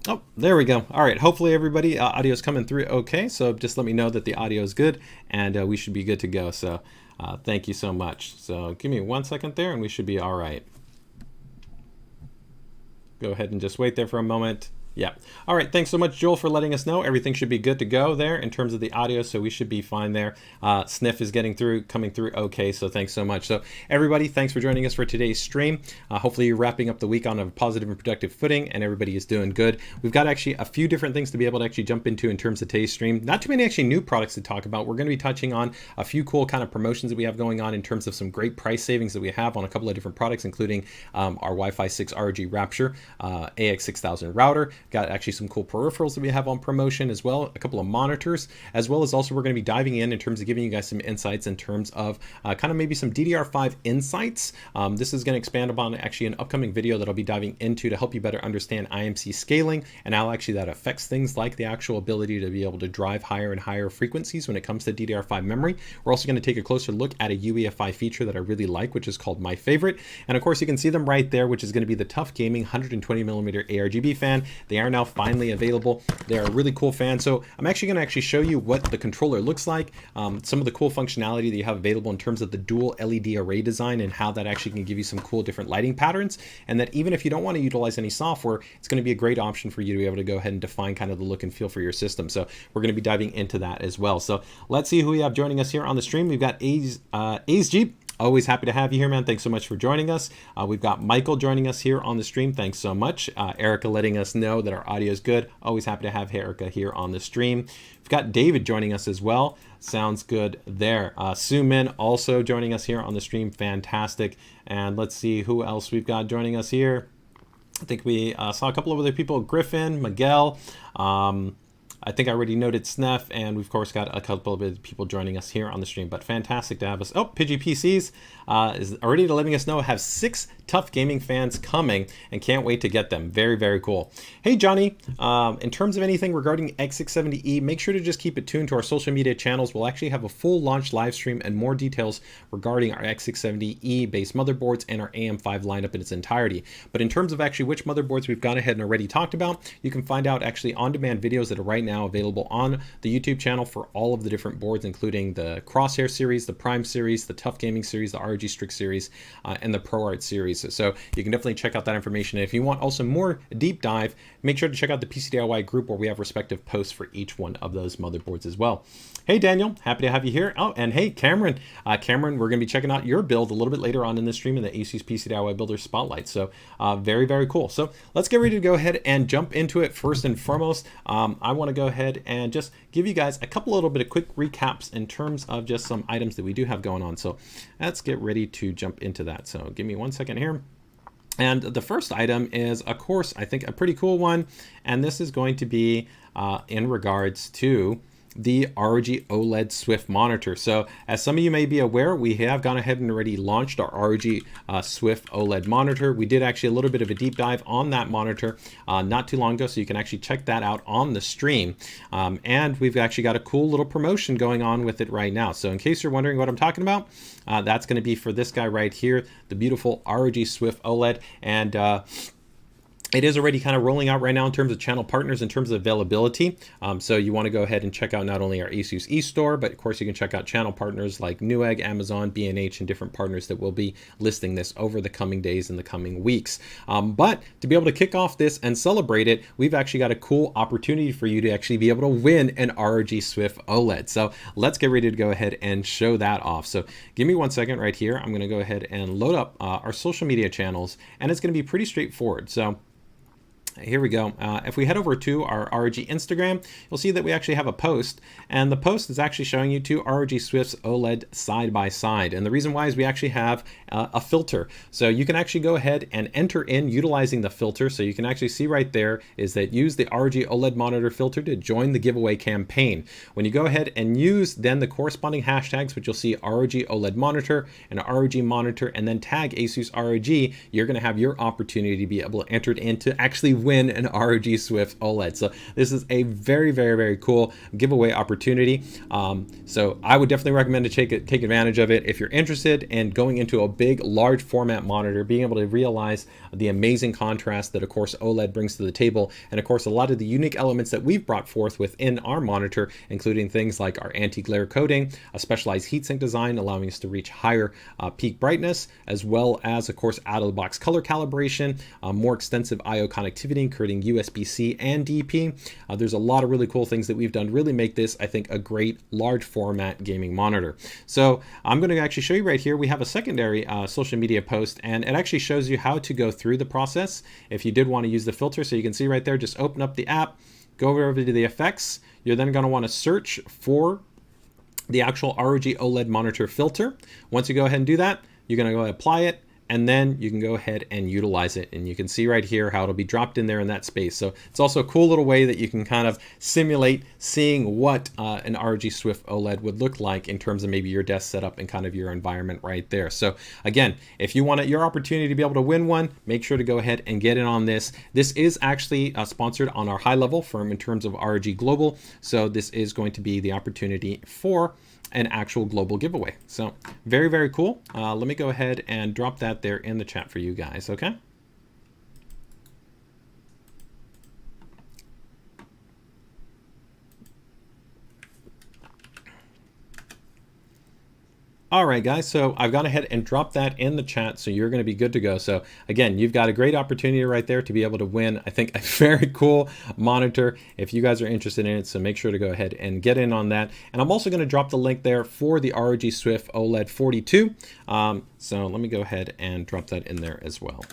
Oh, there we go. All right. Hopefully everybody audio is coming through okay. So just let me know that the audio is good and we should be good to go. So thank you so much. So give me 1 second there and we should be all right. Go ahead and just wait there for a moment. Yeah. All right. Thanks so much, Joel, for letting us know. Everything should be good to go there in terms of the audio, so we should be fine there. Sniff is coming through okay, so thanks so much. So everybody, thanks for joining us for today's stream. Hopefully you're wrapping up the week on a positive and productive footing, and everybody is doing good. We've got actually a few different things to be able to actually jump into in terms of today's stream. Not too many actually new products to talk about. We're going to be touching on a few cool kind of promotions that we have going on in terms of some great price savings that we have on a couple of different products, including our Wi-Fi 6 RG Rapture AX6000 router. Got actually some cool peripherals that we have on promotion as well, a couple of monitors, as well as also we're going to be diving in terms of giving you guys some insights in terms of kind of maybe some DDR5 insights. This is going to expand upon actually an upcoming video that I'll be diving into to help you better understand IMC scaling and how actually that affects things like the actual ability to be able to drive higher and higher frequencies when it comes to DDR5 memory. We're also going to take a closer look at a UEFI feature that I really like, which is called My Favorite. And of course you can see them right there, which is going to be the TUF Gaming 120mm aRGB fan. They are now finally available. They're a really cool fan. So I'm actually going to show you what the controller looks like, some of the cool functionality that you have available in terms of the dual LED array design and how that actually can give you some cool different lighting patterns, and that even if you don't want to utilize any software, it's going to be a great option for you to be able to go ahead and define kind of the look and feel for your system. So we're going to be diving into that as well. So let's see who we have joining us here on the stream. We've got ASG. Always happy to have you here, man. Thanks so much for joining us. We've got Michael joining us here on the stream. Thanks so much. Erica letting us know that our audio is good. Always happy to have Erica here on the stream. We've got David joining us as well. Sounds good there. Sue Min also joining us here on the stream. Fantastic. And let's see who else we've got joining us here. I think we saw a couple of other people. Griffin, Miguel. I think I already noted Sneff, and we've of course got a couple of people joining us here on the stream, but fantastic to have us. Oh, Pidgey PCs is already letting us know have 6 TUF Gaming fans coming and can't wait to get them. Very, very cool. Hey, Johnny, in terms of anything regarding X670E, make sure to just keep it tuned to our social media channels. We'll actually have a full launch live stream and more details regarding our X670E based motherboards and our AM5 lineup in its entirety. But in terms of actually which motherboards we've gone ahead and already talked about, you can find out actually on-demand videos that are right now available on the YouTube channel for all of the different boards, including the Crosshair series, the Prime series, the TUF Gaming series, the Rog Strix series, and the ProArt series. So you can definitely check out that information. And if you want also more deep dive, make sure to check out the PCDIY group where we have respective posts for each one of those motherboards as well. Hey, Daniel, happy to have you here. Oh, and hey, Cameron. Cameron, we're going to be checking out your build a little bit later on in the stream in the ASUS PCDIY Builder Spotlight. So very, very cool. So let's get ready to go ahead and jump into it. First and foremost, I want to go ahead and just give you guys a little bit of quick recaps in terms of just some items that we do have going on. So let's get ready to jump into that. So give me 1 second here. And the first item is, of course, I think a pretty cool one. And this is going to be in regards to the ROG OLED Swift monitor. So as some of you may be aware, we have gone ahead and already launched our ROG Swift OLED monitor. We did actually a little bit of a deep dive on that monitor not too long ago, so you can actually check that out on the stream. And we've actually got a cool little promotion going on with it right now. So in case you're wondering what I'm talking about, that's going to be for this guy right here, the beautiful ROG Swift OLED. And it is already kind of rolling out right now in terms of channel partners, in terms of availability. So you want to go ahead and check out not only our ASUS eStore, but of course you can check out channel partners like Newegg, Amazon, B&H, and different partners that will be listing this over the coming days and the coming weeks. But to be able to kick off this and celebrate it, we've actually got a cool opportunity for you to actually be able to win an ROG Swift OLED. So let's get ready to go ahead and show that off. So give me 1 second right here. I'm going to go ahead and load up our social media channels, and it's going to be pretty straightforward. So here we go. If we head over to our ROG Instagram, you'll see that we actually have a post, and the post is actually showing you two ROG Swifts OLED side by side. And the reason why is we actually have a filter. So you can actually go ahead and enter in utilizing the filter. So you can actually see right there is that use the ROG OLED monitor filter to join the giveaway campaign. When you go ahead and use then the corresponding hashtags, which you'll see ROG OLED monitor and ROG monitor, and then tag ASUS ROG, you're going to have your opportunity to be able to enter it in to actually win an ROG Swift OLED. So this is a very, very, very cool giveaway opportunity. So I would definitely recommend to take advantage of it if you're interested in going into a big, large format monitor, being able to realize the amazing contrast that, of course, OLED brings to the table, and of course, a lot of the unique elements that we've brought forth within our monitor, including things like our anti-glare coating, a specialized heatsink design allowing us to reach higher peak brightness, as well as, of course, out-of-the-box color calibration, more extensive I/O connectivity, including USB-C and DP. There's a lot of really cool things that we've done to really make this, I think, a great large format gaming monitor. So I'm going to actually show you right here. We have a secondary social media post, and it actually shows you how to go through the process if you did want to use the filter. So you can see right there, just open up the app, go over to the effects. You're then going to want to search for the actual ROG OLED monitor filter. Once you go ahead and do that, you're going to go ahead and apply it, and then you can go ahead and utilize it. And you can see right here how it'll be dropped in there in that space. So it's also a cool little way that you can kind of simulate seeing what an ROG Swift OLED would look like in terms of maybe your desk setup and kind of your environment right there. So again, if you want your opportunity to be able to win one, make sure to go ahead and get in on this. This is actually sponsored on our high level firm in terms of ROG Global. So this is going to be the opportunity for an actual global giveaway. So very, very cool. Let me go ahead and drop that there in the chat for you guys, okay? All right, guys, so I've gone ahead and dropped that in the chat, so you're going to be good to go. So again, you've got a great opportunity right there to be able to win, I think, a very cool monitor if you guys are interested in it. So make sure to go ahead and get in on that. And I'm also going to drop the link there for the ROG Swift OLED 42. So let me go ahead and drop that in there as well,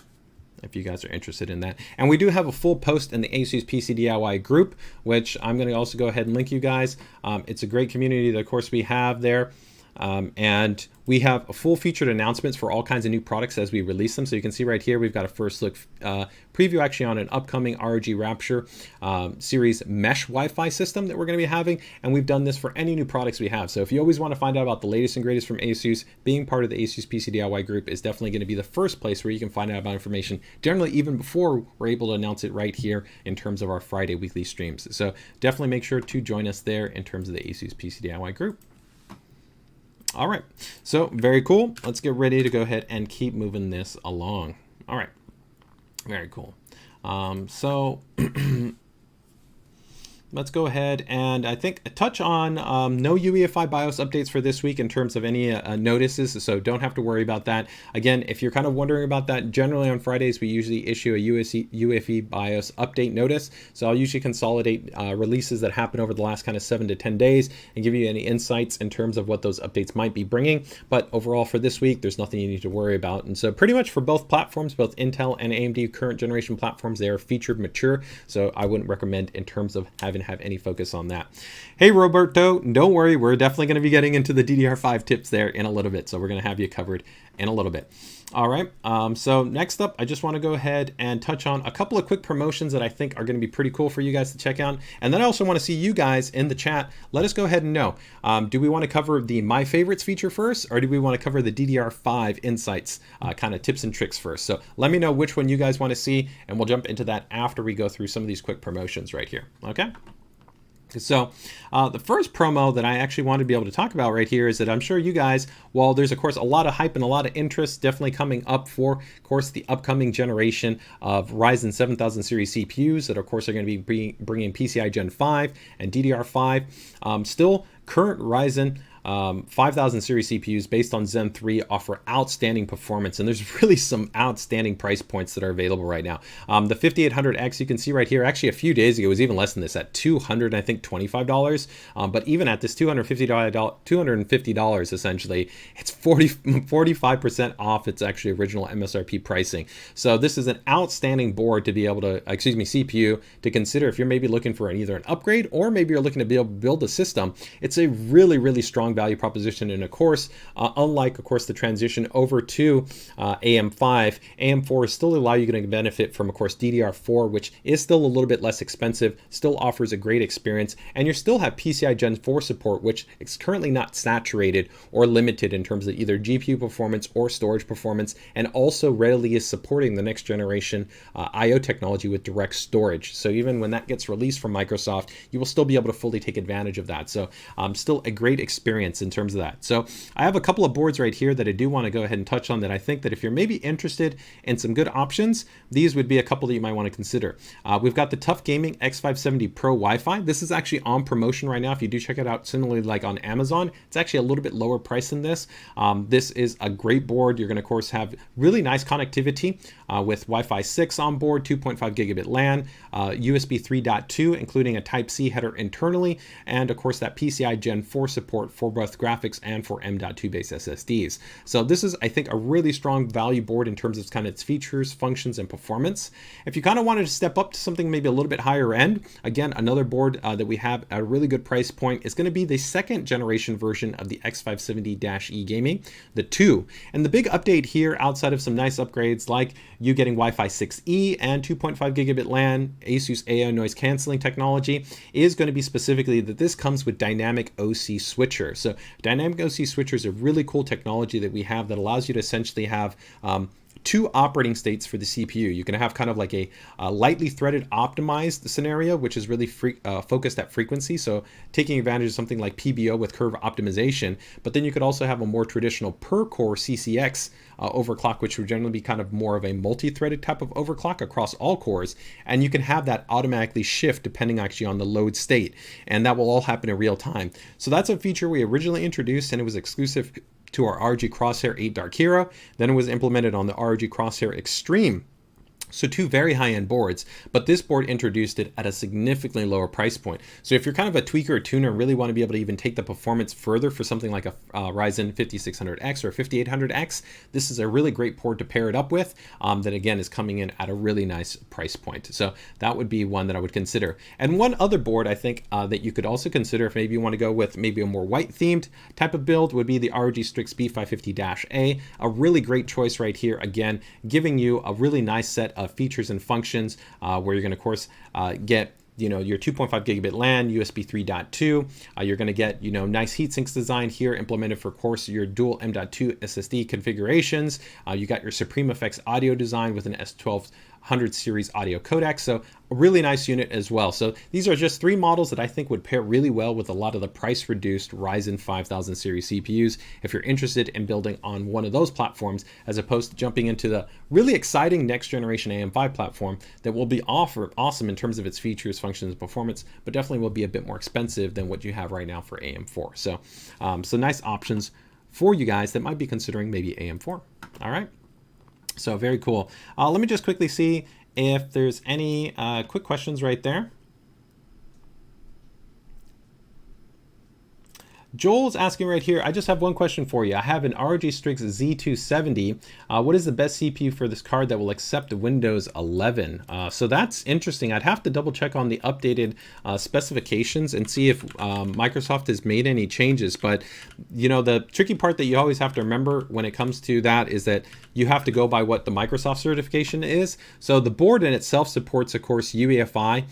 if you guys are interested in that. And we do have a full post in the ASUS PCDIY group, which I'm going to also go ahead and link you guys. It's a great community that, of course, we have there. And we have a full featured announcements for all kinds of new products as we release them. So you can see right here, we've got a first look preview actually on an upcoming ROG Rapture series mesh Wi-Fi system that we're going to be having. And we've done this for any new products we have. So if you always want to find out about the latest and greatest from ASUS, being part of the ASUS PCDIY group is definitely going to be the first place where you can find out about information, generally even before we're able to announce it right here in terms of our Friday weekly streams. So definitely make sure to join us there in terms of the ASUS PCDIY group. All right, so very cool. Let's get ready to go ahead and keep moving this along. All right, very cool. So let's go ahead and I think touch on no UEFI BIOS updates for this week in terms of any notices, so don't have to worry about that. Again, if you're kind of wondering about that, generally on Fridays we usually issue a UEFI BIOS update notice. So I'll usually consolidate releases that happen over the last kind of 7 to 10 days and give you any insights in terms of what those updates might be bringing. But overall for this week, there's nothing you need to worry about. And so pretty much for both platforms, both Intel and AMD current generation platforms, they are featured mature. So I wouldn't recommend in terms of having to have any focus on that. Hey Roberto, don't worry, we're definitely going to be getting into the DDR5 tips there in a little bit, so we're going to have you covered in a little bit. All right, so next up, I just want to go ahead and touch on a couple of quick promotions that I think are going to be pretty cool for you guys to check out. And then I also want to see you guys in the chat. Let us go ahead and know, do we want to cover the My Favorites feature first, or do we want to cover the DDR5 Insights kind of tips and tricks first? So let me know which one you guys want to see, and we'll jump into that after we go through some of these quick promotions right here, okay? So the first promo that I actually wanted to be able to talk about right here is that I'm sure you guys, while there's of course a lot of hype and a lot of interest definitely coming up for, of course, the upcoming generation of Ryzen 7000 series CPUs that of course are going to be bringing PCI Gen 5 and DDR5, still current Ryzen 5000 series CPUs based on Zen 3 offer outstanding performance, and there's really some outstanding price points that are available right now. The 5800X you can see right here, actually a few days ago was even less than this at $200, I think $25. But even at this $250 essentially, it's 45% off its actually original MSRP pricing. So this is an outstanding board to be able to, CPU to consider if you're maybe looking for either an upgrade or maybe you're looking to be able to build a system. It's a really, really strong strong value proposition. And of course, unlike, of course, the transition over to AM5, AM4 is still allow you to benefit from, of course, DDR4, which is still a little bit less expensive, still offers a great experience, and you still have PCI Gen 4 support, which is currently not saturated or limited in terms of either GPU performance or storage performance, and also readily is supporting the next generation IO technology with direct storage. So even when that gets released from Microsoft, you will still be able to fully take advantage of that. So still a great experience in terms of that. So I have a couple of boards right here that I do want to go ahead and touch on that I think that if you're maybe interested in some good options, these would be a couple that you might want to consider. We've got the TUF Gaming X570 Pro Wi-Fi. This is actually on promotion right now. If you do check it out, similarly like on Amazon, it's actually a little bit lower price than this. This is a great board. You're going to, of course, have really nice connectivity with Wi-Fi 6 on board, 2.5 gigabit LAN, USB 3.2, including a Type-C header internally, and of course that PCI Gen 4 support for both graphics and for M.2 based SSDs. So this is, I think, a really strong value board in terms of kind of its features, functions, and performance. If you kind of wanted to step up to something maybe a little bit higher end, again, another board that we have at a really good price point is going to be the second generation version of the X570-E Gaming, the 2. And the big update here, outside of some nice upgrades like you getting Wi-Fi 6E and 2.5 gigabit LAN, ASUS AO noise canceling technology, is going to be specifically that this comes with dynamic OC switcher. So dynamic OC switcher is a really cool technology that we have that allows you to essentially have two operating states for the CPU. You can have kind of like a lightly threaded optimized scenario, which is really focused at frequency. So taking advantage of something like PBO with curve optimization, but then you could also have a more traditional per core CCX overclock, which would generally be kind of more of a multi-threaded type of overclock across all cores. And you can have that automatically shift depending actually on the load state. And that will all happen in real time. So that's a feature we originally introduced, and it was exclusive to our ROG Crosshair 8 Dark Hero. Then it was implemented on the ROG Crosshair Extreme. So two very high-end boards, but this board introduced it at a significantly lower price point. So if you're kind of a tweaker or tuner and really want to be able to even take the performance further for something like a Ryzen 5600X or 5800X, this is a really great board to pair it up with that again is coming in at a really nice price point. So that would be one that I would consider. And one other board I think that you could also consider if maybe you want to go with maybe a more white themed type of build would be the Rog Strix B550-A, a really great choice right here. Again, giving you a really nice set of features and functions where you're going to, of course, get your 2.5 gigabit LAN, USB 3.2. You're going to get, nice heatsinks design here implemented for, of course, your dual M.2 SSD configurations. You got your Supreme Effects audio design with an S1200 series audio codec. So a really nice unit as well. So these are just three models that I think would pair really well with a lot of the price reduced Ryzen 5000 series CPUs if you're interested in building on one of those platforms, as opposed to jumping into the really exciting next generation AM5 platform that will be awesome in terms of its features, functions, and performance, but definitely will be a bit more expensive than what you have right now for AM4. So nice options for you guys that might be considering maybe AM4. All right. So very cool. Let me just quickly see if there's any quick questions right there. Joel's asking right here, I just have one question for you. I have an ROG Strix Z270. What is the best CPU for this card that will accept Windows 11? So that's interesting. I'd have to double check on the updated specifications and see if Microsoft has made any changes. But, the tricky part that you always have to remember when it comes to that is that you have to go by what the Microsoft certification is. So the board in itself supports, of course, UEFI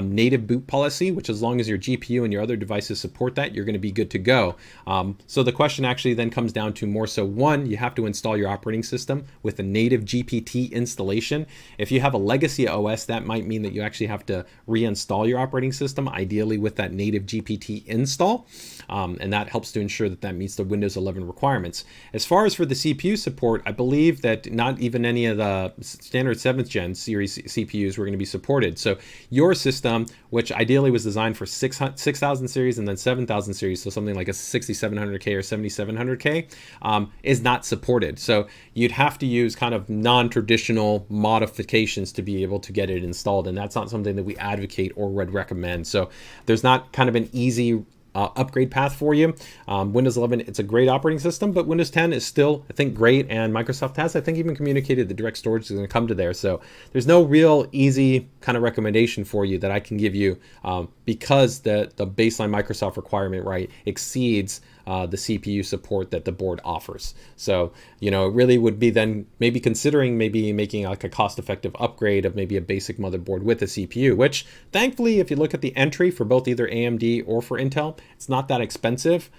native boot policy, which as long as your GPU and your other devices support that, you're going to be good to go. So the question actually then comes down to more so, one, you have to install your operating system with a native GPT installation. If you have a legacy OS, that might mean that you actually have to reinstall your operating system, ideally with that native GPT install. And that helps to ensure that meets the Windows 11 requirements. As far as for the CPU support, I believe that not even any of the standard 7th gen series CPUs were going to be supported. So your system, which ideally was designed for 6000 series and then 7000 series, so something like a 6700K or 7700K, is not supported. So you'd have to use kind of non-traditional modifications to be able to get it installed. And that's not something that we advocate or would recommend. So there's not kind of an easy upgrade path for you. Windows 11, it's a great operating system, but Windows 10 is still, I think, great. And Microsoft has, I think, even communicated the direct storage is going to come to there. So there's no real easy kind of recommendation for you that I can give you because the baseline Microsoft requirement, right, exceeds the CPU support that the board offers. So, you know, it really would be then maybe considering maybe making like a cost-effective upgrade of maybe a basic motherboard with a CPU, which thankfully, if you look at the entry for both either AMD or for Intel, it's not that expensive.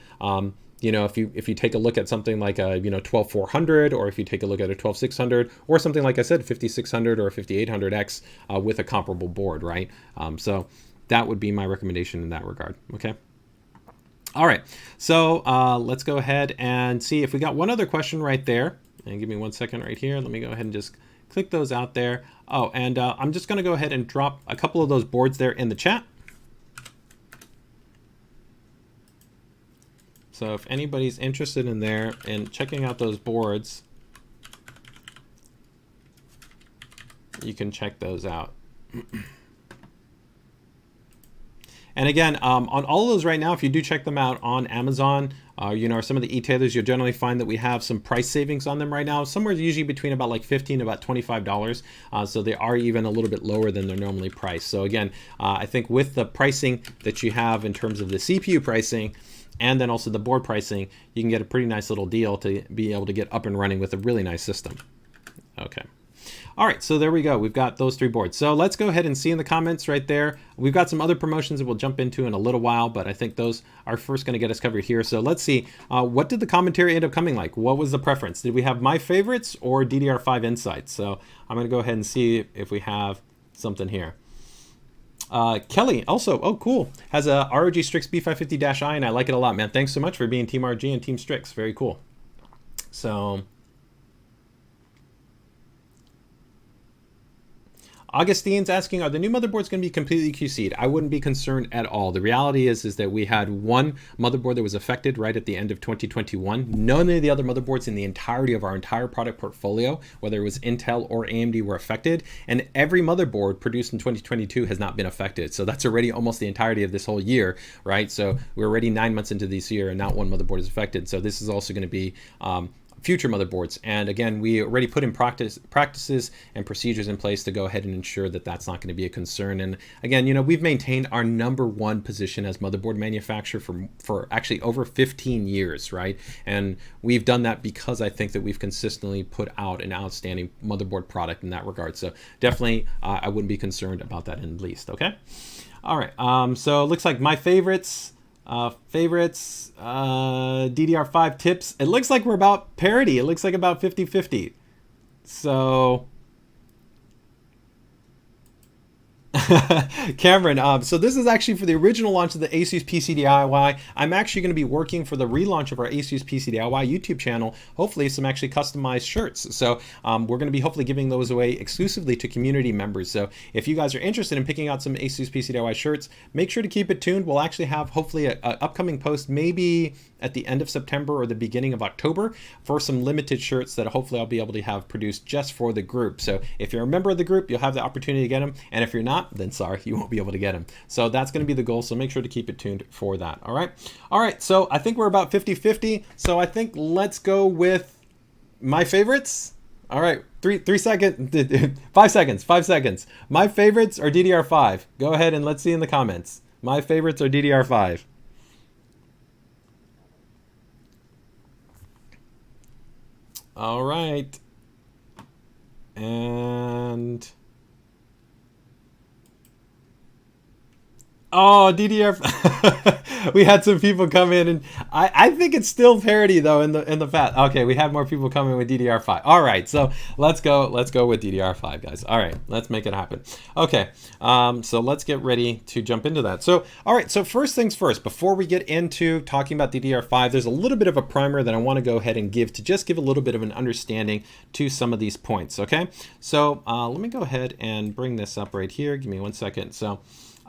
You know, if you take a look at something like a 12400, or if you take a look at a 12600, or something like I said, 5600 or a 5800X with a comparable board, right? So that would be my recommendation in that regard. Okay. All right. So let's go ahead and see if we got one other question right there. And give me 1 second right here. Let me go ahead and just click those out there. Oh, and I'm just going to go ahead and drop a couple of those boards there in the chat. So if anybody's interested in there and checking out those boards, you can check those out. And again, on all of those right now, if you do check them out on Amazon, or some of the e-tailers, you'll generally find that we have some price savings on them right now, somewhere usually between about like $15 to about $25. So they are even a little bit lower than they're normally priced. So again, I think with the pricing that you have in terms of the CPU pricing, and then also the board pricing, you can get a pretty nice little deal to be able to get up and running with a really nice system. Okay. All right, so there we go. We've got those 3 boards. So let's go ahead and see in the comments right there. We've got some other promotions that we'll jump into in a little while, but I think those are first going to get us covered here. So let's see, what did the commentary end up coming like? What was the preference? Did we have my favorites or DDR5 insights? So I'm going to go ahead and see if we have something here. Kelly also, oh cool, has a ROG Strix B550-A, and I like it a lot, man. Thanks so much for being Team RG and Team Strix. Very cool. So Augustine's asking, are the new motherboards going to be completely QC'd? I wouldn't be concerned at all. The reality is that we had one motherboard that was affected right at the end of 2021. None of the other motherboards in the entirety of our entire product portfolio, whether it was Intel or AMD, were affected. And every motherboard produced in 2022 has not been affected. So that's already almost the entirety of this whole year, right? So we're already 9 months into this year and not one motherboard is affected. So this is also going to be future motherboards. And again, we already put in practices and procedures in place to go ahead and ensure that that's not going to be a concern. And again, we've maintained our #1 position as motherboard manufacturer for actually over 15 years, right? And we've done that because I think that we've consistently put out an outstanding motherboard product in that regard. So definitely, I wouldn't be concerned about that in the least. Okay. All right. So it looks like my favorites. DDR5 tips. It looks like we're about parity. It looks like about 50-50. So Cameron, so this is actually for the original launch of the ASUS PCDIY. I'm actually going to be working for the relaunch of our ASUS PCDIY YouTube channel, hopefully some actually customized shirts. So we're going to be hopefully giving those away exclusively to community members. So if you guys are interested in picking out some ASUS PCDIY shirts, make sure to keep it tuned. We'll actually have hopefully an upcoming post maybe at the end of September or the beginning of October for some limited shirts that hopefully I'll be able to have produced just for the group. So if you're a member of the group, you'll have the opportunity to get them. And if you're not, then sorry, you won't be able to get them. So that's going to be the goal. So make sure to keep it tuned for that. All right. All right. So I think we're about 50-50. So I think let's go with my favorites. All right. 5 seconds. My favorites are DDR5. Go ahead and let's see in the comments. My favorites are DDR5. All right. And oh, DDR. We had some people come in, and I think it's still parity though in the fat. Okay, we had more people come in with DDR5. All right, so let's go with DDR5, guys. All right, let's make it happen. Okay, so let's get ready to jump into that. So all right, so first things first, before we get into talking about DDR5, there's a little bit of a primer that I want to go ahead and give to just give a little bit of an understanding to some of these points. Okay, so let me go ahead and bring this up right here. Give me 1 second. So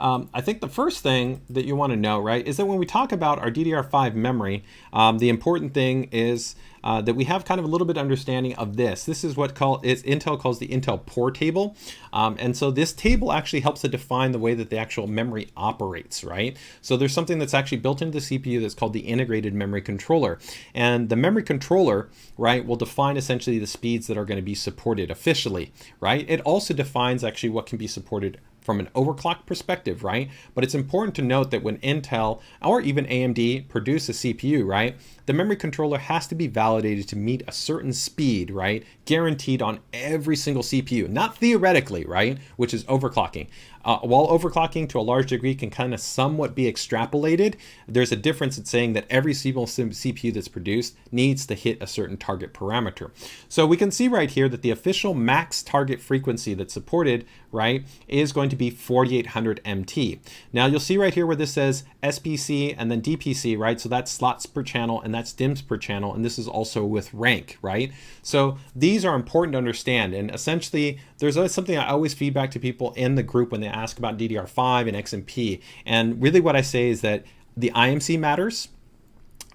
I think the first thing that you want to know, right, is that when we talk about our DDR5 memory, the important thing is that we have kind of a little bit of understanding of this. This is what Intel calls the Intel Pore Table. And so this table actually helps to define the way that the actual memory operates, right? So there's something that's actually built into the CPU that's called the Integrated Memory Controller. And the memory controller, right, will define essentially the speeds that are going to be supported officially, right? It also defines actually what can be supported from an overclock perspective, right? But it's important to note that when Intel or even AMD produce a CPU, right, the memory controller has to be validated to meet a certain speed, right? Guaranteed on every single CPU, not theoretically, right? Which is overclocking. While overclocking to a large degree can kind of somewhat be extrapolated, there's a difference in saying that every single CPU that's produced needs to hit a certain target parameter. So we can see right here that the official max target frequency that's supported, right, is going to be 4800 MT. Now you'll see right here where this says SPC and then DPC, right? So that's slots per channel and that's DIMMs per channel, and this is also with rank, right? So these are important to understand, and essentially there's always something I always feedback to people in the group when they ask about DDR5 and XMP, and really what I say is that the IMC matters,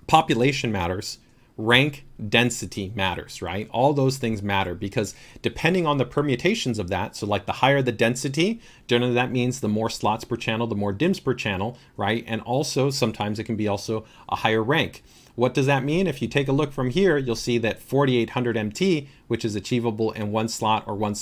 population matters, rank density matters, right? All those things matter because depending on the permutations of that, so like the higher the density, generally that means the more slots per channel, the more DIMMs per channel, right? And also sometimes it can be also a higher rank. What does that mean? If you take a look from here, you'll see that 4800 MT, which is achievable in one slot or one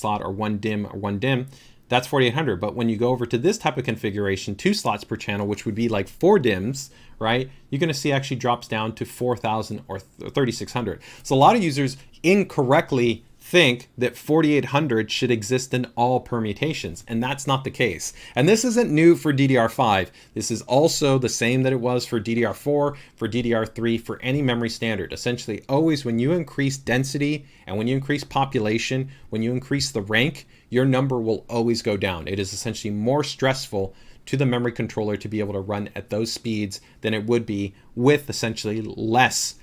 DIMM or one DIMM, that's 4800. But when you go over to this type of configuration, 2 slots per channel, which would be like 4 DIMMs, right? You're going to see actually drops down to 4000 or 3600. So a lot of users incorrectly think that 4800 should exist in all permutations, and that's not the case. And this isn't new for DDR5. This is also the same that it was for DDR4, for DDR3, for any memory standard. Essentially, always when you increase density and when you increase population, when you increase the rank, your number will always go down. It is essentially more stressful to the memory controller to be able to run at those speeds than it would be with essentially less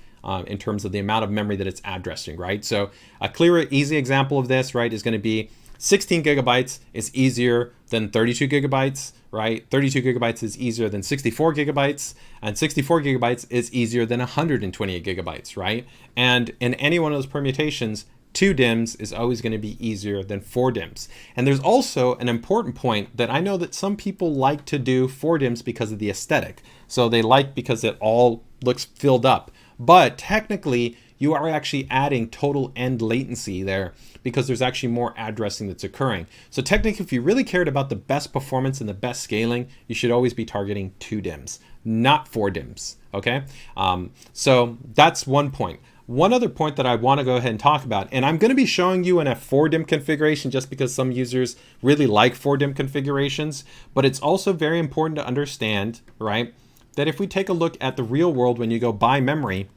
in terms of the amount of memory that it's addressing, right? So a clear, easy example of this, right, is going to be 16 gigabytes is easier than 32 gigabytes, right? 32 gigabytes is easier than 64 gigabytes, and 64 gigabytes is easier than 128 gigabytes, right? And in any one of those permutations, 2 DIMMs is always going to be easier than 4 DIMMs. And there's also an important point that I know that some people like to do 4 DIMMs because of the aesthetic. So they like because it all looks filled up. But technically, you are actually adding total end latency there because there's actually more addressing that's occurring. So technically, if you really cared about the best performance and the best scaling, you should always be targeting 2 DIMMs, not 4 DIMMs, okay? So that's one point. One other point that I want to go ahead and talk about, and I'm going to be showing you in a 4 DIMM configuration just because some users really like 4 DIMM configurations, but it's also very important to understand, right, that if we take a look at the real world when you go buy memory,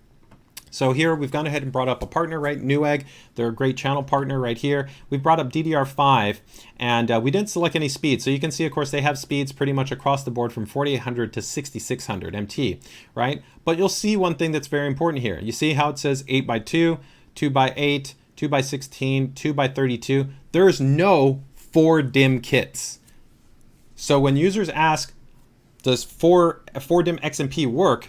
so here we've gone ahead and brought up a partner, right? Newegg, they're a great channel partner right here. We've brought up DDR5 and we didn't select any speed. So you can see, of course, they have speeds pretty much across the board from 4800 to 6600 MT, right? But you'll see one thing that's very important here. You see how it says 8x2, 2x8, 2x16, 2x32. There's no 4 DIMM kits. So when users ask, does 4 DIMM XMP work?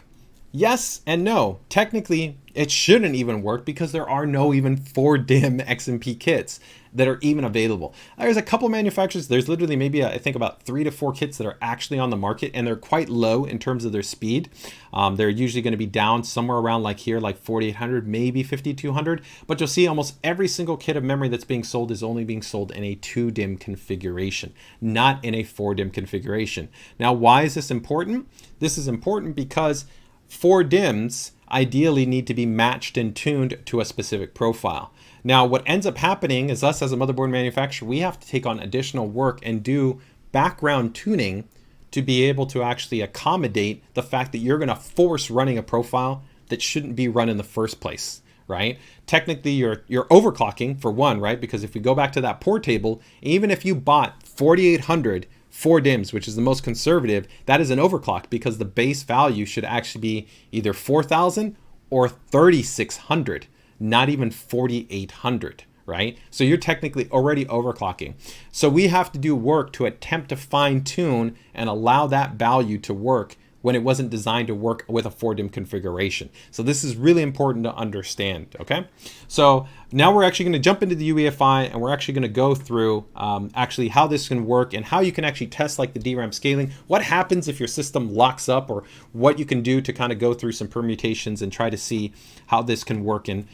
Yes and no. Technically, it shouldn't even work because there are no even 4 DIMM XMP kits that are even available. There's a couple manufacturers. There's literally maybe I think about 3 to 4 kits that are actually on the market, and they're quite low in terms of their speed. They're usually going to be down somewhere around like here, like 4800, maybe 5200. But you'll see almost every single kit of memory that's being sold is only being sold in a 2 DIMM configuration, not in a 4 DIMM configuration. Now, why is this important? This is important because 4 DIMMs ideally need to be matched and tuned to a specific profile. Now, what ends up happening is us as a motherboard manufacturer, we have to take on additional work and do background tuning to be able to actually accommodate the fact that you're going to force running a profile that shouldn't be run in the first place, right? Technically, you're overclocking for one, right? Because if we go back to that port table, even if you bought 4800 4 DIMMs, which is the most conservative, that is an overclock because the base value should actually be either 4000 or 3600, not even 4800, right? So you're technically already overclocking. So we have to do work to attempt to fine tune and allow that value to work when it wasn't designed to work with a 4 DIMM configuration. So this is really important to understand, okay? So now we're actually gonna jump into the UEFI and we're actually gonna go through actually how this can work and how you can actually test like the DRAM scaling, what happens if your system locks up, or what you can do to kind of go through some permutations and try to see how this can work and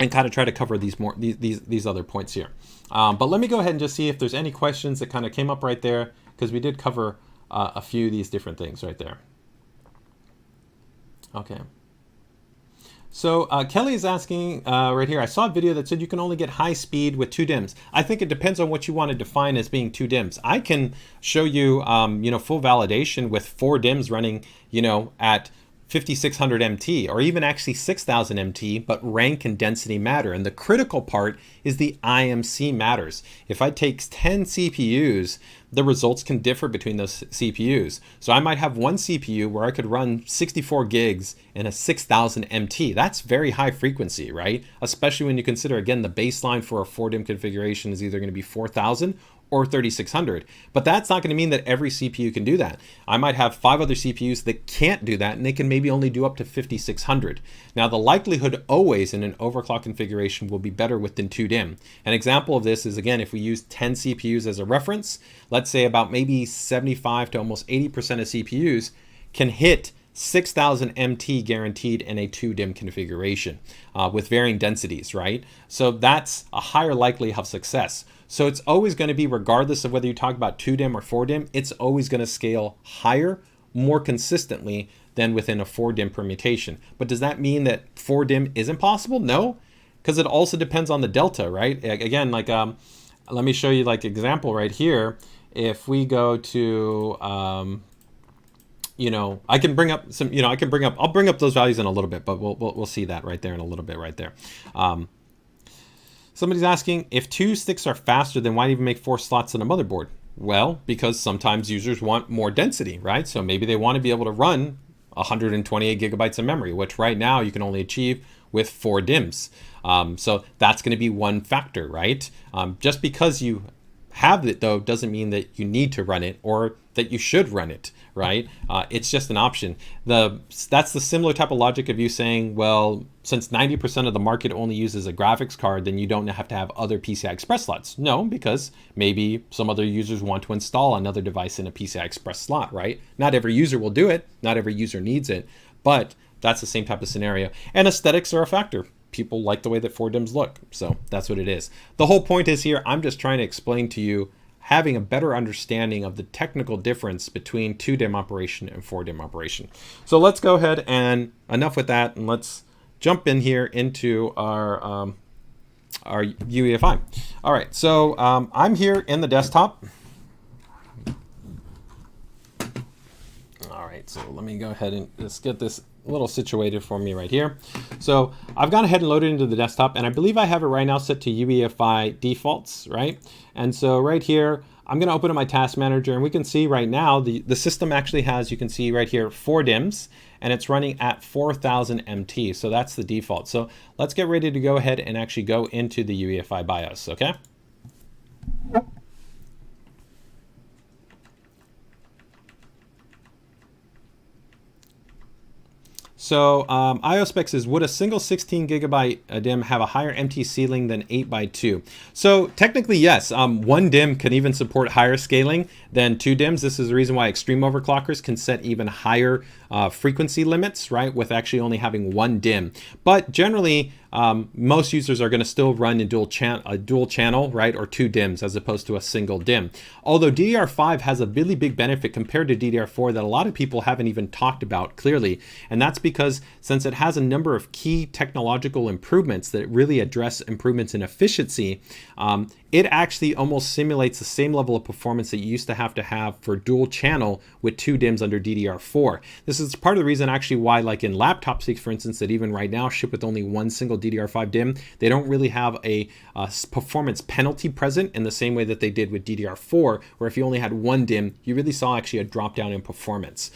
and kind of try to cover these other points here. But let me go ahead and just see if there's any questions that kind of came up right there, because we did cover a few of these different things right there. Okay. So Kelly is asking right here, I saw a video that said you can only get high speed with 2 DIMMs. I think it depends on what you want to define as being 2 DIMMs. I can show you, full validation with 4 DIMMs running, at 5600 MT or even actually 6000 MT, but rank and density matter. And the critical part is the IMC matters. If I take 10 CPUs, the results can differ between those CPUs. So I might have one CPU where I could run 64 gigs in a 6000 MT. That's very high frequency, right? Especially when you consider, again, the baseline for a 4DIMM configuration is either going to be 4000 or 3600. But that's not going to mean that every CPU can do that. I might have 5 other CPUs that can't do that, and they can maybe only do up to 5600. Now, the likelihood always in an overclock configuration will be better within 2DIMM. An example of this is, again, if we use 10 CPUs as a reference, let's say about maybe 75 to almost 80% of CPUs can hit 6000 MT guaranteed in a 2DIMM configuration with varying densities, right? So that's a higher likelihood of success. So it's always going to be, regardless of whether you talk about 2DIMM or 4DIMM, it's always going to scale higher, more consistently than within a 4DIMM permutation. But does that mean that 4DIMM isn't possible? No, because it also depends on the delta, right? Again, like let me show you like example right here. If we go to I can bring up some, I'll bring up those values in a little bit, but we'll see that right there in a little bit right there. Somebody's asking, if 2 sticks are faster, then why even make 4 slots in a motherboard? Well, because sometimes users want more density, right? So maybe they want to be able to run 128 gigabytes of memory, which right now you can only achieve with 4 DIMMs. So that's going to be one factor, right? Just because you have it, though, doesn't mean that you need to run it or that you should run it, right? It's just an option. That's the similar type of logic of you saying, well, since 90% of the market only uses a graphics card, then you don't have to have other PCI Express slots. No, because maybe some other users want to install another device in a PCI Express slot, right? Not every user will do it. Not every user needs it, but that's the same type of scenario. And aesthetics are a factor. People like the way that 4 DIMMs look, so that's what it is. The whole point is here, I'm just trying to explain to you having a better understanding of the technical difference between 2DIMM operation and 4DIMM operation. So let's go ahead and enough with that, and let's jump in here into our UEFI. All right, so I'm here in the desktop. All right, so let me go ahead and just get this a little situated for me right here. So I've gone ahead and loaded into the desktop, and I believe I have it right now set to UEFI defaults, right? And so right here, I'm going to open up my task manager, and we can see right now the system actually has, you can see right here, 4 DIMMs, and it's running at 4000 MT. So that's the default. So let's get ready to go ahead and actually go into the UEFI BIOS, okay? So IO specs is, would a single 16 gigabyte DIMM have a higher MT ceiling than 8x2? So technically, yes. 1 DIMM can even support higher scaling than 2 DIMMs. This is the reason why extreme overclockers can set even higher frequency limits, right, with actually only having 1 DIMM. But generally, most users are going to still run a dual channel, right, or 2 DIMMs as opposed to a single DIMM. Although DDR5 has a really big benefit compared to DDR4 that a lot of people haven't even talked about clearly, and that's because since it has a number of key technological improvements that really address improvements in efficiency, it actually almost simulates the same level of performance that you used to have for dual channel with 2 DIMMs under DDR4. This is part of the reason actually why, like in laptops, for instance, that even right now ship with only 1 single DDR5 DIMM, they don't really have a performance penalty present in the same way that they did with DDR4, where if you only had 1 DIMM, you really saw actually a drop down in performance.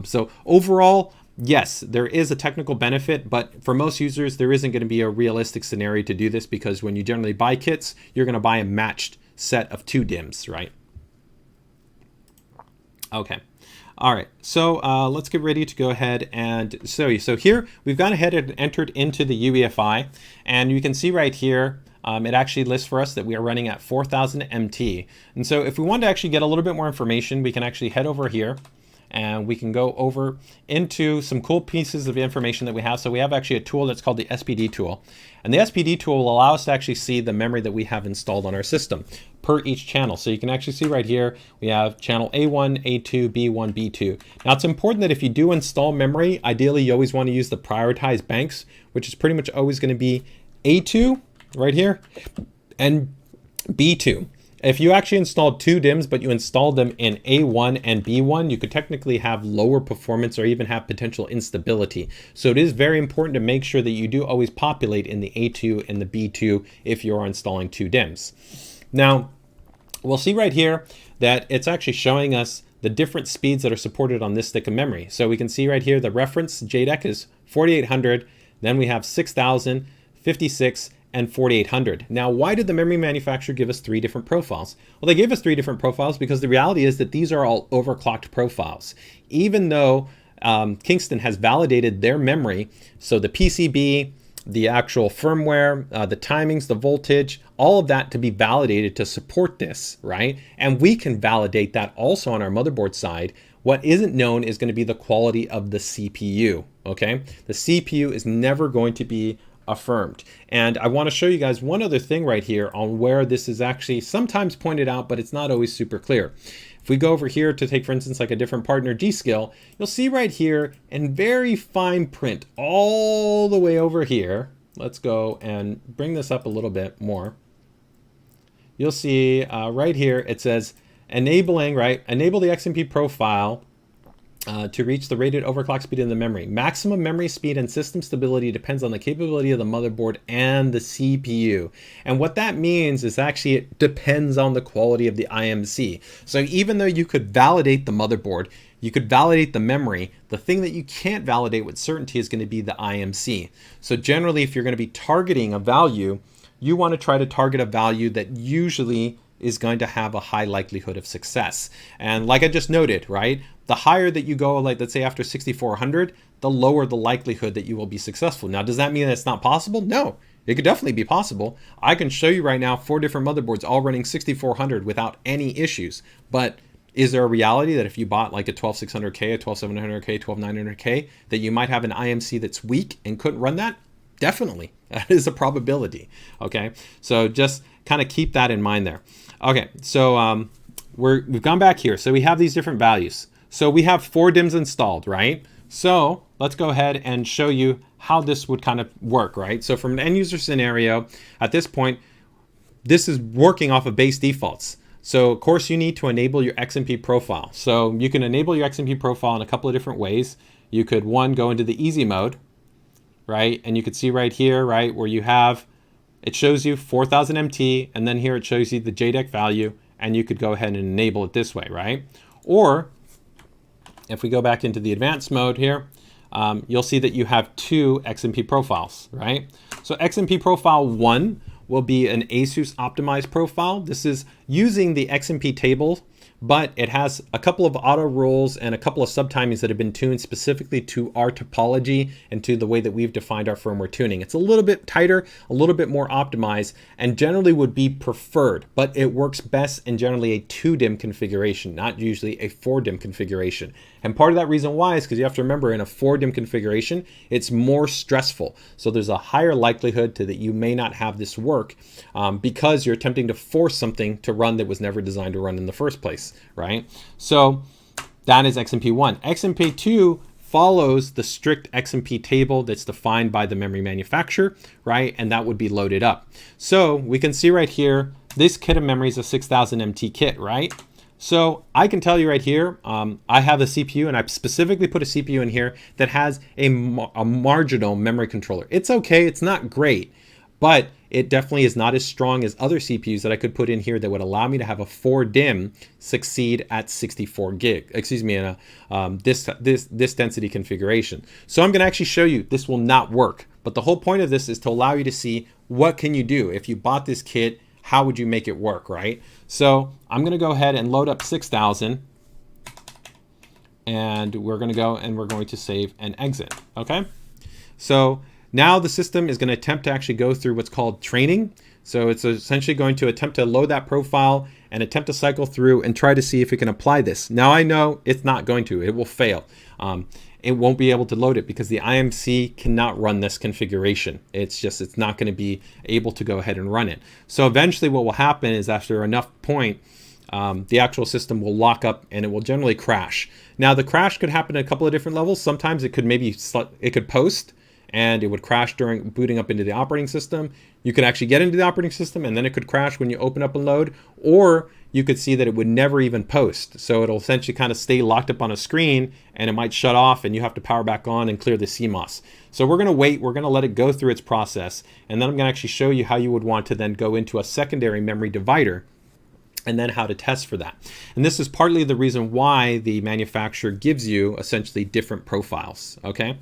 So overall, yes, there is a technical benefit, but for most users, there isn't going to be a realistic scenario to do this, because when you generally buy kits, you're going to buy a matched set of 2 DIMMs, right? Okay. All right, so let's get ready to go ahead and show you. So here, we've gone ahead and entered into the UEFI, and you can see right here, it actually lists for us that we are running at 4000 MT. And so if we want to actually get a little bit more information, we can actually head over here, and we can go over into some cool pieces of information that we have. So we have actually a tool that's called the Spd Tool. And the Spd Tool will allow us to actually see the memory that we have installed on our system per each channel. So you can actually see right here, we have channel A1, A2, B1, B2. Now it's important that if you do install memory, ideally you always want to use the prioritized banks, which is pretty much always going to be A2 right here and B2. If you actually installed two DIMMs, but you installed them in A1 and B1, you could technically have lower performance or even have potential instability. So it is very important to make sure that you do always populate in the A2 and the B2 if you're installing two DIMMs. Now, we'll see right here that it's actually showing us the different speeds that are supported on this stick of memory. So we can see right here, the reference JEDEC is 4800, then we have 6000, 56, and 4800. Now, why did the memory manufacturer give us three different profiles? Well, they gave us three different profiles because the reality is that these are all overclocked profiles. Even though Kingston has validated their memory, so the PCB, the actual firmware, the timings, the voltage, all of that to be validated to support this, right? And we can validate that also on our motherboard side. What isn't known is going to be the quality of the CPU, okay? The CPU is never going to be affirmed. And I want to show you guys one other thing right here on where this is actually sometimes pointed out, but it's not always super clear. If we go over here to take, for instance, like a different partner G-Skill, you'll see right here in very fine print all the way over here. Let's go and bring this up a little bit more. You'll see right here, it says enabling, right? Enable the Xmp profile to reach the rated overclock speed in the memory. Maximum memory speed and system stability depends on the capability of the motherboard and the CPU. And what that means is actually it depends on the quality of the IMC. So even though you could validate the motherboard, you could validate the memory, the thing that you can't validate with certainty is going to be the IMC. So generally, if you're going to be targeting a value, you want to try to target a value that usually is going to have a high likelihood of success. And like I just noted, right, the higher that you go, like let's say after 6400, the lower the likelihood that you will be successful. Now, does that mean that it's not possible? No, it could definitely be possible. I can show you right now 4 different motherboards all running 6400 without any issues. But is there a reality that if you bought like a 12600K, a 12700K, 12900K, that you might have an IMC that's weak and couldn't run that? Definitely, that is a probability. Okay, so just kind of keep that in mind there. Okay, so we've gone back here. So we have these different values. So we have 4 DIMMs installed, right? So let's go ahead and show you how this would kind of work, right? So from an end user scenario, at this point, this is working off of base defaults. So of course you need to enable your Xmp profile. So you can enable your Xmp profile in a couple of different ways. You could, one, go into the easy mode, right? And you could see right here, right, where you have, it shows you 4000 MT, and then here it shows you the JEDEC value, and you could go ahead and enable it this way, right? Or if we go back into the advanced mode here, you'll see that you have 2 Xmp profiles, right? So Xmp profile 1 will be an ASUS optimized profile. This is using the Xmp table, but it has a couple of auto rules and a couple of subtimings that have been tuned specifically to our topology and to the way that we've defined our firmware tuning. It's a little bit tighter, a little bit more optimized, and generally would be preferred, but it works best in generally a 2-DIMM configuration, not usually a 4-DIMM configuration. And part of that reason why is because you have to remember in a 4-DIMM configuration, it's more stressful. So there's a higher likelihood that you may not have this work because you're attempting to force something to run that was never designed to run in the first place, right? So that is Xmp1. Xmp2 follows the strict Xmp table that's defined by the memory manufacturer, right? And that would be loaded up. So we can see right here, this kit of memory is a 6000 MT kit, right? So I can tell you right here, I have a CPU, and I specifically put a CPU in here that has a marginal memory controller. It's okay, it's not great, but it definitely is not as strong as other CPUs that I could put in here that would allow me to have a 4-DIMM succeed at 64 gig, excuse me, in a this density configuration. So I'm gonna actually show you this will not work, but the whole point of this is to allow you to see what can you do if you bought this kit. How would you make it work, right? So I'm going to go ahead and load up 6000, and we're going to go and we're going to save and exit. Okay. So now the system is going to attempt to actually go through what's called training. So it's essentially going to attempt to load that profile and attempt to cycle through and try to see if it can apply this. Now I know it's not going to, it will fail. It won't be able to load it because the IMC cannot run this configuration. It's not going to be able to go ahead and run it. So eventually what will happen is after enough point, the actual system will lock up and it will generally crash. Now the crash could happen at a couple of different levels. Sometimes it could post and it would crash during booting up into the operating system. You could actually get into the operating system and then it could crash when you open up and load, or you could see that it would never even post. So it'll essentially kind of stay locked up on a screen and it might shut off and you have to power back on and clear the CMOS. So we're gonna wait, we're gonna let it go through its process, and then I'm gonna actually show you how you would want to then go into a secondary memory divider and then how to test for that. And this is partly the reason why the manufacturer gives you essentially different profiles, okay?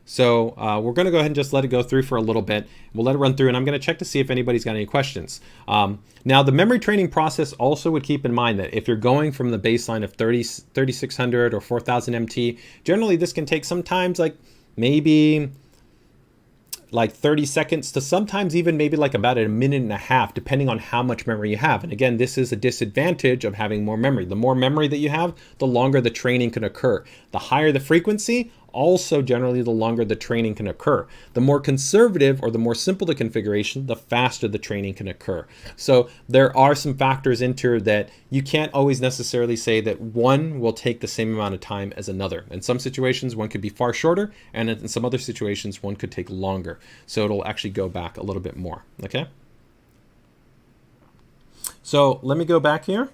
So we're going to go ahead and just let it go through for a little bit. We'll let it run through, and I'm going to check to see if anybody's got any questions. Now, the memory training process also would keep in mind that if you're going from the baseline of 3600 or 4000 MT, generally this can take sometimes maybe 30 seconds to sometimes even maybe about a minute and a half, depending on how much memory you have. And again, this is a disadvantage of having more memory. The more memory that you have, the longer the training can occur. The higher the frequency, also generally the longer the training can occur. The more conservative or the more simple the configuration, the faster the training can occur. So there are some factors into that. You can't always necessarily say that one will take the same amount of time as another. In some situations, one could be far shorter, and in some other situations, one could take longer. So it'll actually go back a little bit more, okay? So let me go back here.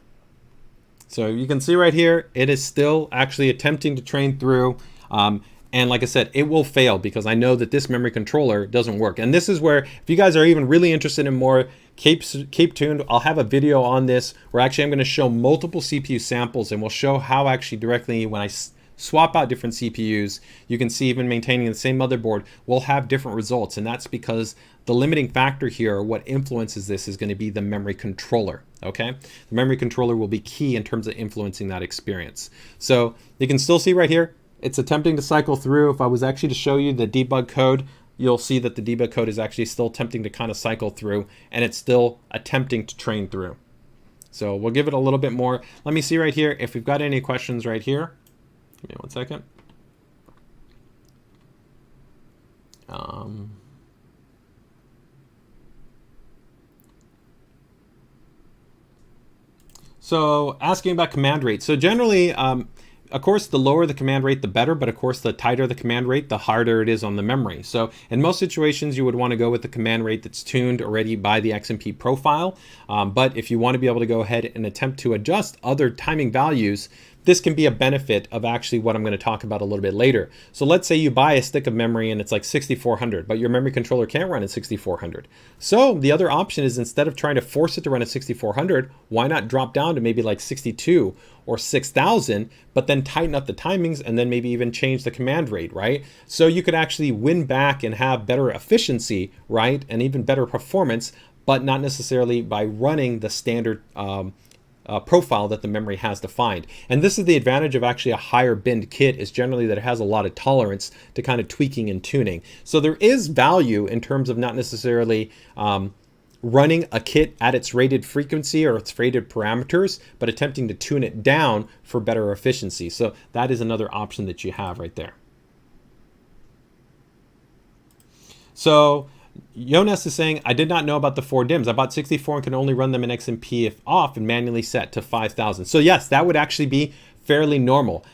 So you can see right here, it is still actually attempting to train through. And like I said, it will fail because I know that this memory controller doesn't work. And this is where, if you guys are even really interested in more, keep tuned. I'll have a video on this where actually I'm going to show multiple CPU samples, and we'll show how actually directly when I swap out different CPUs, you can see even maintaining the same motherboard will have different results. And that's because the limiting factor here, what influences this, is going to be the memory controller. Okay, the memory controller will be key in terms of influencing that experience. So you can still see right here, it's attempting to cycle through. If I was actually to show you the debug code, you'll see that the debug code is actually still attempting to kind of cycle through, and it's still attempting to train through. So we'll give it a little bit more. Let me see right here if we've got any questions right here. Give me 1 second. So asking about command rate. So generally, of course, the lower the command rate, the better, but of course, the tighter the command rate, the harder it is on the memory. So in most situations, you would want to go with the command rate that's tuned already by the Xmp profile. But if you want to be able to go ahead and attempt to adjust other timing values, this can be a benefit of actually what I'm going to talk about a little bit later. So let's say you buy a stick of memory and it's like 6400, but your memory controller can't run at 6400. So the other option is, instead of trying to force it to run at 6400, why not drop down to maybe like 62 or 6000, but then tighten up the timings and then maybe even change the command rate, right? So you could actually win back and have better efficiency, right? And even better performance, but not necessarily by running the standard profile that the memory has defined. And this is the advantage of actually a higher binned kit, is generally that it has a lot of tolerance to kind of tweaking and tuning. So there is value in terms of not necessarily running a kit at its rated frequency or its rated parameters, but attempting to tune it down for better efficiency. So that is another option that you have right there. So Jonas is saying, I did not know about the 4 DIMMs. I bought 64 and can only run them in XMP if off and manually set to 5000. So yes, that would actually be fairly normal.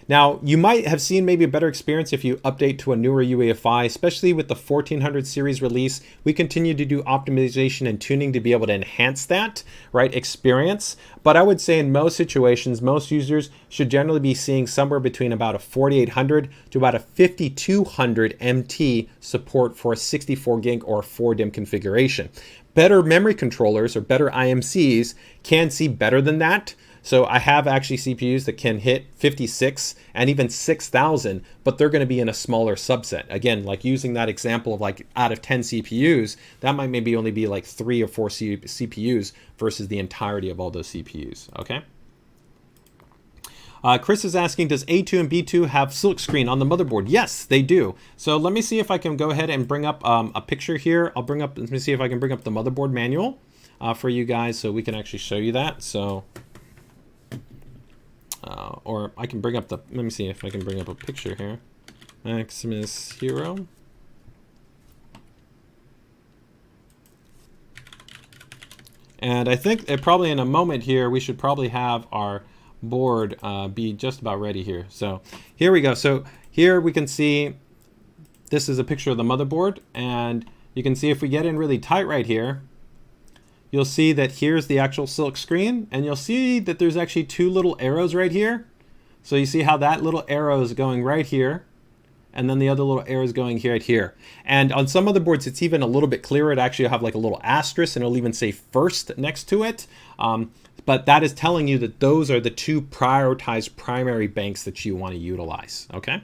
Now, you might have seen maybe a better experience if you update to a newer UEFI, especially with the 1400 series release. We continue to do optimization and tuning to be able to enhance that, right, experience. But I would say in most situations, most users should generally be seeing somewhere between about a 4800 to about a 5200 MT support for a 64 gig or 4 DIMM configuration. Better memory controllers or better IMCs can see better than that. So I have actually CPUs that can hit 56 and even 6000, but they're going to be in a smaller subset. Again, like using that example of like out of 10 CPUs, that might maybe only be like 3 or 4 CPUs versus the entirety of all those CPUs, okay? Chris is asking, does A2 and B2 have silkscreen on the motherboard? Yes, they do. So let me see if I can go ahead and bring up a picture here. Let me see if I can bring up the motherboard manual for you guys so we can actually show you that. So, or I can bring up let me see if I can bring up a picture here. Maximus Hero. And I think probably in a moment here, we should probably have our board be just about ready here. So here we go. So here we can see this is a picture of the motherboard, and you can see if we get in really tight right here, you'll see that here's the actual silk screen, and you'll see that there's actually two little arrows right here. So you see how that little arrow is going right here, and then the other little arrow is going here right here. And on some motherboards, it's even a little bit clearer. It actually have like a little asterisk, and it'll even say first next to it. But that is telling you that those are the two prioritized primary banks that you want to utilize, okay?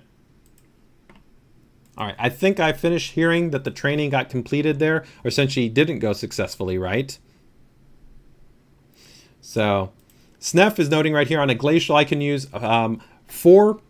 All right, I think I finished hearing that the training got completed there, or essentially didn't go successfully, right? So Snef is noting right here on a Glacial, I can use 4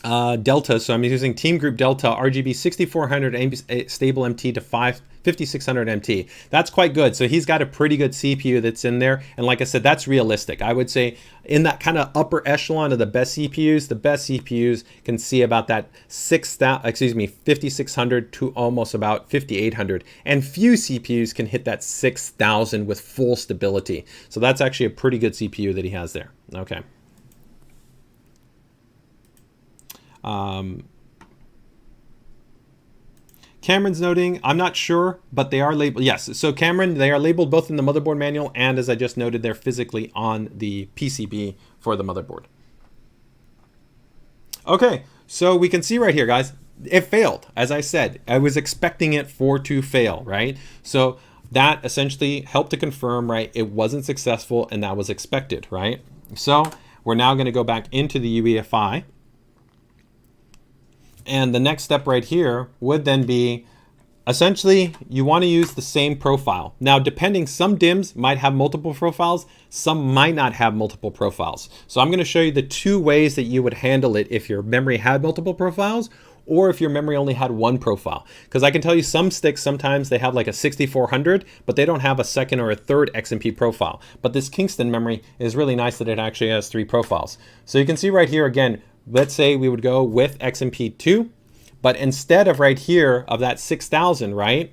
Delta. So I'm using Team Group Delta aRGB 6400 stable MT to 5600 MT. That's quite good. So he's got a pretty good CPU that's in there. And like I said, that's realistic. I would say in that kind of upper echelon of the best CPUs can see about that 5600 to almost about 5800. And few CPUs can hit that 6000 with full stability. So that's actually a pretty good CPU that he has there. Okay. Cameron's noting, I'm not sure, but they are labeled. Yes, so Cameron, they are labeled both in the motherboard manual, and as I just noted, they're physically on the PCB for the motherboard. Okay, so we can see right here, guys, it failed. As I said, I was expecting it to fail, right? So that essentially helped to confirm, right, it wasn't successful, and that was expected, right? So we're now going to go back into the UEFI. And the next step right here would then be, essentially, you want to use the same profile. Now, depending, some DIMMs might have multiple profiles, some might not have multiple profiles. So I'm going to show you the two ways that you would handle it if your memory had multiple profiles, or if your memory only had one profile. Because I can tell you some sticks, sometimes they have like a 6400, but they don't have a second or a third Xmp profile. But this Kingston memory is really nice that it actually has 3 profiles. So you can see right here again, let's say we would go with Xmp2, but instead of right here of that 6000, right?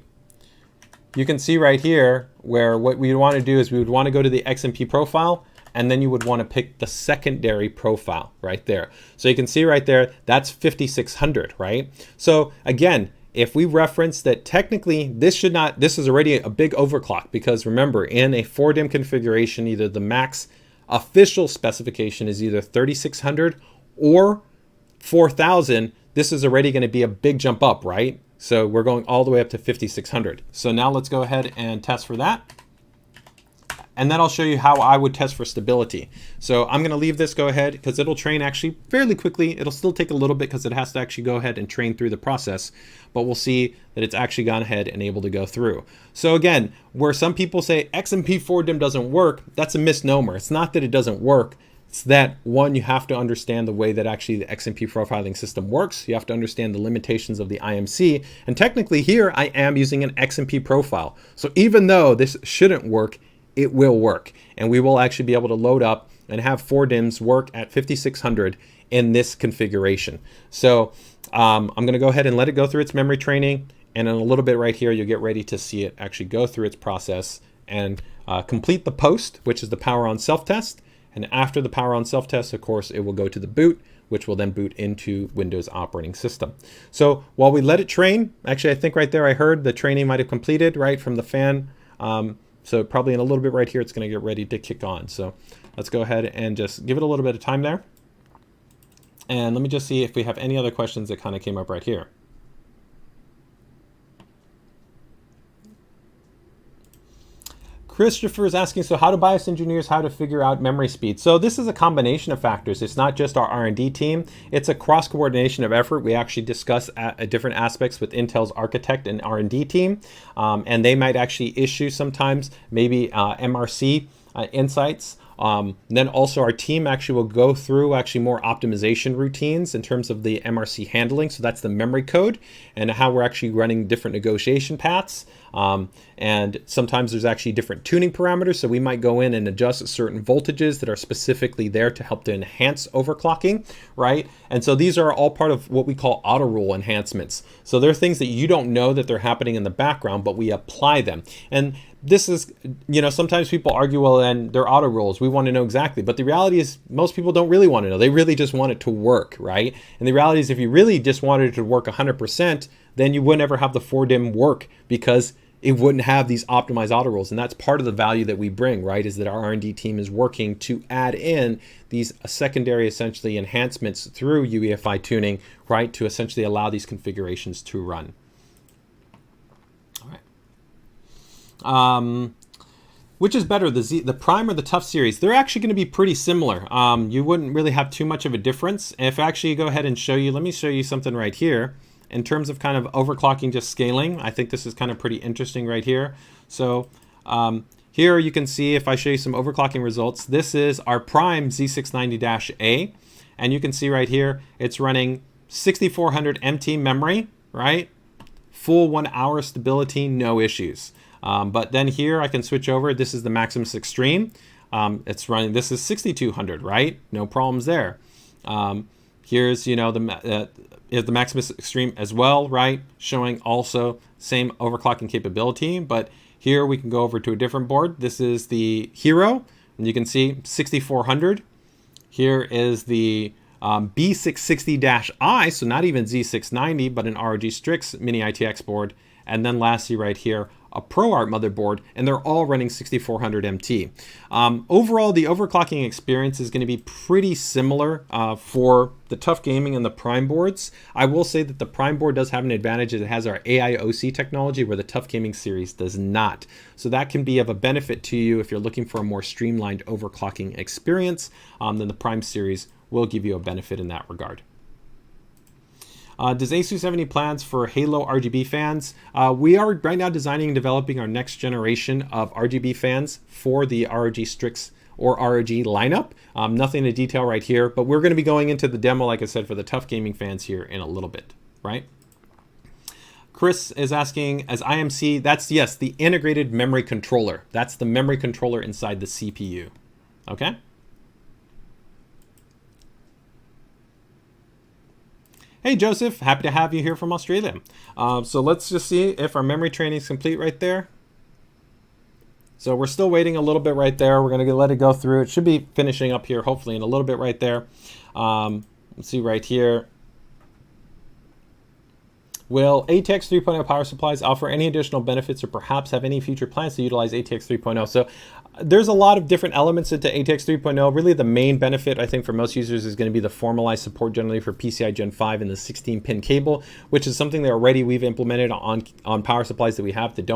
You can see right here where what we want to do is we would want to go to the Xmp profile, and then you would want to pick the secondary profile right there. So you can see right there, that's 5600, right? So again, if we reference that technically this is already a big overclock, because remember, in a 4DIMM configuration, either the max official specification is either 3600 or 4000, this is already going to be a big jump up, right? So we're going all the way up to 5600. So now let's go ahead and test for that. And then I'll show you how I would test for stability. So I'm going to leave this go ahead because it'll train actually fairly quickly. It'll still take a little bit because it has to actually go ahead and train through the process, but we'll see that it's actually gone ahead and able to go through. So again, where some people say XMP 4DIMM doesn't work, that's a misnomer. It's not that it doesn't work. It's that, one, you have to understand the way that actually the XMP profiling system works. You have to understand the limitations of the IMC. And technically here, I am using an XMP profile. So even though this shouldn't work, it will work. And we will actually be able to load up and have 4DIMMs work at 5600 in this configuration. So I'm going to go ahead and let it go through its memory training. And in a little bit right here, you'll get ready to see it actually go through its process and complete the post, which is the power on self-test. And after the power on self-test, of course, it will go to the boot, which will then boot into Windows operating system. So while we let it train, actually, I think right there I heard the training might have completed, right, from the fan. So probably in a little bit right here, it's going to get ready to kick on. So let's go ahead and just give it a little bit of time there. And let me just see if we have any other questions that kind of came up right here. Christopher is asking, so how do BIOS engineers how to figure out memory speed? So this is a combination of factors. It's not just our R&D team. It's a cross-coordination of effort. We actually discuss different aspects with Intel's architect and R&D team. And they might actually issue sometimes maybe MRC insights Then also our team actually will go through actually more optimization routines in terms of the MRC handling. So that's the memory code and how we're actually running different negotiation paths. And sometimes there's actually different tuning parameters. So we might go in and adjust certain voltages that are specifically there to help to enhance overclocking, right? And so these are all part of what we call auto rule enhancements. So they're things that you don't know that they're happening in the background, but we apply them. And this is, you know, sometimes people argue, well, and they're auto rules. We want to know exactly. But the reality is most people don't really want to know. They really just want it to work, right? And the reality is if you really just wanted it to work 100%, then you wouldn't ever have the 4DIMM work because it wouldn't have these optimized auto rules. And that's part of the value that we bring, right? Is that our R&D team is working to add in these secondary, essentially, enhancements through UEFI tuning, right? To essentially allow these configurations to run. All right. Which is better, the Prime or the TUF series? They're actually going to be pretty similar. You wouldn't really have too much of a difference. If I actually go ahead and show you, let me show you something right here. In terms of kind of overclocking, just scaling, I think this is kind of pretty interesting right here. So here you can see, if I show you some overclocking results, this is our Prime Z690-A. And you can see right here, it's running 6400 MT memory, right? Full 1 hour stability, no issues. But then here I can switch over. This is the Maximus Extreme. It's running, this is 6200, right? No problems there. Here's, you know, the Maximus Extreme as well, right? Showing also same overclocking capability, but here we can go over to a different board. This is the Hero, and you can see 6400. Here is the B660-I, so not even Z690, but an ROG Strix mini ITX board. And then lastly right here, a ProArt motherboard, and they're all running 6400 MT. Overall, the overclocking experience is going to be pretty similar for the TUF Gaming and the Prime boards. I will say that the Prime board does have an advantage. It has our AIOC technology where the TUF Gaming series does not. So that can be of a benefit to you if you're looking for a more streamlined overclocking experience. Then the Prime series will give you a benefit in that regard. Does ASUS have any plans for Halo RGB fans? We are right now designing and developing our next generation of RGB fans for the ROG Strix or ROG lineup. Nothing in detail right here, but we're going to be going into the demo, like I said, for the TUF Gaming fans here in a little bit, right? Chris is asking, as IMC, that's, yes, the integrated memory controller. That's the memory controller inside the CPU, okay? Hey Joseph, happy to have you here from Australia. So let's just see if our memory training is complete right there. So we're still waiting a little bit right there. We're gonna let it go through. It should be finishing up here hopefully in a little bit right there. Let's see right here. Will ATX 3.0 power supplies offer any additional benefits or perhaps have any future plans to utilize ATX 3.0? So there's a lot of different elements into ATX 3.0. Really the main benefit I think for most users is going to be the formalized support generally for PCI Gen 5 and the 16-pin cable, which is something that already we've implemented on power supplies that we have that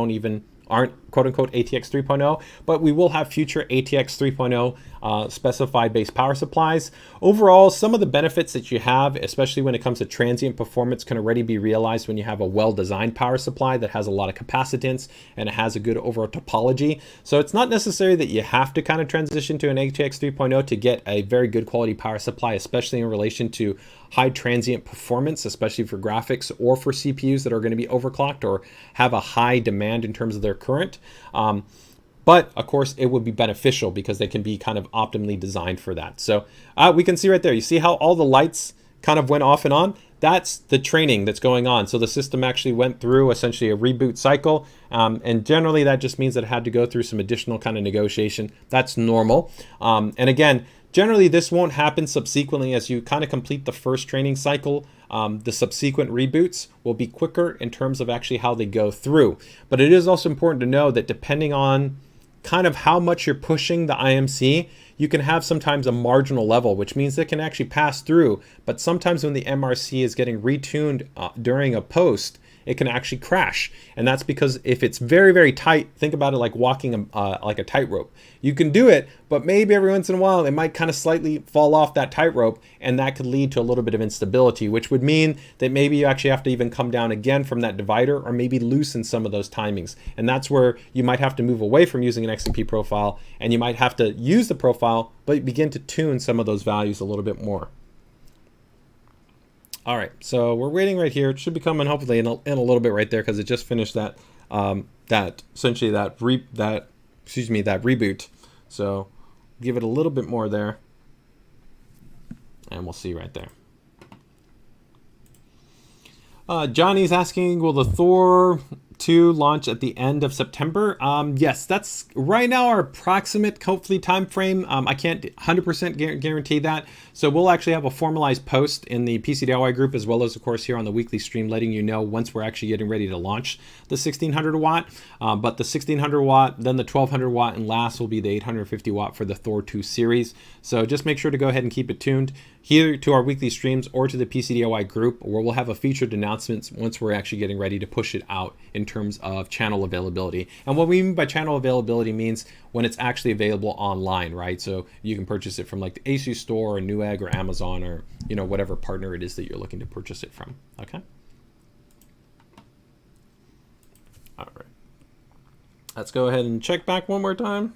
aren't quote-unquote ATX 3.0, but we will have future ATX 3.0 specified base power supplies. Overall, some of the benefits that you have, especially when it comes to transient performance, can already be realized when you have a well-designed power supply that has a lot of capacitance and it has a good overall topology. So it's not necessary that you have to kind of transition to an ATX 3.0 to get a very good quality power supply, especially in relation to high transient performance, especially for graphics or for CPUs that are going to be overclocked or have a high demand in terms of their current. But of course it would be beneficial because they can be kind of optimally designed for that. So we can see right there, you see how all the lights kind of went off and on? That's the training that's going on. So the system actually went through essentially a reboot cycle. And generally that just means that it had to go through some additional kind of negotiation. That's normal. And again, generally this won't happen subsequently as you kind of complete the first training cycle. The subsequent reboots will be quicker in terms of actually how they go through. But it is also important to know that depending on kind of how much you're pushing the IMC, you can have sometimes a marginal level, which means it can actually pass through. But sometimes when the MRC is getting retuned during a post, it can actually crash. And that's because if it's very, very tight, think about it like walking like a tightrope. You can do it, but maybe every once in a while it might kind of slightly fall off that tightrope, and that could lead to a little bit of instability, which would mean that maybe you actually have to even come down again from that divider, or maybe loosen some of those timings. And that's where you might have to move away from using an Xmp profile, and you might have to use the profile, but begin to tune some of those values a little bit more. All right, so we're waiting right here. It should be coming hopefully in a little bit right there, because it just finished that essentially that reboot. So give it a little bit more there, and we'll see right there. Johnny's asking, will the Thor 2 launch at the end of September? Yes, that's right now our approximate hopefully time frame. I can't 100% guarantee that. So we'll actually have a formalized post in the PCDIY group, as well as of course here on the weekly stream, letting you know once we're actually getting ready to launch the 1600 watt. But the 1600 watt, then the 1200 watt, and last will be the 850 watt for the Thor 2 series. So just make sure to go ahead and keep it tuned here to our weekly streams or to the PCDIY group, where we'll have a featured announcements once we're actually getting ready to push it out in terms of channel availability. And what we mean by channel availability means when it's actually available online, right? So you can purchase it from like the ASUS store or Newegg or Amazon, or whatever partner it is that you're looking to purchase it from. Okay. All right. Let's go ahead and check back one more time.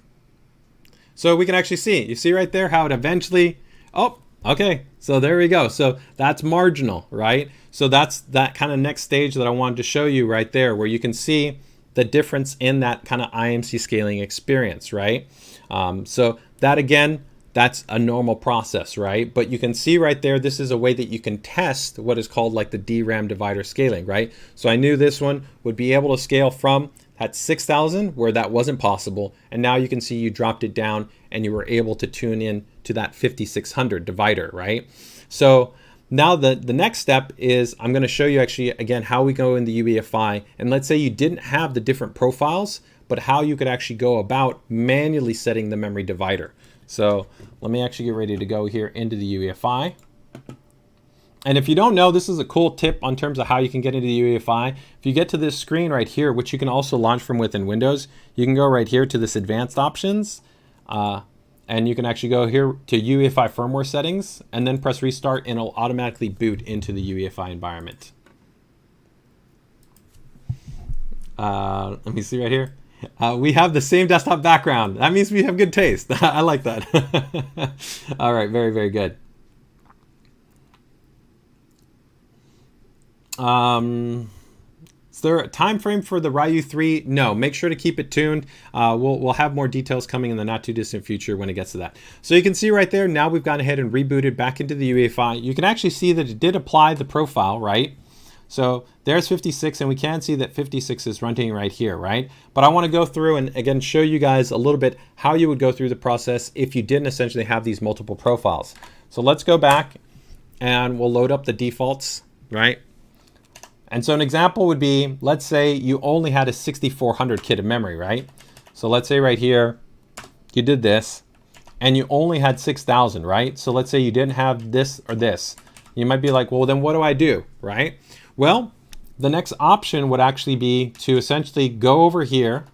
So we can actually see, you see right there how it eventually, okay, so there we go. So that's marginal, right? So that's that kind of next stage that I wanted to show you right there, where you can see the difference in that kind of IMC scaling experience, right? So that again, that's a normal process, right? But you can see right there, this is a way that you can test what is called like the DRAM divider scaling, right? So I knew this one would be able to scale from at 6,000 where that wasn't possible, and now you can see you dropped it down and you were able to tune in to that 5600 divider, right? So now the next step is I'm going to show you actually again how we go in the UEFI, and let's say you didn't have the different profiles, but how you could actually go about manually setting the memory divider. So let me actually get ready to go here into the UEFI. And if you don't know, this is a cool tip on terms of how you can get into the UEFI. If you get to this screen right here, which you can also launch from within Windows, you can go right here to this advanced options, and you can actually go here to UEFI firmware settings, and then press restart, and it'll automatically boot into the UEFI environment. Let me see right here. We have the same desktop background. That means we have good taste. I like that. All right, very, very good. Is there a time frame for the Ryu 3? No, make sure to keep it tuned. We'll have more details coming in the not too distant future when it gets to that. So you can see right there, now we've gone ahead and rebooted back into the UEFI. You can actually see that it did apply the profile, right? So there's 56, and we can see that 56 is running right here, right? But I want to go through and again show you guys a little bit how you would go through the process if you didn't essentially have these multiple profiles. So let's go back and we'll load up the defaults, right? And so an example would be, let's say you only had a 6400 kit of memory, right? So let's say right here, you did this, and you only had 6,000, right? So let's say you didn't have this or this. You might be like, well, then what do I do, right? Well, the next option would actually be to essentially go over here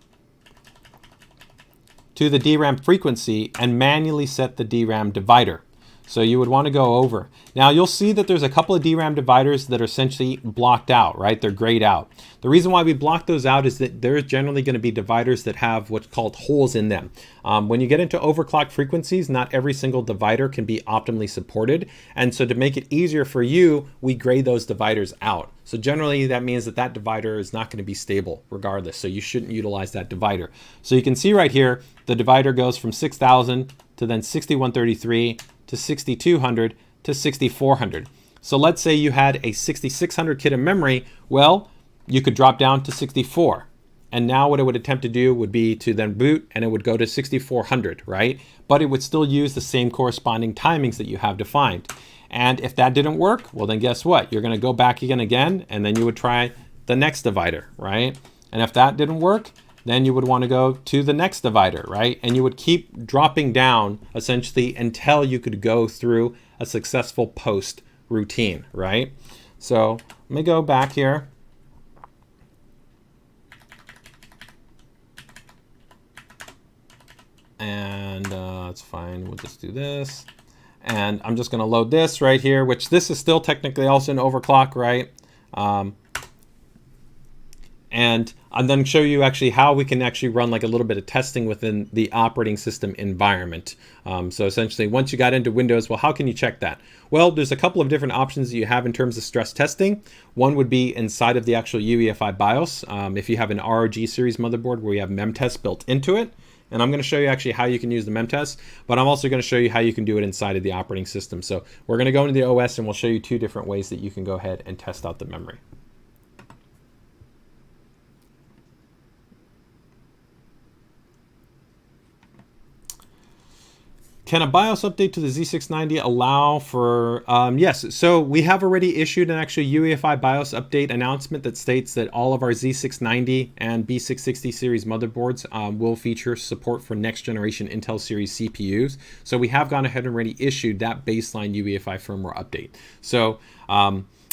to the DRAM frequency and manually set the DRAM divider. So you would want to go over. Now you'll see that there's a couple of DRAM dividers that are essentially blocked out, right? They're grayed out. The reason why we block those out is that there's generally going to be dividers that have what's called holes in them. When you get into overclock frequencies, not every single divider can be optimally supported. And so to make it easier for you, we gray those dividers out. So generally that means that that divider is not going to be stable regardless. So you shouldn't utilize that divider. So you can see right here, the divider goes from 6,000 to then 6133 to 6200 to 6400. So let's say you had a 6600 kit of memory. Well, you could drop down to 64. And now what it would attempt to do would be to then boot, and it would go to 6400, right? But it would still use the same corresponding timings that you have defined. And if that didn't work, well then guess what? You're gonna go back again, and then you would try the next divider, right? And if that didn't work, then you would want to go to the next divider, right? And you would keep dropping down essentially until you could go through a successful post routine, right? So let me go back here fine. We'll just do this. And I'm just going to load this right here, which this is still technically also an overclock, right? And I'm then show you actually how we can actually run like a little bit of testing within the operating system environment. So essentially, once you got into Windows, well, how can you check that? Well, there's a couple of different options that you have in terms of stress testing. One would be inside of the actual UEFI BIOS. If you have an ROG series motherboard where you have memtest built into it. And I'm going to show you actually how you can use the memtest, but I'm also going to show you how you can do it inside of the operating system. So we're going to go into the OS and we'll show you two different ways that you can go ahead and test out the memory. Can a BIOS update to the Z690 allow for, yes, so we have already issued an actual UEFI BIOS update announcement that states that all of our Z690 and B660 series motherboards will feature support for next generation Intel series CPUs. So we have gone ahead and already issued that baseline UEFI firmware update. So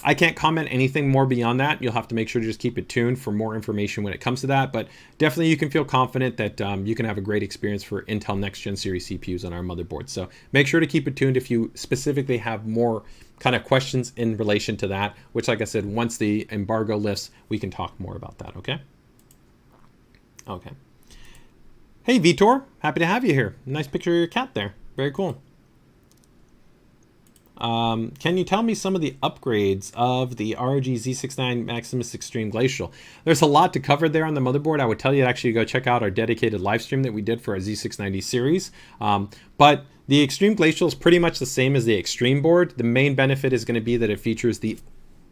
I can't comment anything more beyond that. You'll have to make sure to just keep it tuned for more information when it comes to that. But definitely you can feel confident that you can have a great experience for Intel Next Gen Series CPUs on our motherboard. So make sure to keep it tuned if you specifically have more kind of questions in relation to that, which, like I said, once the embargo lifts, we can talk more about that, okay? Okay. Hey, Vitor, happy to have you here. Nice picture of your cat there. Very cool. Can you tell me some of the upgrades of the ROG Z69 Maximus Extreme Glacial? There's a lot to cover there on the motherboard. I would tell you to actually go check out our dedicated live stream that we did for our Z690 series. But the Extreme Glacial is pretty much the same as the Extreme board. The main benefit is going to be that it features the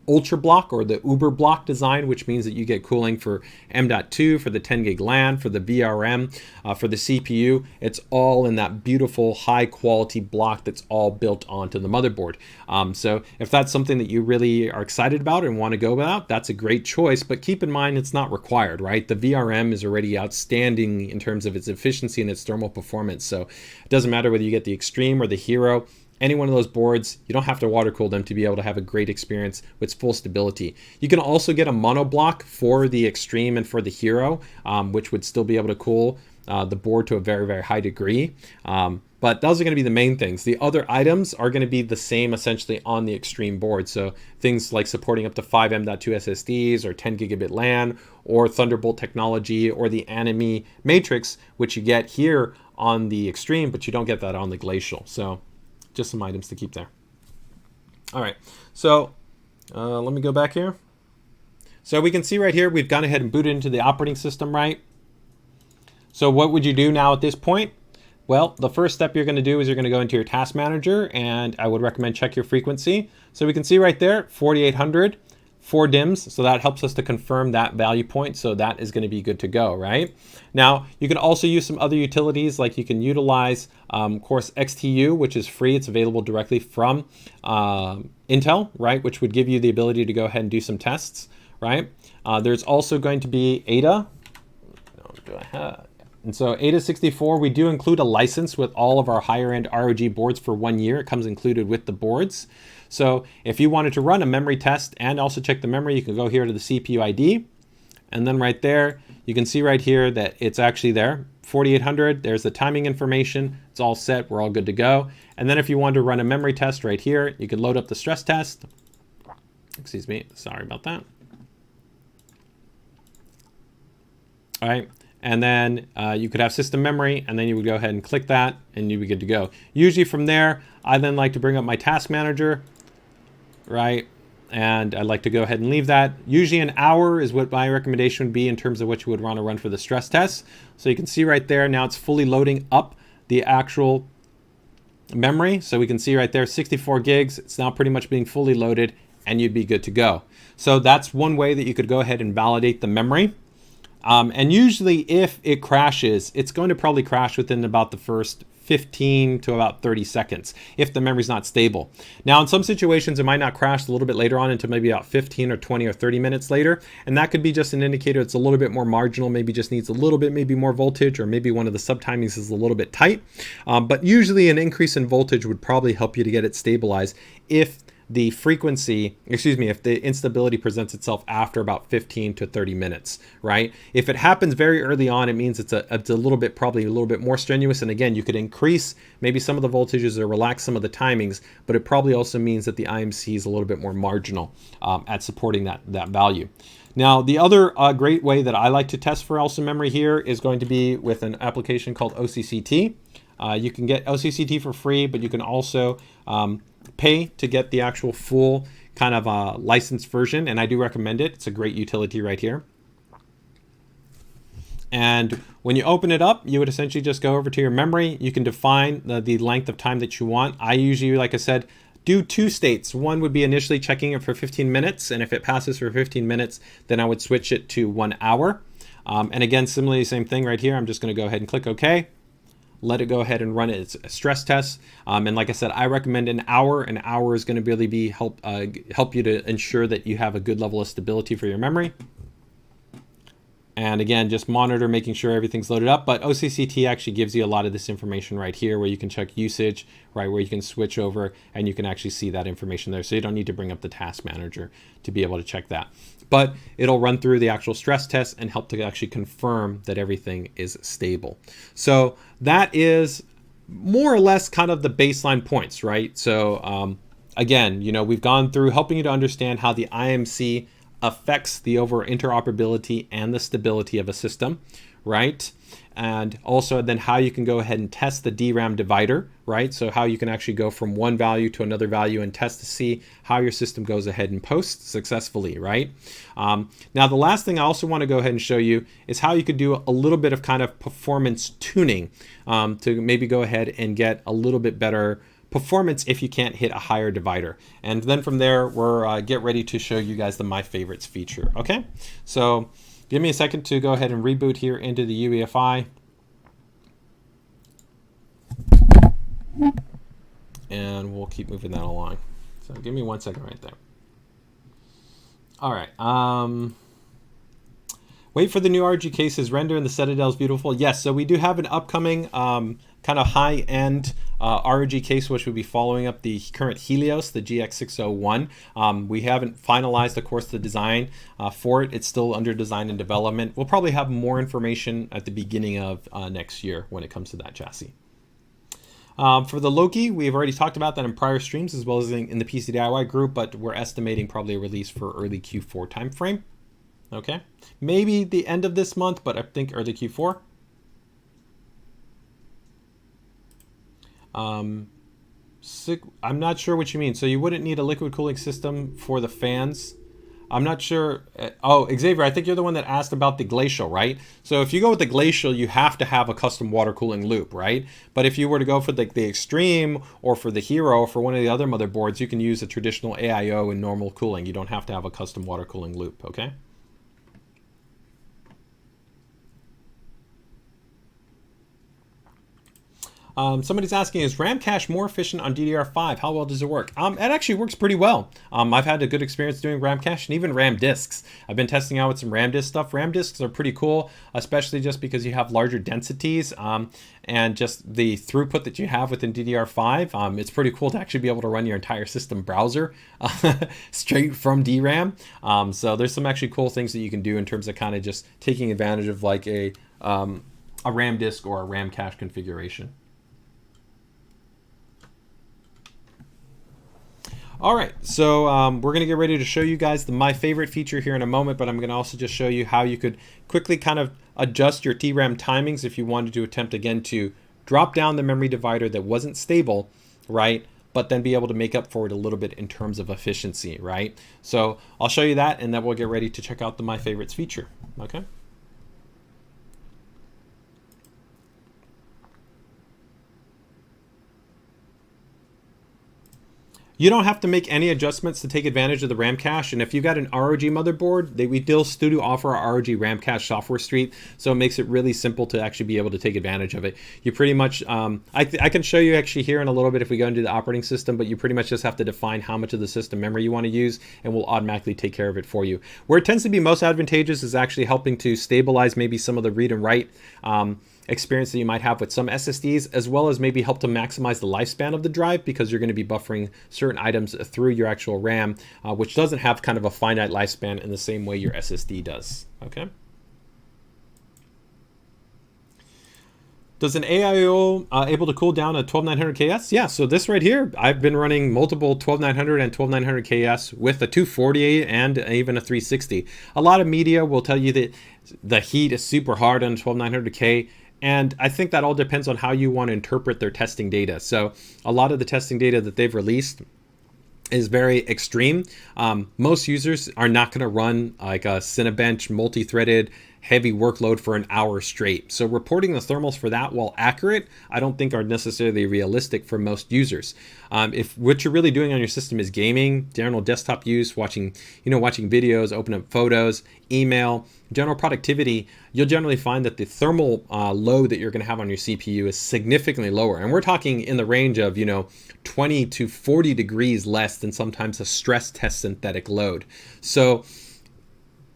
Ultra Block or the Uber Block design, which means that you get cooling for M.2, for the 10 gig LAN, for the VRM, for the CPU. It's all in that beautiful high quality block that's all built onto the motherboard. So if that's something that you really are excited about and want to go about, that's a great choice, but keep in mind it's not required, right? The VRM is already outstanding in terms of its efficiency and its thermal performance. So it doesn't matter whether you get the Extreme or the Hero. Any one of those boards, you don't have to water cool them to be able to have a great experience with full stability. You can also get a monoblock for the Extreme and for the Hero, which would still be able to cool the board to a very, very high degree. But those are going to be the main things. The other items are going to be the same essentially on the Extreme board. So things like supporting up to 5 M.2 SSDs or 10 gigabit LAN or Thunderbolt technology or the Anime Matrix, which you get here on the Extreme, but you don't get that on the Glacial. So just some items to keep there. All right, so let me go back here. So we can see right here, we've gone ahead and booted into the operating system, right? So what would you do now at this point? Well, the first step you're going to do is you're going to go into your task manager, and I would recommend check your frequency. So we can see right there, 4800, 4 DIMMs. So that helps us to confirm that value point. So that is going to be good to go, right? Now, you can also use some other utilities, like you can utilize, of course, XTU, which is free. It's available directly from Intel, right? Which would give you the ability to go ahead and do some tests, right? There's also going to be Ada. And so Ada 64, we do include a license with all of our higher end ROG boards for 1 year. It comes included with the boards. So if you wanted to run a memory test and also check the memory, you can go here to the CPU ID. And then right there, you can see right here that it's actually there, 4800. There's the timing information. It's all set. We're all good to go. And then if you want to run a memory test right here, you can load up the stress test. Excuse me. Sorry about that. All right. And then you could have system memory, and then you would go ahead and click that, and you'd be good to go. Usually from there, I then like to bring up my task manager, right? And I'd like to go ahead and leave that. Usually an hour is what my recommendation would be in terms of what you would want to run for the stress test. So you can see right there, now it's fully loading up the actual memory. So we can see right there, 64 gigs. It's now pretty much being fully loaded, and you'd be good to go. So that's one way that you could go ahead and validate the memory. And usually if it crashes, it's going to probably crash within about the first 15 to about 30 seconds if the memory's not stable. Now, in some situations, it might not crash a little bit later on until maybe about 15 or 20 or 30 minutes later. And that could be just an indicator it's a little bit more marginal, maybe just needs a little bit, maybe more voltage, or maybe one of the subtimings is a little bit tight. But usually an increase in voltage would probably help you to get it stabilized if the frequency, excuse me, if the instability presents itself after about 15 to 30 minutes, right? If it happens very early on, it means it's a little bit, probably a little bit more strenuous. And again, you could increase maybe some of the voltages or relax some of the timings, but it probably also means that the IMC is a little bit more marginal at supporting that value. Now, the other great way that I like to test for also memory here is going to be with an application called OCCT. You can get OCCT for free, but you can also pay to get the actual full kind of licensed version, and I do recommend it. It's a great utility right here. And when you open it up, you would essentially just go over to your memory. You can define the length of time that you want. I usually, like I said, do two states. One would be initially checking it for 15 minutes, and if it passes for 15 minutes, then I would switch it to 1 hour. And again, similarly, same thing right here. I'm just going to go ahead and click OK. Let it go ahead and run its stress test. And like I said, I recommend an hour. An hour is going to really be help you to ensure that you have a good level of stability for your memory. And again, just monitor, making sure everything's loaded up. But OCCT actually gives you a lot of this information right here where you can check usage, right, where you can switch over and you can actually see that information there. So you don't need to bring up the task manager to be able to check that. But it'll run through the actual stress test and help to actually confirm that everything is stable. So that is more or less kind of the baseline points, right? So again, you know, we've gone through helping you to understand how the IMC affects the overall interoperability and the stability of a system, right? And also then how you can go ahead and test the DRAM divider, right? So how you can actually go from one value to another value and test to see how your system goes ahead and posts successfully, right? Now, the last thing I also want to go ahead and show you is how you could do a little bit of kind of performance tuning to maybe go ahead and get a little bit better performance if you can't hit a higher divider. And then from there, we're get ready to show you guys the My Favorites feature, okay? So give me a second to go ahead and reboot here into the UEFI. And we'll keep moving that along. So give me 1 second right there. All right. Wait for the new RG cases. Render and the Citadel's beautiful. Yes, so we do have an upcoming kind of high-end ROG case, which will be following up the current Helios, the GX601. We haven't finalized, of course, the design for it. It's still under design and development. We'll probably have more information at the beginning of next year when it comes to that chassis. For the Loki, we've already talked about that in prior streams as well as in the PCDIY group, but we're estimating probably a release for early Q4 timeframe. Okay, maybe the end of this month, but I think early Q4. I'm not sure what you mean. So you wouldn't need a liquid cooling system for the fans. I'm not sure. Oh, Xavier, I think you're the one that asked about the Glacial, right? So if you go with the Glacial, you have to have a custom water cooling loop, right? But if you were to go for the Extreme or for the Hero or for one of the other motherboards, you can use a traditional AIO and normal cooling. You don't have to have a custom water cooling loop, okay? Somebody's asking, is RAM cache more efficient on DDR5? How well does it work? It actually works pretty well. I've had a good experience doing RAM cache and even RAM disks. I've been testing out with some RAM disk stuff. RAM disks are pretty cool, especially just because you have larger densities and just the throughput that you have within DDR5. It's pretty cool to actually be able to run your entire system browser straight from DRAM. So there's some actually cool things that you can do in terms of kind of just taking advantage of like a RAM disk or a RAM cache configuration. All right, so we're going to get ready to show you guys My Favorite feature here in a moment, but I'm going to also just show you how you could quickly kind of adjust your DRAM timings if you wanted to attempt again to drop down the memory divider that wasn't stable, right? But then be able to make up for it a little bit in terms of efficiency, right? So I'll show you that, and then we'll get ready to check out the My Favorites feature, okay? You don't have to make any adjustments to take advantage of the RAM cache. And if you've got an ROG motherboard, we still do offer our ROG RAM cache software suite. So it makes it really simple to actually be able to take advantage of it. You pretty much, I can show you actually here in a little bit if we go into the operating system, but you pretty much just have to define how much of the system memory you want to use and we'll automatically take care of it for you. Where it tends to be most advantageous is actually helping to stabilize maybe some of the read and write experience that you might have with some SSDs, as well as maybe help to maximize the lifespan of the drive, because you're going to be buffering certain items through your actual RAM, which doesn't have kind of a finite lifespan in the same way your SSD does. Okay. Does an AIO able to cool down a 12900KS? Yeah, so this right here, I've been running multiple 12900 and 12900KS with a 240 and even a 360. A lot of media will tell you that the heat is super hard on 12900K, and I think that all depends on how you want to interpret their testing data. So a lot of the testing data that they've released is very extreme. Most users are not going to run like a Cinebench multi-threaded heavy workload for an hour straight. So reporting the thermals for that, while accurate, I don't think are necessarily realistic for most users. If what you're really doing on your system is gaming, general desktop use, watching videos, open up photos, email, general productivity, you'll generally find that the thermal load that you're going to have on your CPU is significantly lower. And we're talking in the range of, 20 to 40 degrees less than sometimes a stress test synthetic load. So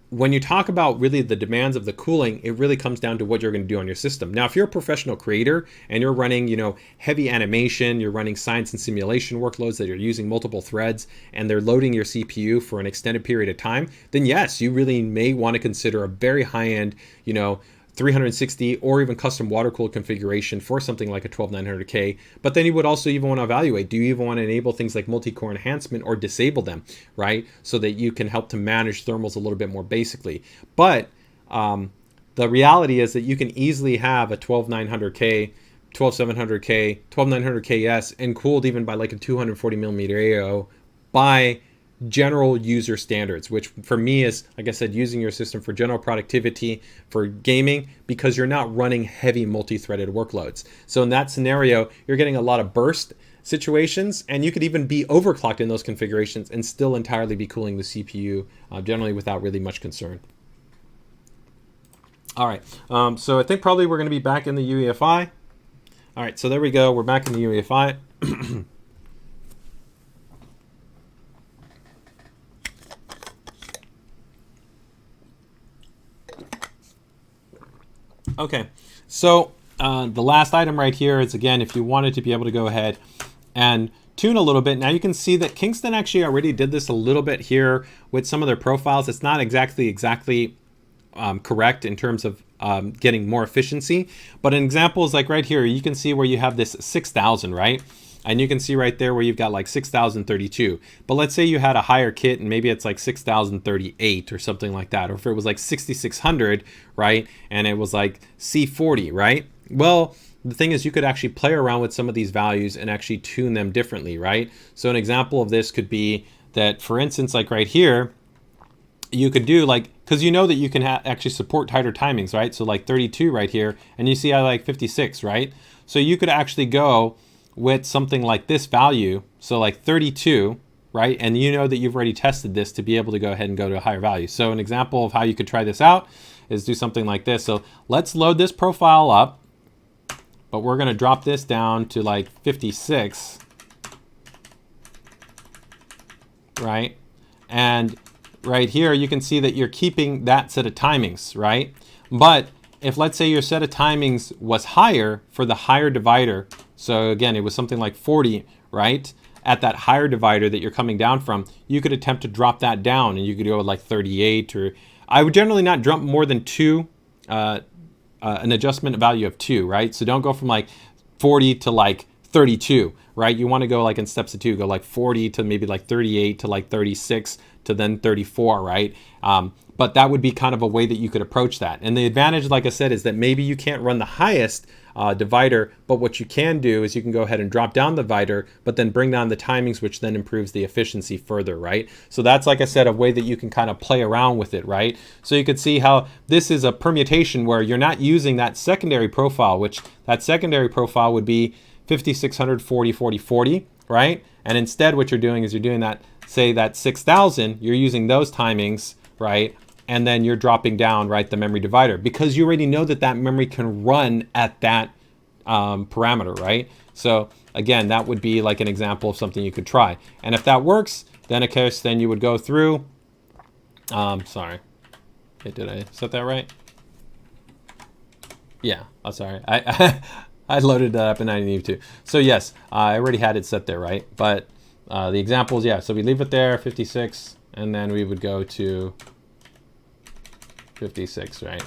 when you talk about really the demands of the cooling, it really comes down to what you're going to do on your system. Now, if you're a professional creator and you're running, heavy animation, you're running science and simulation workloads that are using multiple threads and they're loading your CPU for an extended period of time, then yes, you really may want to consider a very high-end, 360 or even custom water-cooled configuration for something like a 12900K. But then you would also even want to evaluate, do you even want to enable things like multi-core enhancement or disable them, right? So that you can help to manage thermals a little bit more basically. But the reality is that you can easily have a 12900K, 12700K, 12900KS and cooled even by like a 240 millimeter AO by general user standards, which for me is, like I said, using your system for general productivity, for gaming, because you're not running heavy multi-threaded workloads. So in that scenario, you're getting a lot of burst situations, and you could even be overclocked in those configurations and still entirely be cooling the CPU, generally without really much concern. All right, so I think probably we're going to be back in the UEFI. All right, so there we go. We're back in the UEFI. Okay, so the last item right here is, again, if you wanted to be able to go ahead and tune a little bit. Now you can see that Kingston actually already did this a little bit here with some of their profiles. It's not exactly correct in terms of getting more efficiency, but in examples like right here, you can see where you have this 6000, right? And you can see right there where you've got like 6032. But let's say you had a higher kit and maybe it's like 6038 or something like that. Or if it was like 6600, right? And it was like C40, right? Well, the thing is you could actually play around with some of these values and actually tune them differently, right? So an example of this could be that, for instance, like right here, you could do like, because you know that you can actually support tighter timings, right? So like 32 right here, and you see I like 56, right? So you could actually go with something like this value, so like 32, right? And you know that you've already tested this to be able to go ahead and go to a higher value. So an example of how you could try this out is do something like this. So let's load this profile up, but we're going to drop this down to like 56, right? And right here, you can see that you're keeping that set of timings, right? But if let's say your set of timings was higher for the higher divider, so again, it was something like 40, right? At that higher divider that you're coming down from, you could attempt to drop that down and you could go with like 38, or I would generally not jump more than 2, an adjustment value of 2, right? So don't go from like 40 to like 32, right? You want to go like in steps of 2, go like 40 to maybe like 38 to like 36 to then 34, right? But that would be kind of a way that you could approach that. And the advantage, like I said, is that maybe you can't run the highest divider, but what you can do is you can go ahead and drop down the divider, but then bring down the timings, which then improves the efficiency further, right? So that's, like I said, a way that you can kind of play around with it, right? So you could see how this is a permutation where you're not using that secondary profile, which that secondary profile would be 5600, 40, 40, 40, right? And instead what you're doing is you're doing that, say that 6000, you're using those timings, right? And then you're dropping down, right, the memory divider, because you already know that that memory can run at that parameter, right? So again, that would be like an example of something you could try. And if that works, then of course, then you would go through, sorry, okay, did I set that right? Yeah, I'm sorry. I loaded that up and I didn't need to. So yes, I already had it set there, right? But the examples, yeah. So we leave it there, 56, and then we would go to 56, right?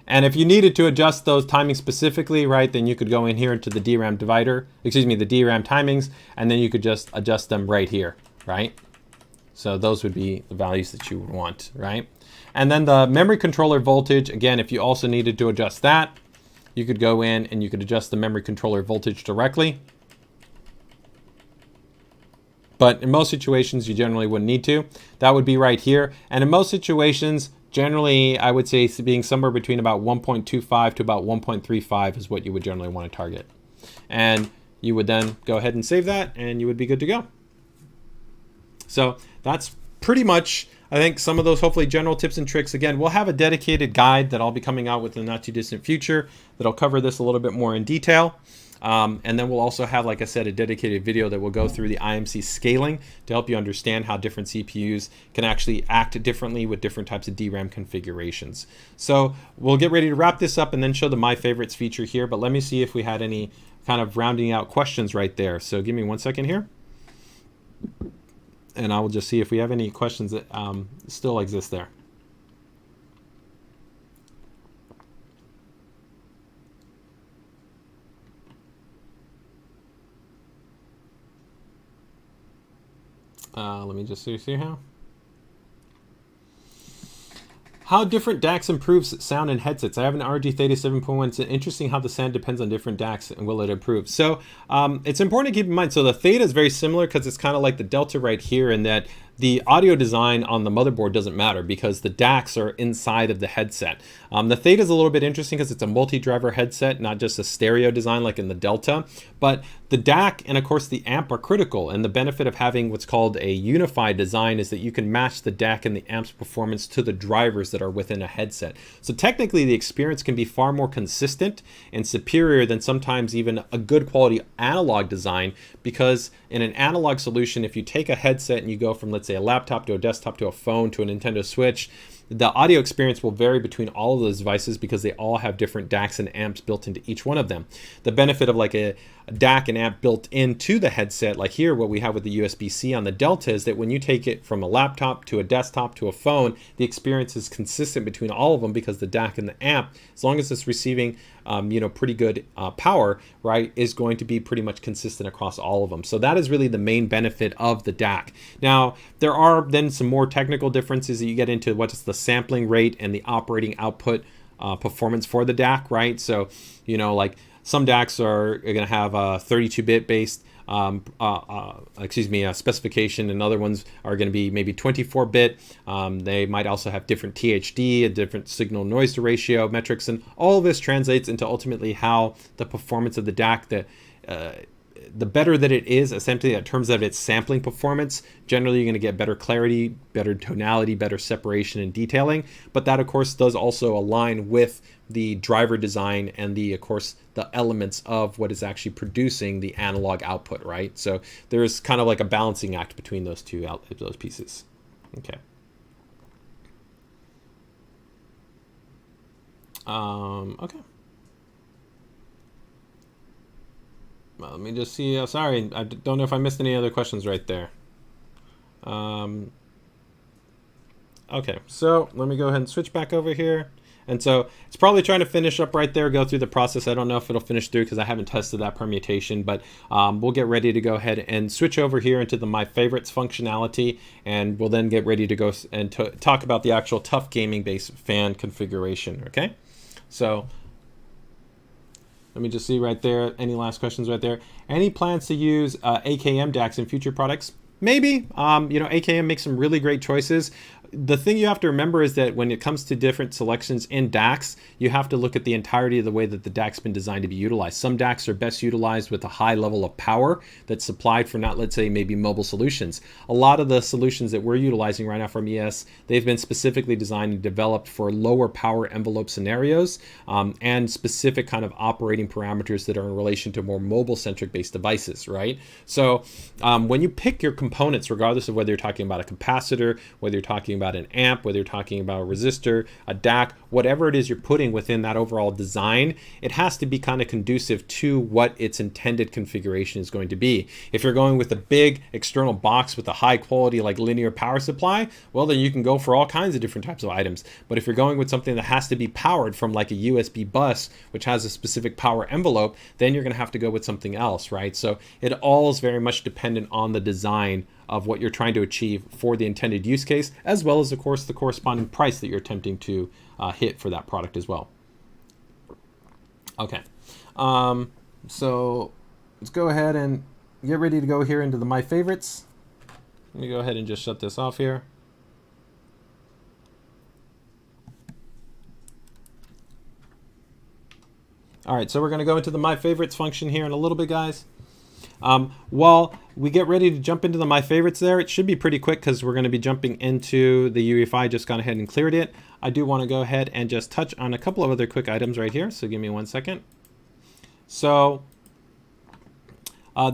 And if you needed to adjust those timings specifically, right, then you could go in here into the DRAM divider, excuse me, the DRAM timings, and then you could just adjust them right here, right? So those would be the values that you would want, right? And then the memory controller voltage, again, if you also needed to adjust that, you could go in and you could adjust the memory controller voltage directly. But in most situations, you generally wouldn't need to. That would be right here. And in most situations, generally, I would say being somewhere between about 1.25 to about 1.35 is what you would generally want to target. And you would then go ahead and save that, and you would be good to go. So that's pretty much, I think, some of those hopefully general tips and tricks. Again, we'll have a dedicated guide that I'll be coming out with in the not too distant future that'll cover this a little bit more in detail. And then we'll also have, like I said, a dedicated video that will go through the IMC scaling to help you understand how different CPUs can actually act differently with different types of DRAM configurations. So we'll get ready to wrap this up and then show the My Favorites feature here. But let me see if we had any kind of rounding out questions right there. So give me 1 second here. And I will just see if we have any questions that still exist there. Let me just see how. How different DACs improves sound in headsets. I have an RG37.1. It's interesting how the sound depends on different DACs and will it improve. So it's important to keep in mind. So the Theta is very similar because it's kind of like the Delta right here in that the audio design on the motherboard doesn't matter because the DACs are inside of the headset. The Theta is a little bit interesting because it's a multi-driver headset, not just a stereo design like in the Delta. But the DAC and of course the amp are critical, and the benefit of having what's called a unified design is that you can match the DAC and the amp's performance to the drivers that are within a headset. So technically the experience can be far more consistent and superior than sometimes even a good quality analog design, because in an analog solution, if you take a headset and you go from, let's say, a laptop to a desktop to a phone to a Nintendo Switch, the audio experience will vary between all of those devices because they all have different DACs and amps built into each one of them. The benefit of like a DAC and amp built into the headset, like here what we have with the USB-C on the Delta, is that when you take it from a laptop to a desktop to a phone, the experience is consistent between all of them because the DAC and the amp, as long as it's receiving pretty good power, right, is going to be pretty much consistent across all of them. So that is really the main benefit of the DAC. Now, there are then some more technical differences that you get into what is the sampling rate and the operating output performance for the DAC, right? So, like some DACs are going to have a 32-bit based specification, and other ones are going to be maybe 24-bit. They might also have different THD, a different signal noise to ratio metrics, and all of this translates into ultimately how the performance of the DAC, the better that it is, essentially in terms of its sampling performance, generally you're going to get better clarity, better tonality, better separation and detailing. But that, of course, does also align with the driver design and of course, the elements of what is actually producing the analog output, right? So there's kind of like a balancing act between those those pieces. Okay. Okay. Well, let me just see. Sorry, I don't know if I missed any other questions right there. Okay, so let me go ahead and switch back over here. And so it's probably trying to finish up right there, go through the process. I don't know if it'll finish through because I haven't tested that permutation, but we'll get ready to go ahead and switch over here into the My Favorites functionality, and we'll then get ready to go and talk about the actual TUF Gaming based fan configuration, okay? So let me just see right there. Any last questions right there? Any plans to use AKM DACs in future products? Maybe. AKM makes some really great choices. The thing you have to remember is that when it comes to different selections in DACs, you have to look at the entirety of the way that the DAC's been designed to be utilized. Some DACs are best utilized with a high level of power that's supplied for not, let's say, maybe mobile solutions. A lot of the solutions that we're utilizing right now from ES, they've been specifically designed and developed for lower power envelope scenarios and specific kind of operating parameters that are in relation to more mobile-centric based devices, right? So when you pick your components, regardless of whether you're talking about a capacitor, whether you're talking about an amp, whether you're talking about a resistor, a DAC, whatever it is you're putting within that overall design, it has to be kind of conducive to what its intended configuration is going to be. If you're going with a big external box with a high quality like linear power supply, well, then you can go for all kinds of different types of items. But if you're going with something that has to be powered from like a USB bus, which has a specific power envelope, then you're going to have to go with something else, right? So it all is very much dependent on the design of what you're trying to achieve for the intended use case, as well as, of course, the corresponding price that you're attempting to hit for that product as well. Okay, so let's go ahead and get ready to go here into the My Favorites. Let me go ahead and just shut this off here. All right, so we're going to go into the My Favorites function here in a little bit, guys. While we get ready to jump into the My Favorites there, it should be pretty quick because we're going to be jumping into the UEFI. Just gone ahead and cleared it. I do want to go ahead and just touch on a couple of other quick items right here. So give me 1 second. So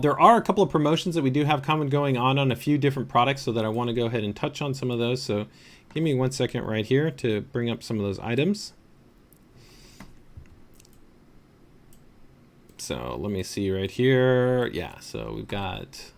there are a couple of promotions that we do have going on a few different products, so that I want to go ahead and touch on some of those. So give me 1 second right here to bring up some of those items. So let me see right here. Yeah, so we've got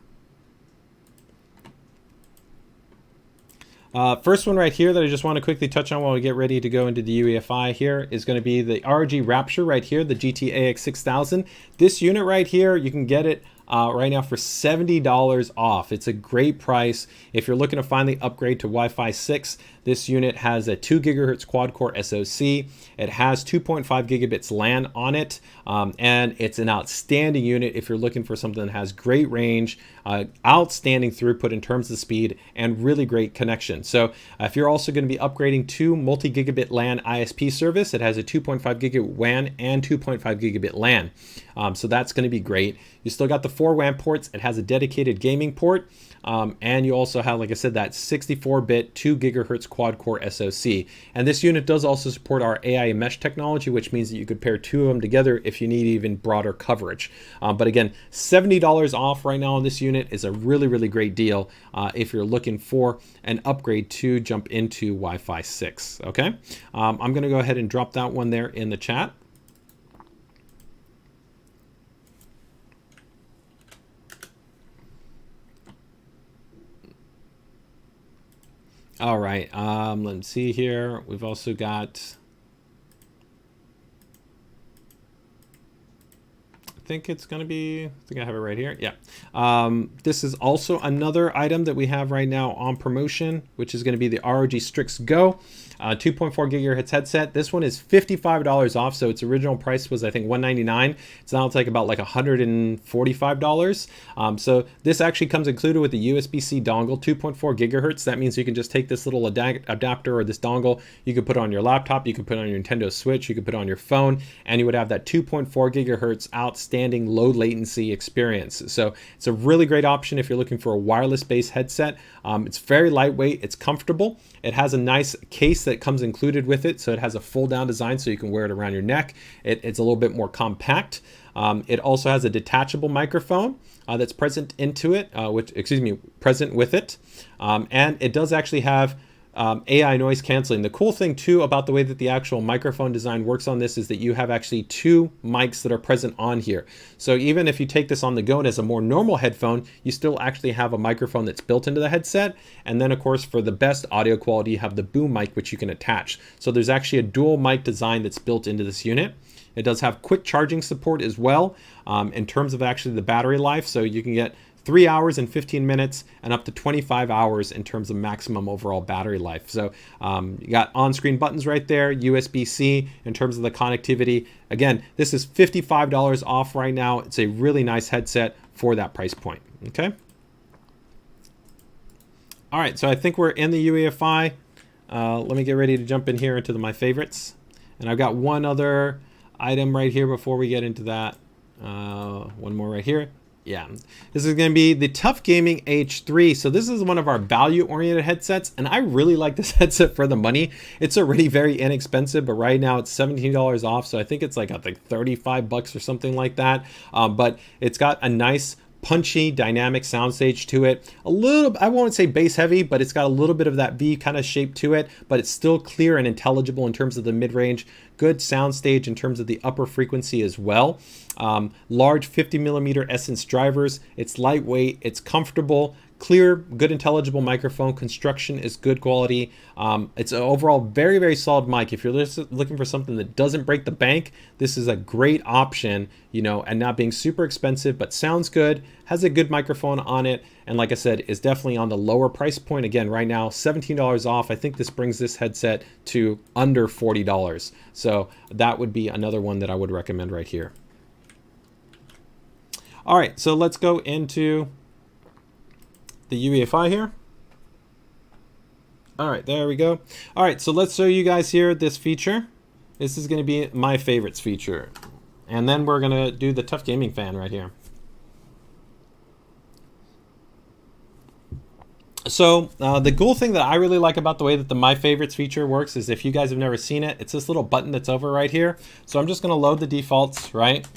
first one right here that I just want to quickly touch on while we get ready to go into the UEFI here is going to be the ROG Rapture right here, the GT AX6000. This unit right here, you can get it right now for $70 off. It's a great price. If you're looking to finally upgrade to Wi-Fi 6, this unit has a 2 gigahertz quad-core SoC. It has 2.5 gigabits LAN on it, and it's an outstanding unit if you're looking for something that has great range, outstanding throughput in terms of speed, and really great connection. So if you're also going to be upgrading to multi-gigabit LAN ISP service, it has a 2.5 gigabit WAN and 2.5 gigabit LAN. So that's going to be great. You still got the 4 WAN ports. It has a dedicated gaming port. And you also have, like I said, that 64-bit 2 gigahertz quad-core SoC. And this unit does also support our AI mesh technology, which means that you could pair 2 of them together if you need even broader coverage. But again, $70 off right now on this unit is a really, really great deal if you're looking for an upgrade to jump into Wi-Fi 6. Okay, I'm going to go ahead and drop that one there in the chat. All right, let's see here. We've also got, I think it's going to be, I think I have it right here. Yeah. This is also another item that we have right now on promotion, which is going to be the ROG Strix Go. 2.4 gigahertz headset. This one is $55 off, so its original price was, I think, $199. It's now like about like $145. So this actually comes included with the USB-C dongle, 2.4 gigahertz. That means you can just take this little adapter or this dongle. You could put it on your laptop, you could put it on your Nintendo Switch, you could put it on your phone, and you would have that 2.4 gigahertz outstanding low latency experience. So it's a really great option if you're looking for a wireless-based headset. It's very lightweight, it's comfortable. It has a nice case that comes included with it, so it has a full down design so you can wear it around your neck. It's a little bit more compact. It also has a detachable microphone that's present into it, present with it, and it does actually have AI noise canceling. The cool thing too about the way that the actual microphone design works on this is that you have actually 2 mics that are present on here. So even if you take this on the go and as a more normal headphone, you still actually have a microphone that's built into the headset. And then of course, for the best audio quality, you have the boom mic, which you can attach. So there's actually a dual mic design that's built into this unit. It does have quick charging support as well in terms of actually the battery life. So you can get 3 hours and 15 minutes and up to 25 hours in terms of maximum overall battery life. So you got on-screen buttons right there, USB-C in terms of the connectivity. Again, this is $55 off right now. It's a really nice headset for that price point, okay? All right, so I think we're in the UEFI. Let me get ready to jump in here into my favorites. And I've got one other item right here before we get into that. One more right here. Yeah, this is going to be the TUF Gaming H3. So this is one of our value-oriented headsets, and I really like this headset for the money. It's already very inexpensive, but right now it's $17 off. So I think it's like, I think 35 bucks or something like that. But it's got a nice punchy, dynamic soundstage to it. A little, I won't say bass heavy, but it's got a little bit of that V kind of shape to it, but it's still clear and intelligible in terms of the mid-range. Good soundstage in terms of the upper frequency as well. Large 50mm Essence drivers. It's lightweight, it's comfortable, clear, good intelligible microphone. Construction is good quality. It's an overall very, very solid mic. If you're looking for something that doesn't break the bank, this is a great option, you know, and not being super expensive, but sounds good, has a good microphone on it, and like I said, is definitely on the lower price point. Again, right now, $17 off. I think this brings this headset to under $40. So that would be another one that I would recommend right here. All right, so let's go into the UEFI here. All right, there we go. All right, so let's show you guys here this feature. This is going to be my favorites feature. And then we're going to do the TUF Gaming fan right here. So the cool thing that I really like about the way that the My Favorites feature works is, if you guys have never seen it, it's this little button that's over right here. So I'm just going to load the defaults, right?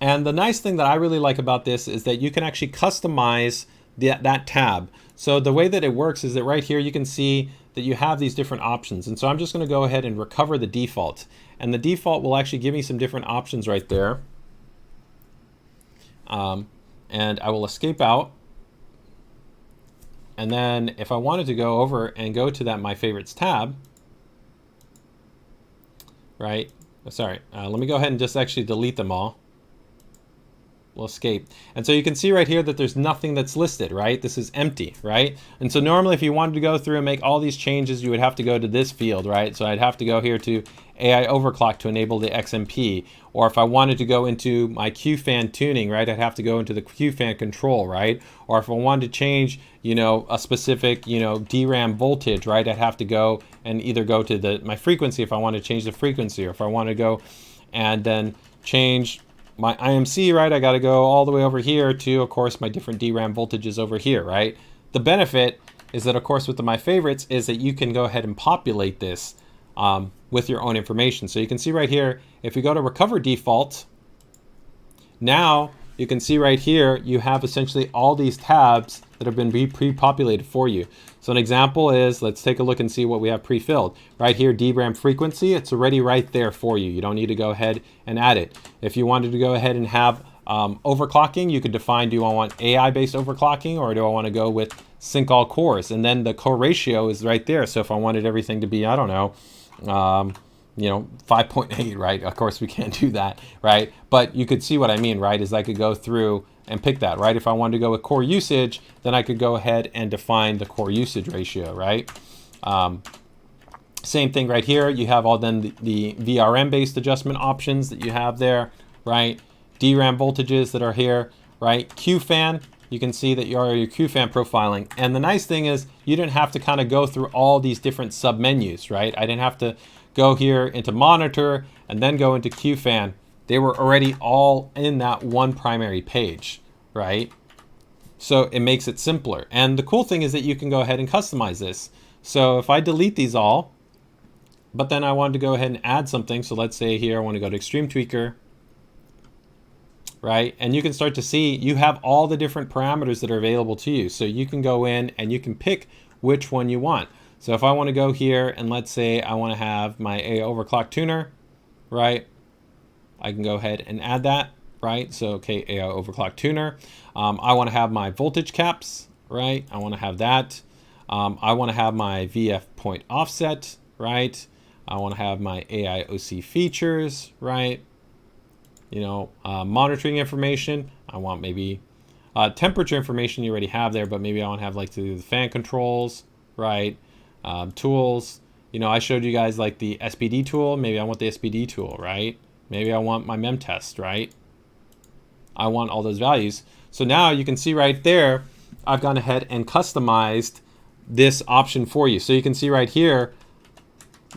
And the nice thing that I really like about this is that you can actually customize that tab. So the way that it works is that right here you can see that you have these different options. And so I'm just going to go ahead and recover the default. And the default will actually give me some different options right there. And I will escape out. And then if I wanted to go over and go to that My Favorites tab, right? Sorry, let me go ahead and just actually delete them all. We'll escape. And so you can see right here that there's nothing that's listed, right? This is empty, right? And so normally if you wanted to go through and make all these changes, you would have to go to this field, right? So I'd have to go here to AI overclock to enable the XMP. Or if I wanted to go into my QFan tuning, right, I'd have to go into the QFan control, right? Or if I wanted to change, you know, a specific, you know, DRAM voltage, right, I'd have to go and either go to my frequency if I want to change the frequency, or if I want to go and then change my IMC, right, I got to go all the way over here to, of course, my different DRAM voltages over here, right? The benefit is that, of course, with the My Favorites is that you can go ahead and populate this with your own information. So you can see right here, if we go to recover default, now you can see right here, you have essentially all these tabs that have been pre-populated for you. So an example is, let's take a look and see what we have pre-filled. Right here, DRAM frequency, it's already right there for you. You don't need to go ahead and add it. If you wanted to go ahead and have overclocking, you could define, do I want AI-based overclocking, or do I want to go with sync all cores? And then the core ratio is right there. So if I wanted everything to be, I don't know, you know, 5.8, right? Of course we can't do that, right? But you could see what I mean, right? Is I could go through and pick that, right? If I wanted to go with core usage, then I could go ahead and define the core usage ratio, right? Same thing right here. You have all then the VRM-based adjustment options that you have there, right? DRAM voltages that are here, right? QFan, you can see that you are your QFan profiling. And the nice thing is you didn't have to kind of go through all these different sub-menus, right? I didn't have to go here into monitor and then go into QFan. They were already all in that one primary page, right? So it makes it simpler. And the cool thing is that you can go ahead and customize this. So if I delete these all, but then I wanted to go ahead and add something. So let's say here, I want to go to Extreme Tweaker, right? And you can start to see you have all the different parameters that are available to you. So you can go in and you can pick which one you want. So if I want to go here and let's say I want to have my Overclock Tuner, right? I can go ahead and add that, right? So, okay, AI Overclock Tuner. I want to have my voltage caps, right? I want to have that. I want to have my VF point offset, right? I want to have my AI OC features, right? You know, monitoring information. I want maybe temperature information you already have there, but maybe I want to have like the fan controls, right? Tools. You know, I showed you guys like the Spd tool. Maybe I want the Spd tool, right? Maybe I want my mem test, right? I want all those values. So now you can see right there, I've gone ahead and customized this option for you. So you can see right here,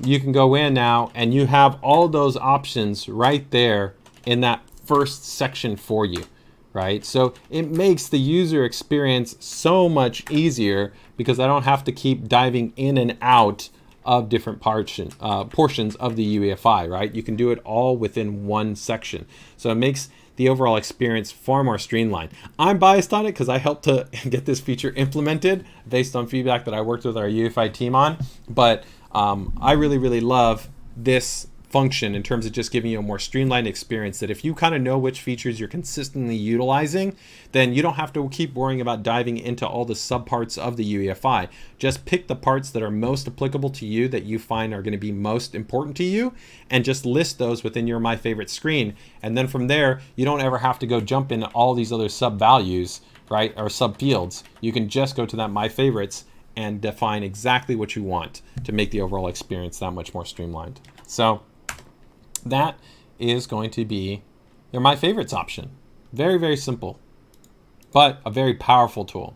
you can go in now and you have all those options right there in that first section for you, right? So it makes the user experience so much easier because I don't have to keep diving in and out of different portions of the UEFI, right? You can do it all within one section. So it makes the overall experience far more streamlined. I'm biased on it because I helped to get this feature implemented based on feedback that I worked with our UEFI team on, but I really love this function in terms of just giving you a more streamlined experience, that if you kind of know which features you're consistently utilizing, then you don't have to keep worrying about diving into all the subparts of the UEFI. Just pick the parts that are most applicable to you, that you find are going to be most important to you, and just list those within your My Favorite screen. And then from there, you don't ever have to go jump into all these other sub values, right, or sub fields. You can just go to that My Favorites and define exactly what you want to make the overall experience that much more streamlined. So that is going to be your My Favorites option. Very simple, but a very powerful tool.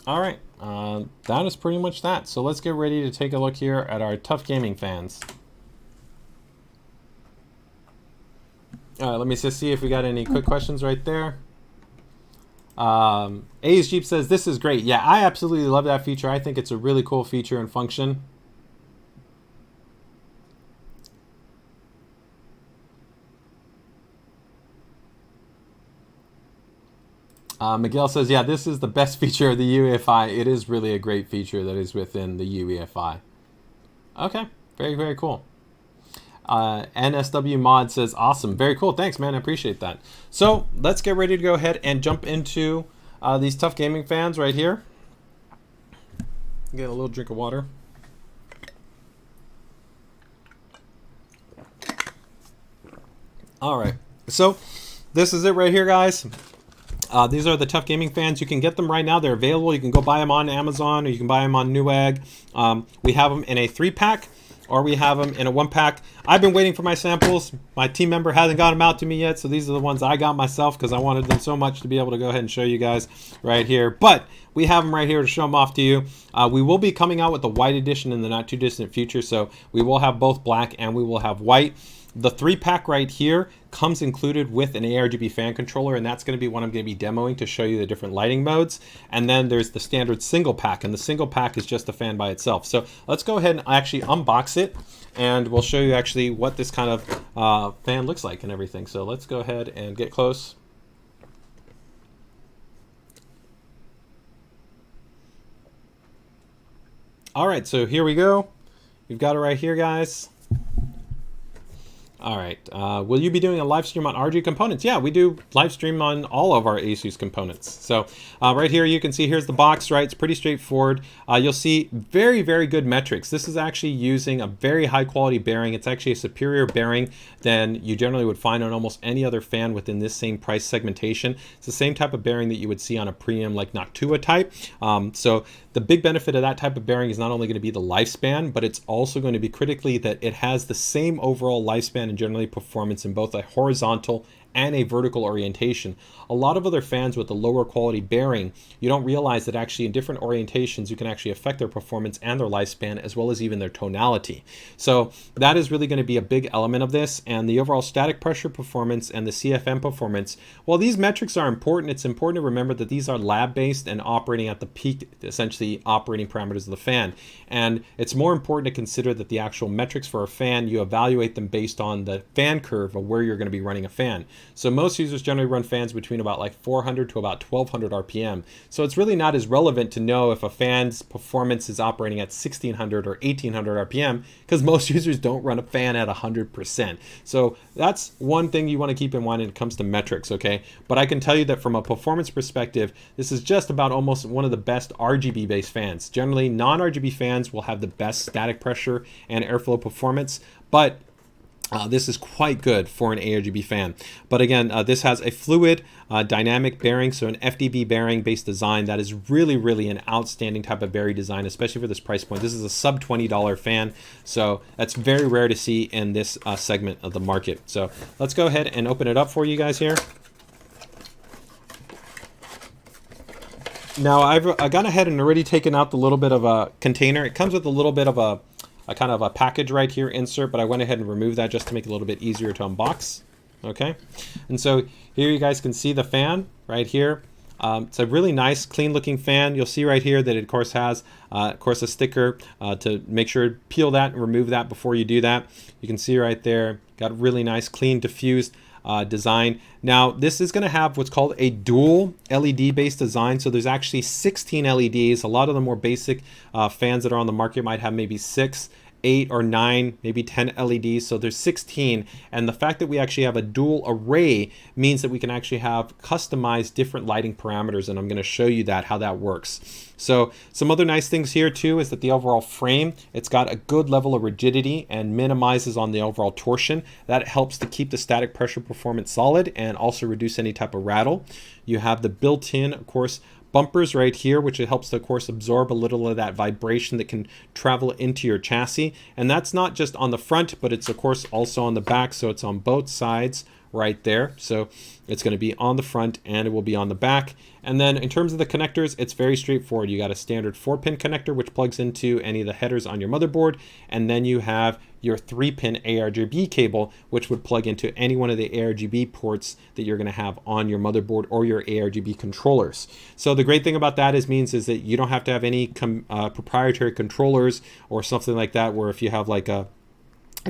All right, that is pretty much that. So let's get ready to take a look here at our TUF Gaming fans. All right, let me just see if we got any quick questions right there. A's Jeep says, this is great. Yeah, I absolutely love that feature. I think it's a really cool feature and function. Miguel says, yeah, this is the best feature of the UEFI. It is really a great feature that is within the UEFI. Okay, very cool. NSW Mod says, awesome, very cool, thanks man, I appreciate that. So let's get ready to go ahead and jump into these TUF Gaming fans right here. Get a little drink of water. All right, so this is it right here, guys. These are the TUF Gaming fans. You can get them right now. They're available. You can go buy them on Amazon, or you can buy them on Newegg. We have them in a 3-pack, or we have them in a 1-pack. I've been waiting for my samples. My team member hasn't got them out to me yet, so these are the ones I got myself because I wanted them so much to be able to go ahead and show you guys right here. But we have them right here to show them off to you. We will be coming out with the white edition in the not too distant future, so we will have both black and we will have white. The 3-pack right here comes included with an aRGB fan controller, and that's going to be what I'm going to be demoing to show you the different lighting modes. And then there's the standard single pack, and the single pack is just a fan by itself. So let's go ahead and actually unbox it, and we'll show you actually what this kind of fan looks like and everything. So let's go ahead and get close. All right, so here we go. We've got it right here, guys. All right, will you be doing a live stream on aRGB components? Yeah, we do live stream on all of our ASUS components. So right here, you can see here's the box, right? It's pretty straightforward. You'll see very good metrics. This is actually using a very high quality bearing. It's actually a superior bearing than you generally would find on almost any other fan within this same price segmentation. It's the same type of bearing that you would see on a premium like Noctua type. So the big benefit of that type of bearing is not only going to be the lifespan, but it's also going to be critically that it has the same overall lifespan and generally performance in both a horizontal and a vertical orientation. A lot of other fans with a lower quality bearing, you don't realize that actually in different orientations, you can actually affect their performance and their lifespan, as well as even their tonality. So that is really going to be a big element of this. And the overall static pressure performance and the CFM performance, while these metrics are important, it's important to remember that these are lab-based and operating at the peak, essentially operating parameters of the fan. And it's more important to consider that the actual metrics for a fan, you evaluate them based on the fan curve of where you're going to be running a fan. So most users generally run fans between about like 400 to about 1200 RPM. So it's really not as relevant to know if a fan's performance is operating at 1600 or 1800 RPM, because most users don't run a fan at 100%. So that's one thing you want to keep in mind when it comes to metrics, okay? But I can tell you that from a performance perspective, this is just about almost one of the best RGB based fans. Generally, non-RGB fans will have the best static pressure and airflow performance, but this is quite good for an aRGB fan. But again, this has a fluid dynamic bearing, so an FDB bearing based design that is really an outstanding type of bearing design, especially for this price point. This is a sub $20 fan, so that's very rare to see in this segment of the market. So let's go ahead and open it up for you guys here. Now I've gone ahead and already taken out the little bit of a container. It comes with a little bit of a kind of a package right here insert, but I went ahead and removed that just to make it a little bit easier to unbox. Okay, and so here you guys can see the fan right here. It's a really nice, clean looking fan. You'll see right here that it of course has a sticker to make sure to peel that and remove that before you do that. You can see right there, got a really nice, clean, diffused design. Now this is going to have what's called a dual LED based design. So there's actually 16 LEDs. A lot of the more basic fans that are on the market might have maybe 6, 8 or 9, maybe 10 LEDs. So there's 16. And the fact that we actually have a dual array means that we can actually have customized different lighting parameters. And I'm going to show you that, how that works. So some other nice things here too is that the overall frame, it's got a good level of rigidity and minimizes on the overall torsion. That helps to keep the static pressure performance solid and also reduce any type of rattle. You have the built-in, of course, bumpers right here, which it helps to, of course, absorb a little of that vibration that can travel into your chassis. And that's not just on the front, but it's, of course, also on the back. So it's on both sides right there. So it's going to be on the front and it will be on the back. And then in terms of the connectors, it's very straightforward. You got a standard 4-pin connector, which plugs into any of the headers on your motherboard. And then you have your 3-pin aRGB cable, which would plug into any one of the aRGB ports that you're going to have on your motherboard or your aRGB controllers. So the great thing about that means that you don't have to have any proprietary controllers or something like that, where if you have like a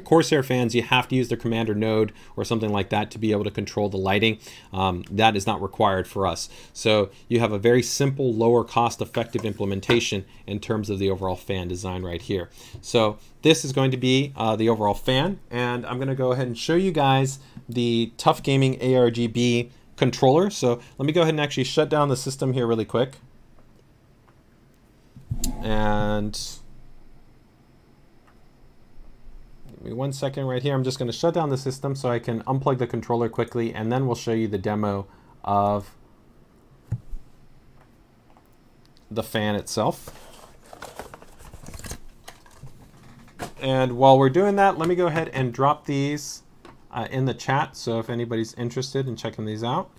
Corsair fans, you have to use their commander node or something like that to be able to control the lighting. That is not required for us. So you have a very simple, lower cost effective implementation in terms of the overall fan design right here. So this is going to be the overall fan, and I'm going to go ahead and show you guys the TUF Gaming aRGB controller. So let me go ahead and actually shut down the system here really quick. And give me 1 second right here. I'm just going to shut down the system so I can unplug the controller quickly, and then we'll show you the demo of the fan itself. And while we're doing that, let me go ahead and drop these in the chat, so if anybody's interested in checking these out.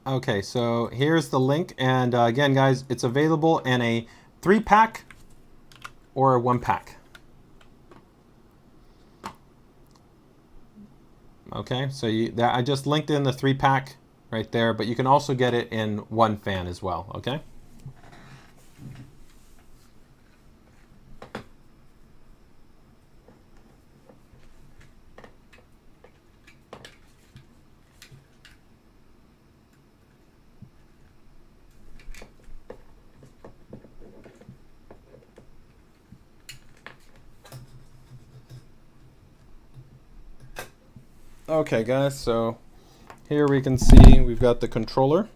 Okay, so here's the link, and again guys, it's available in a 3-pack or a 1-pack. Okay, so I just linked in the 3-pack right there, but you can also get it in 1 fan as well, okay? Okay guys, so here we can see we've got the controller.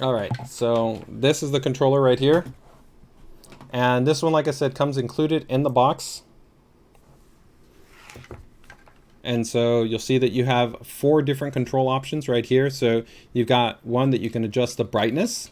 Alright, so this is the controller right here. And this one, like I said, comes included in the box. And so you'll see that you have 4 different control options right here. So you've got one that you can adjust the brightness.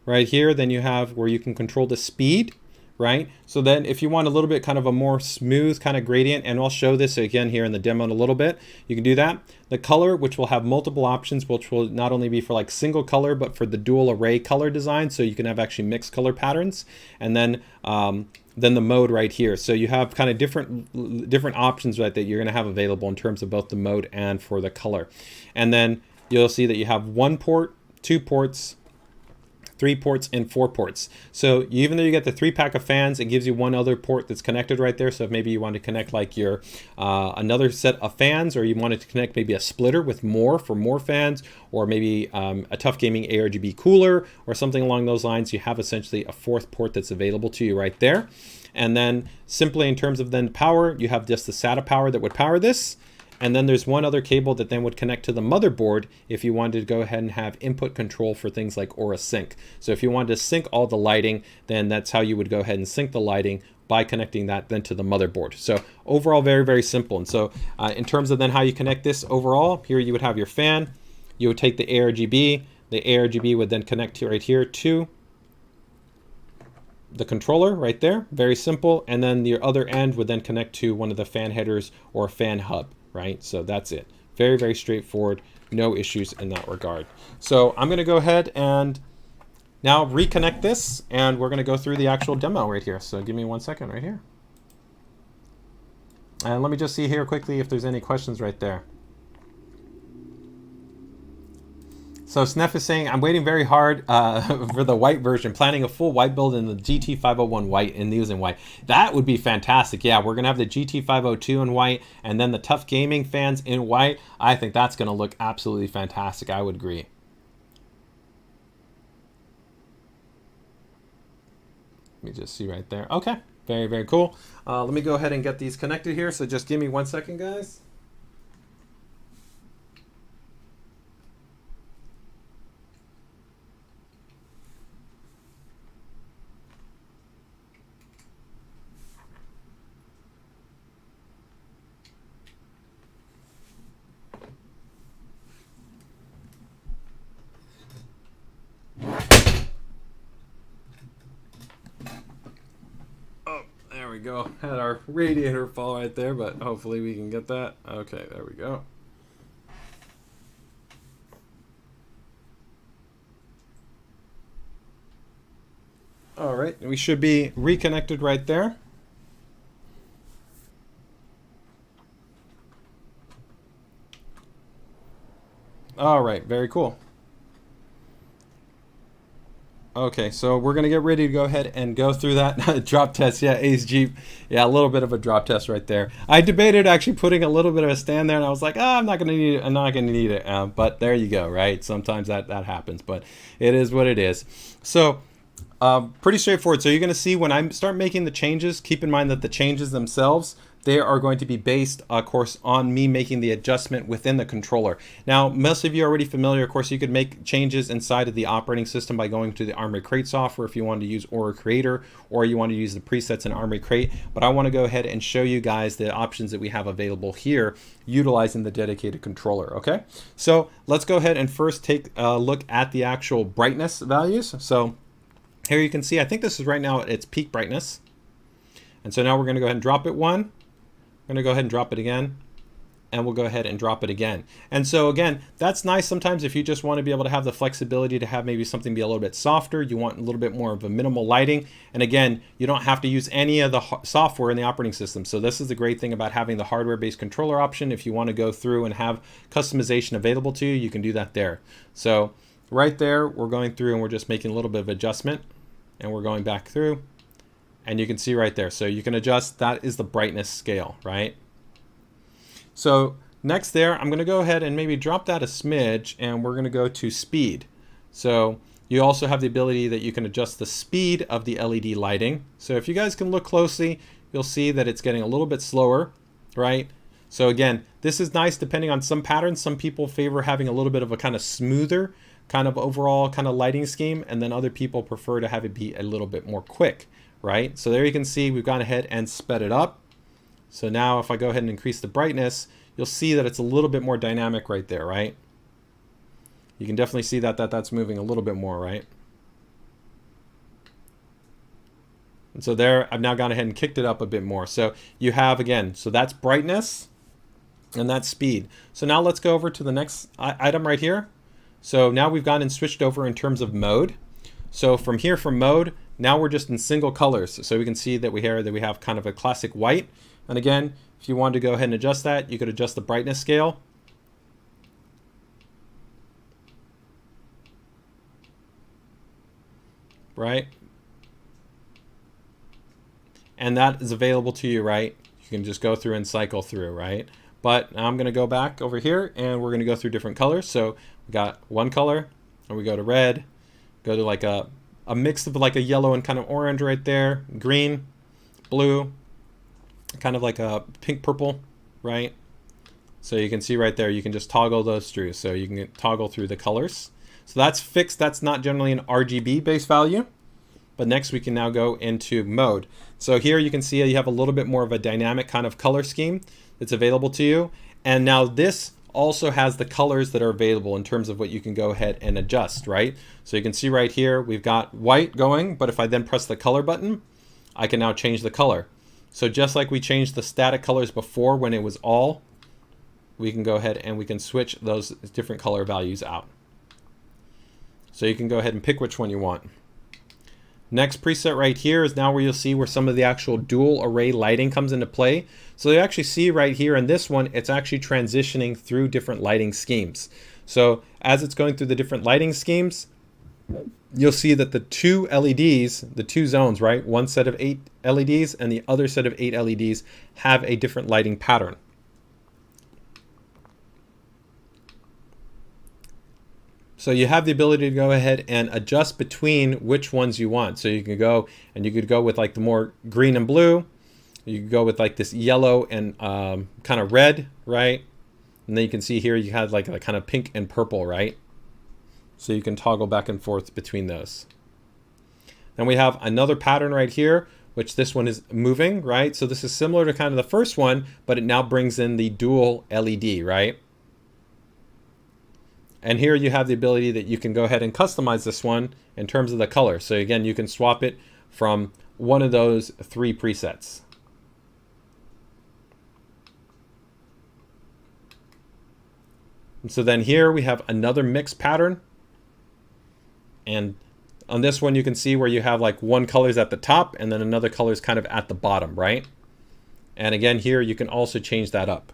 Right here, then you have where you can control the speed. Right? So then if you want a little bit kind of a more smooth kind of gradient, and I'll show this again here in the demo in a little bit, you can do that. The color, which will have multiple options, which will not only be for like single color, but for the dual array color design. So you can have actually mixed color patterns. And then the mode right here. So you have kind of different options right that you're going to have available in terms of both the mode and for the color. And then you'll see that you have 1 port, 2 ports, 3 ports, and 4 ports. So even though you get the 3-pack of fans, it gives you 1 other port that's connected right there. So if maybe you want to connect like your another set of fans, or you wanted to connect maybe a splitter with more fans, or maybe a TUF Gaming aRGB cooler or something along those lines, you have essentially a 4th port that's available to you right there. And then simply in terms of then power, you have just the SATA power that would power this. And then there's 1 other cable that then would connect to the motherboard if you wanted to go ahead and have input control for things like Aura Sync. So if you wanted to sync all the lighting, then that's how you would go ahead and sync the lighting, by connecting that then to the motherboard. So overall, very, very simple. And so in terms of then how you connect this overall, here you would have your fan, you would take the aRGB, The aRGB would then connect to right here to the controller right there, very simple. And then the other end would then connect to one of the fan headers or fan hub, right? So that's it. Very, very straightforward. No issues in that regard. So I'm going to go ahead and now reconnect this, and we're going to go through the actual demo right here. So give me 1 second right here. And let me just see here quickly if there's any questions right there. So Snef is saying, I'm waiting very hard for the white version, planning a full white build in the GT501 white and using white. That would be fantastic. Yeah, we're going to have the GT502 in white and then the TUF Gaming fans in white. I think that's going to look absolutely fantastic. I would agree. Let me just see right there. Okay, very, very cool. Let me go ahead and get these connected here. So just give me 1 second, guys. There we go. Had our radiator fall right there, but hopefully we can get that. Okay, there we go. All right, we should be reconnected right there. All right, very cool. Okay, so we're gonna get ready to go ahead and go through that drop test. Yeah, Ace Jeep. Yeah, a little bit of a drop test right there. I debated actually putting a little bit of a stand there, and I was like, I'm not gonna need it. I'm not gonna need it. But there you go, right? Sometimes that happens, but it is what it is. So pretty straightforward. So you're gonna see when I start making the changes, keep in mind that the changes themselves, they are going to be based, of course, on me making the adjustment within the controller. Now, most of you are already familiar. Of course, you could make changes inside of the operating system by going to the Armory Crate software if you wanted to use Aura Creator, or you want to use the presets in Armory Crate. But I want to go ahead and show you guys the options that we have available here utilizing the dedicated controller, okay? So let's go ahead and first take a look at the actual brightness values. So here you can see, I think this is right now at its peak brightness. And so now we're going to go ahead and drop it one. We're going to go ahead and drop it again, and we'll go ahead and drop it again. And so again, that's nice sometimes if you just want to be able to have the flexibility to have maybe something be a little bit softer. You want a little bit more of a minimal lighting. And again, you don't have to use any of the software in the operating system. So this is the great thing about having the hardware-based controller option. If you want to go through and have customization available to you, you can do that there. So right there, we're going through and we're just making a little bit of adjustment, and we're going back through. And you can see right there. So you can adjust, that is the brightness scale, right? So next there, I'm gonna go ahead and maybe drop that a smidge, and we're gonna go to speed. So you also have the ability that you can adjust the speed of the LED lighting. So if you guys can look closely, you'll see that it's getting a little bit slower, right? So again, this is nice depending on some patterns. Some people favor having a little bit of a kind of smoother kind of overall kind of lighting scheme, and then other people prefer to have it be a little bit more quick. Right? So there you can see we've gone ahead and sped it up. So now if I go ahead and increase the brightness, you'll see that it's a little bit more dynamic right there, right? You can definitely see that that's moving a little bit more, right? And so there, I've now gone ahead and kicked it up a bit more. So you have, again, so that's brightness and that's speed. So now let's go over to the next item right here. So now we've gone and switched over in terms of mode. So from here, from mode, now we're just in single colors. So we can see that we have kind of a classic white. And again, if you wanted to go ahead and adjust that, you could adjust the brightness scale. Right? And that is available to you, right? You can just go through and cycle through, right? But now I'm going to go back over here, and we're going to go through different colors. So we got one color, and we go to red, go to like a mix of like a yellow and kind of orange right there, green, blue, kind of like a pink purple, right? So you can see right there, you can just toggle those through. So you can toggle through the colors. So that's fixed. That's not generally an RGB base value. But next we can now go into mode. So here you can see you have a little bit more of a dynamic kind of color scheme that's available to you. And now this also has the colors that are available in terms of what you can go ahead and adjust, right? So you can see right here, we've got white going, but if I then press the color button, I can now change the color. So just like we changed the static colors before when it was all, we can go ahead and we can switch those different color values out. So you can go ahead and pick which one you want. Next preset right here is now where you'll see where some of the actual dual array lighting comes into play. So you actually see right here in this one, it's actually transitioning through different lighting schemes. So as it's going through the different lighting schemes, you'll see that the two LEDs, the two zones, right? One set of 8 LEDs and the other set of 8 LEDs have a different lighting pattern. So you have the ability to go ahead and adjust between which ones you want. So you can go and you could go with like the more green and blue. You could go with like this yellow and kind of red, right? And then you can see here you have like a kind of pink and purple, right? So you can toggle back and forth between those. Then we have another pattern right here, which this one is moving, right? So this is similar to kind of the first one, but it now brings in the dual LED, right? And here you have the ability that you can go ahead and customize this one in terms of the color. So again, you can swap it from one of those 3 presets. And so then here we have another mix pattern. And on this one, you can see where you have like one color's at the top and then another color's kind of at the bottom, right? And again, here you can also change that up.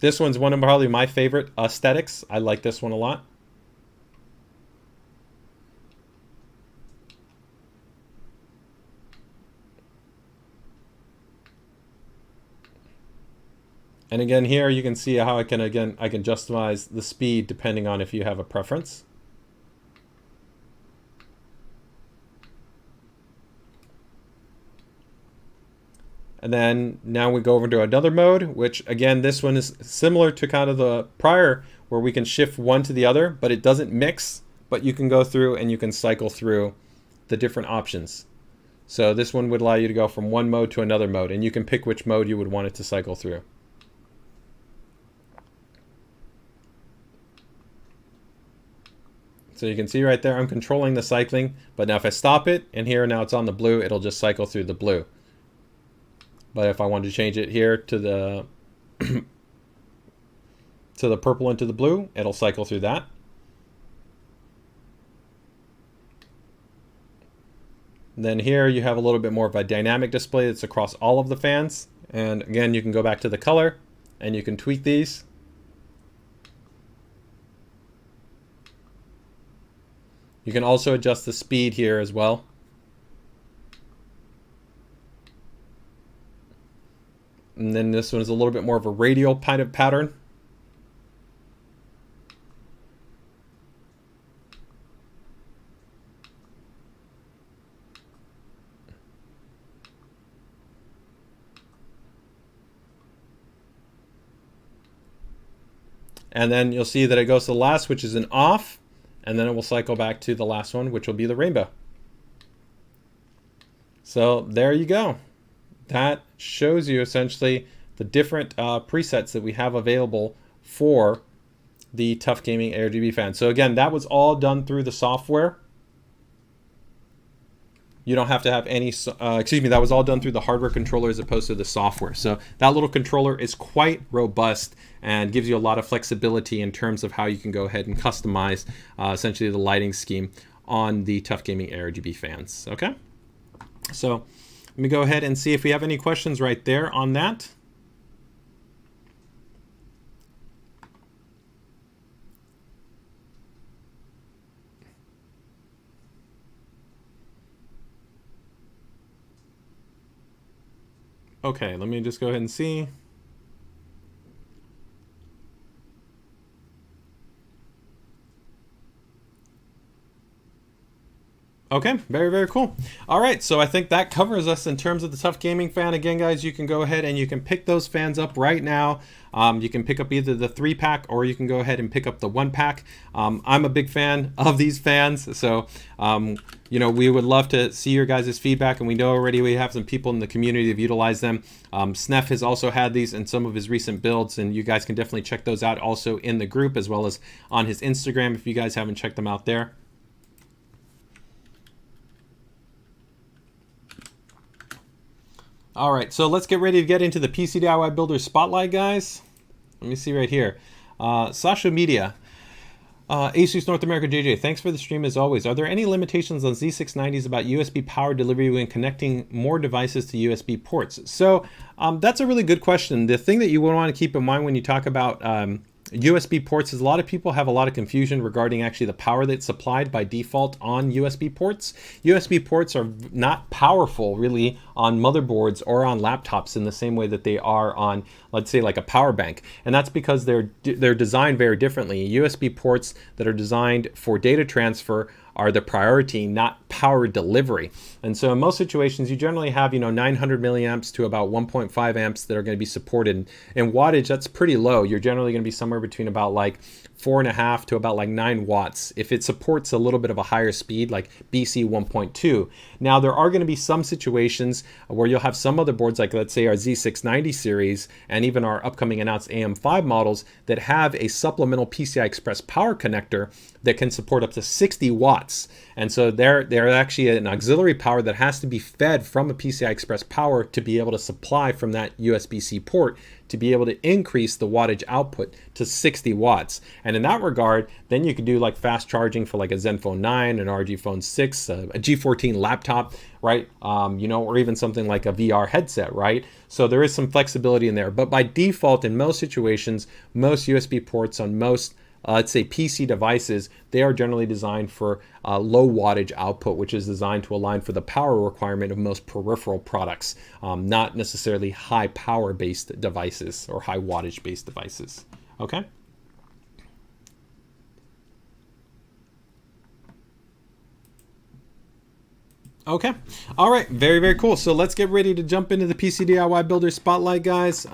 This one's one of probably my favorite aesthetics. I like this one a lot. And again, here you can see how I can customize the speed depending on if you have a preference. And then now we go over to another mode, which again, this one is similar to kind of the prior where we can shift one to the other, but it doesn't mix, but you can go through and you can cycle through the different options. So this one would allow you to go from one mode to another mode, and you can pick which mode you would want it to cycle through. So you can see right there, I'm controlling the cycling, but now if I stop it, and here now it's on the blue, it'll just cycle through the blue. But if I wanted to change it here to the to the purple and to the blue, it'll cycle through that. And then here you have a little bit more of a dynamic display that's across all of the fans. And again, you can go back to the color and you can tweak these. You can also adjust the speed here as well. And then this one is a little bit more of a radial kind of pattern. And then you'll see that it goes to the last, which is an off, and then it will cycle back to the last one, which will be the rainbow. So there you go. That shows you essentially the different presets that we have available for the TUF Gaming aRGB fan. So again, that was all done through the software. You don't have to have any, that was all done through the hardware controller as opposed to the software. So that little controller is quite robust and gives you a lot of flexibility in terms of how you can go ahead and customize essentially the lighting scheme on the TUF Gaming aRGB fans. Okay, so let me go ahead and see if we have any questions right there on that. Okay, let me just go ahead and see. Okay, very, very cool. All right, so I think that covers us in terms of the TUF Gaming fan. Again, guys, you can go ahead and you can pick those fans up right now. You can pick up either the 3-pack or you can go ahead and pick up the 1-pack. I'm a big fan of these fans, so you know, we would love to see your guys' feedback, and we know already we have some people in the community that have utilized them. Snef has also had these in some of his recent builds, and you guys can definitely check those out also in the group as well as on his Instagram if you guys haven't checked them out there. All right, so let's get ready to get into the PCDIY Builder Spotlight, guys. Let me see right here. Sasha Media, ASUS North America JJ, thanks for the stream as always. Are there any limitations on Z690s about USB power delivery when connecting more devices to USB ports? So that's a really good question. The thing that you would want to keep in mind when you talk about USB ports is a lot of people have a lot of confusion regarding actually the power that's supplied by default on USB ports. USB ports are not powerful really on motherboards or on laptops in the same way that they are on, let's say, like a power bank. And that's because they're designed very differently. USB ports that are designed for data transfer are the priority, not power delivery. And so in most situations, you generally have, you know, 900 milliamps to about 1.5 amps that are going to be supported. In wattage, that's pretty low. You're generally going to be somewhere between about like 4.5 to about like 9 watts if it supports a little bit of a higher speed like BC 1.2. Now there are going to be some situations where you'll have some motherboards like, let's say, our Z690 series and even our upcoming announced AM5 models that have a supplemental PCI Express power connector that can support up to 60 watts. And so they're actually an auxiliary power that has to be fed from a PCI Express power to be able to supply from that USB-C port to be able to increase the wattage output to 60 watts. And in that regard, then you could do like fast charging for like a Zenfone 9, an RG Phone 6, a G14 laptop, right? You know, or even something like a VR headset, right? So there is some flexibility in there. But by default, in most situations, most USB ports on most let's say PC devices, they are generally designed for low wattage output, which is designed to align for the power requirement of most peripheral products, not necessarily high power based devices or high wattage based devices. Okay. Okay. All right. Very, very cool. So let's get ready to jump into the PCDIY Builder Spotlight, guys.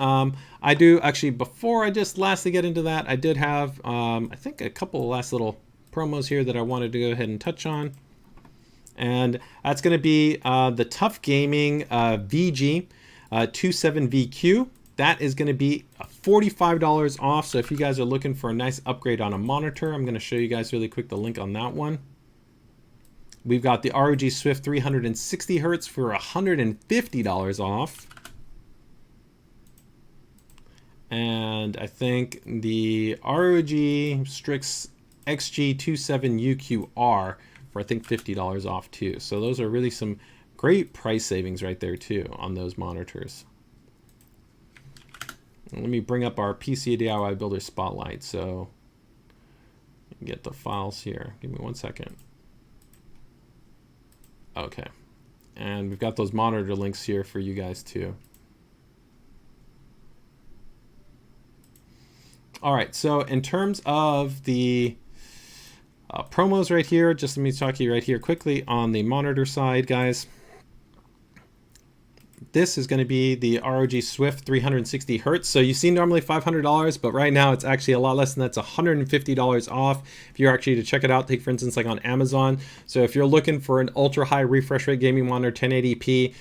I do actually, before I just lastly get into that, I did have, I think, a couple of last little promos here that I wanted to go ahead and touch on. And that's going to be the TUF Gaming VG 27VQ. That is going to be $45 off. So if you guys are looking for a nice upgrade on a monitor, I'm going to show you guys really quick the link on that one. We've got the ROG Swift 360 Hz for $150 off. And I think the ROG Strix XG27UQR for I think $50 off too. So those are really some great price savings right there too on those monitors. And let me bring up our PCDIY Builder Spotlight so you can get the files here. Give me 1 second. Okay, and we've got those monitor links here for you guys too. All right, so in terms of the promos right here, just let me talk to you right here quickly on the monitor side, guys. This is going to be the ROG Swift 360 Hz. So you see normally $500, but right now it's actually a lot less than that. It's $150 off if you're actually to check it out. Take for instance like on Amazon. So if you're looking for an ultra high refresh rate gaming monitor 1080p,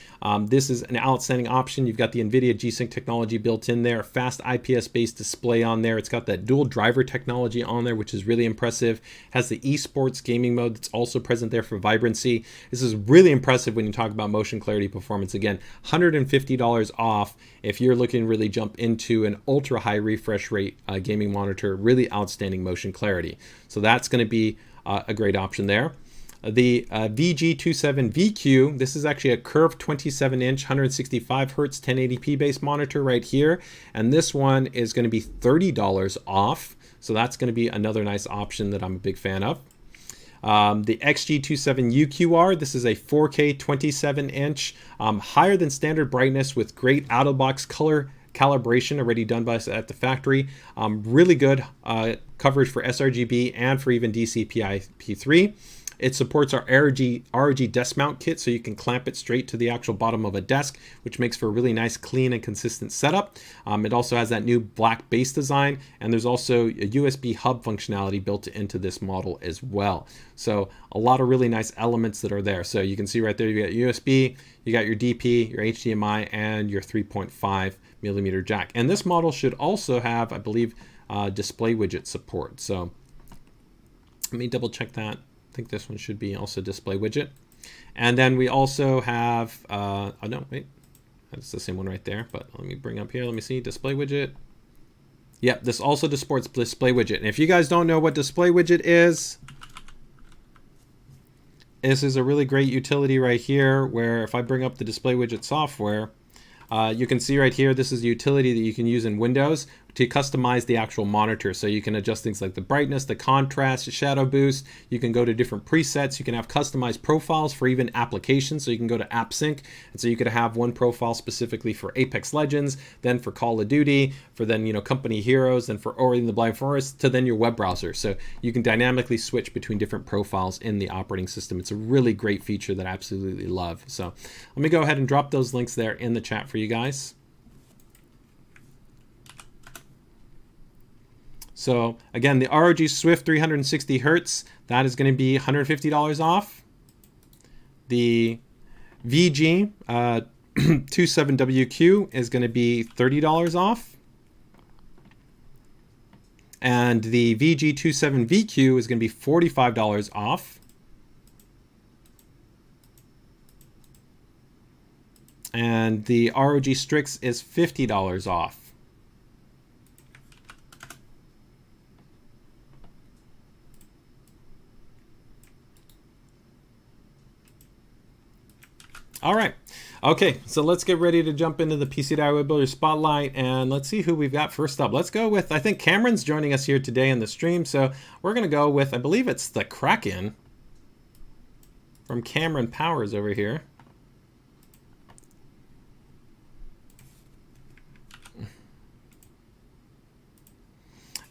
this is an outstanding option. You've got the NVIDIA G-Sync technology built in there, fast IPS based display on there. It's got that dual driver technology on there, which is really impressive. Has the esports gaming mode that's also present there for vibrancy. This is really impressive when you talk about motion clarity performance. Again, $150 off if you're looking to really jump into an ultra high refresh rate gaming monitor, really outstanding motion clarity. So that's going to be a great option there. The VG27VQ, this is actually a curved 27-inch 165 Hz 1080p based monitor right here, and this one is going to be $30 off. So that's going to be another nice option that I'm a big fan of. The XG27UQR, this is a 4K 27-inch, higher than standard brightness with great out-of-box color calibration already done by us at the factory. Really good coverage for sRGB and for even DCI-P3. It supports our aRGB desk mount kit, so you can clamp it straight to the actual bottom of a desk, which makes for a really nice, clean, and consistent setup. It also has that new black base design, and there's also a USB hub functionality built into this model as well. So a lot of really nice elements that are there. So you can see right there, you got USB, you got your DP, your HDMI, and your 3.5 millimeter jack. And this model should also have, I believe, display widget support. So let me double check that. I think this one should be also display widget. And then we also have, oh no, wait, that's the same one right there, but let me bring up here, let me see, display widget. Yep, this also supports display widget. And if you guys don't know what display widget is, this is a really great utility right here, where if I bring up the display widget software, you can see right here, this is a utility that you can use in Windows to customize the actual monitor. So you can adjust things like the brightness, the contrast, the shadow boost. You can go to different presets. You can have customized profiles for even applications. So you can go to App Sync. And so you could have one profile specifically for Apex Legends, then for Call of Duty, for then, you know, Company Heroes, then for Ori and the Blind Forest, to then your web browser. So you can dynamically switch between different profiles in the operating system. It's a really great feature that I absolutely love. So let me go ahead and drop those links there in the chat for you guys. So again, the ROG Swift 360 Hertz, that is going to be $150 off. The VG 27WQ is going to be $30 off. And the VG 27VQ is going to be $45 off. And the ROG Strix is $50 off. All right. Okay, so let's get ready to jump into the PCDIY Builder Spotlight, and let's see who we've got first up. Let's go with, I think Cameron's joining us here today in the stream, so we're going to go with, I believe it's the Kraken from Cameron Powers over here.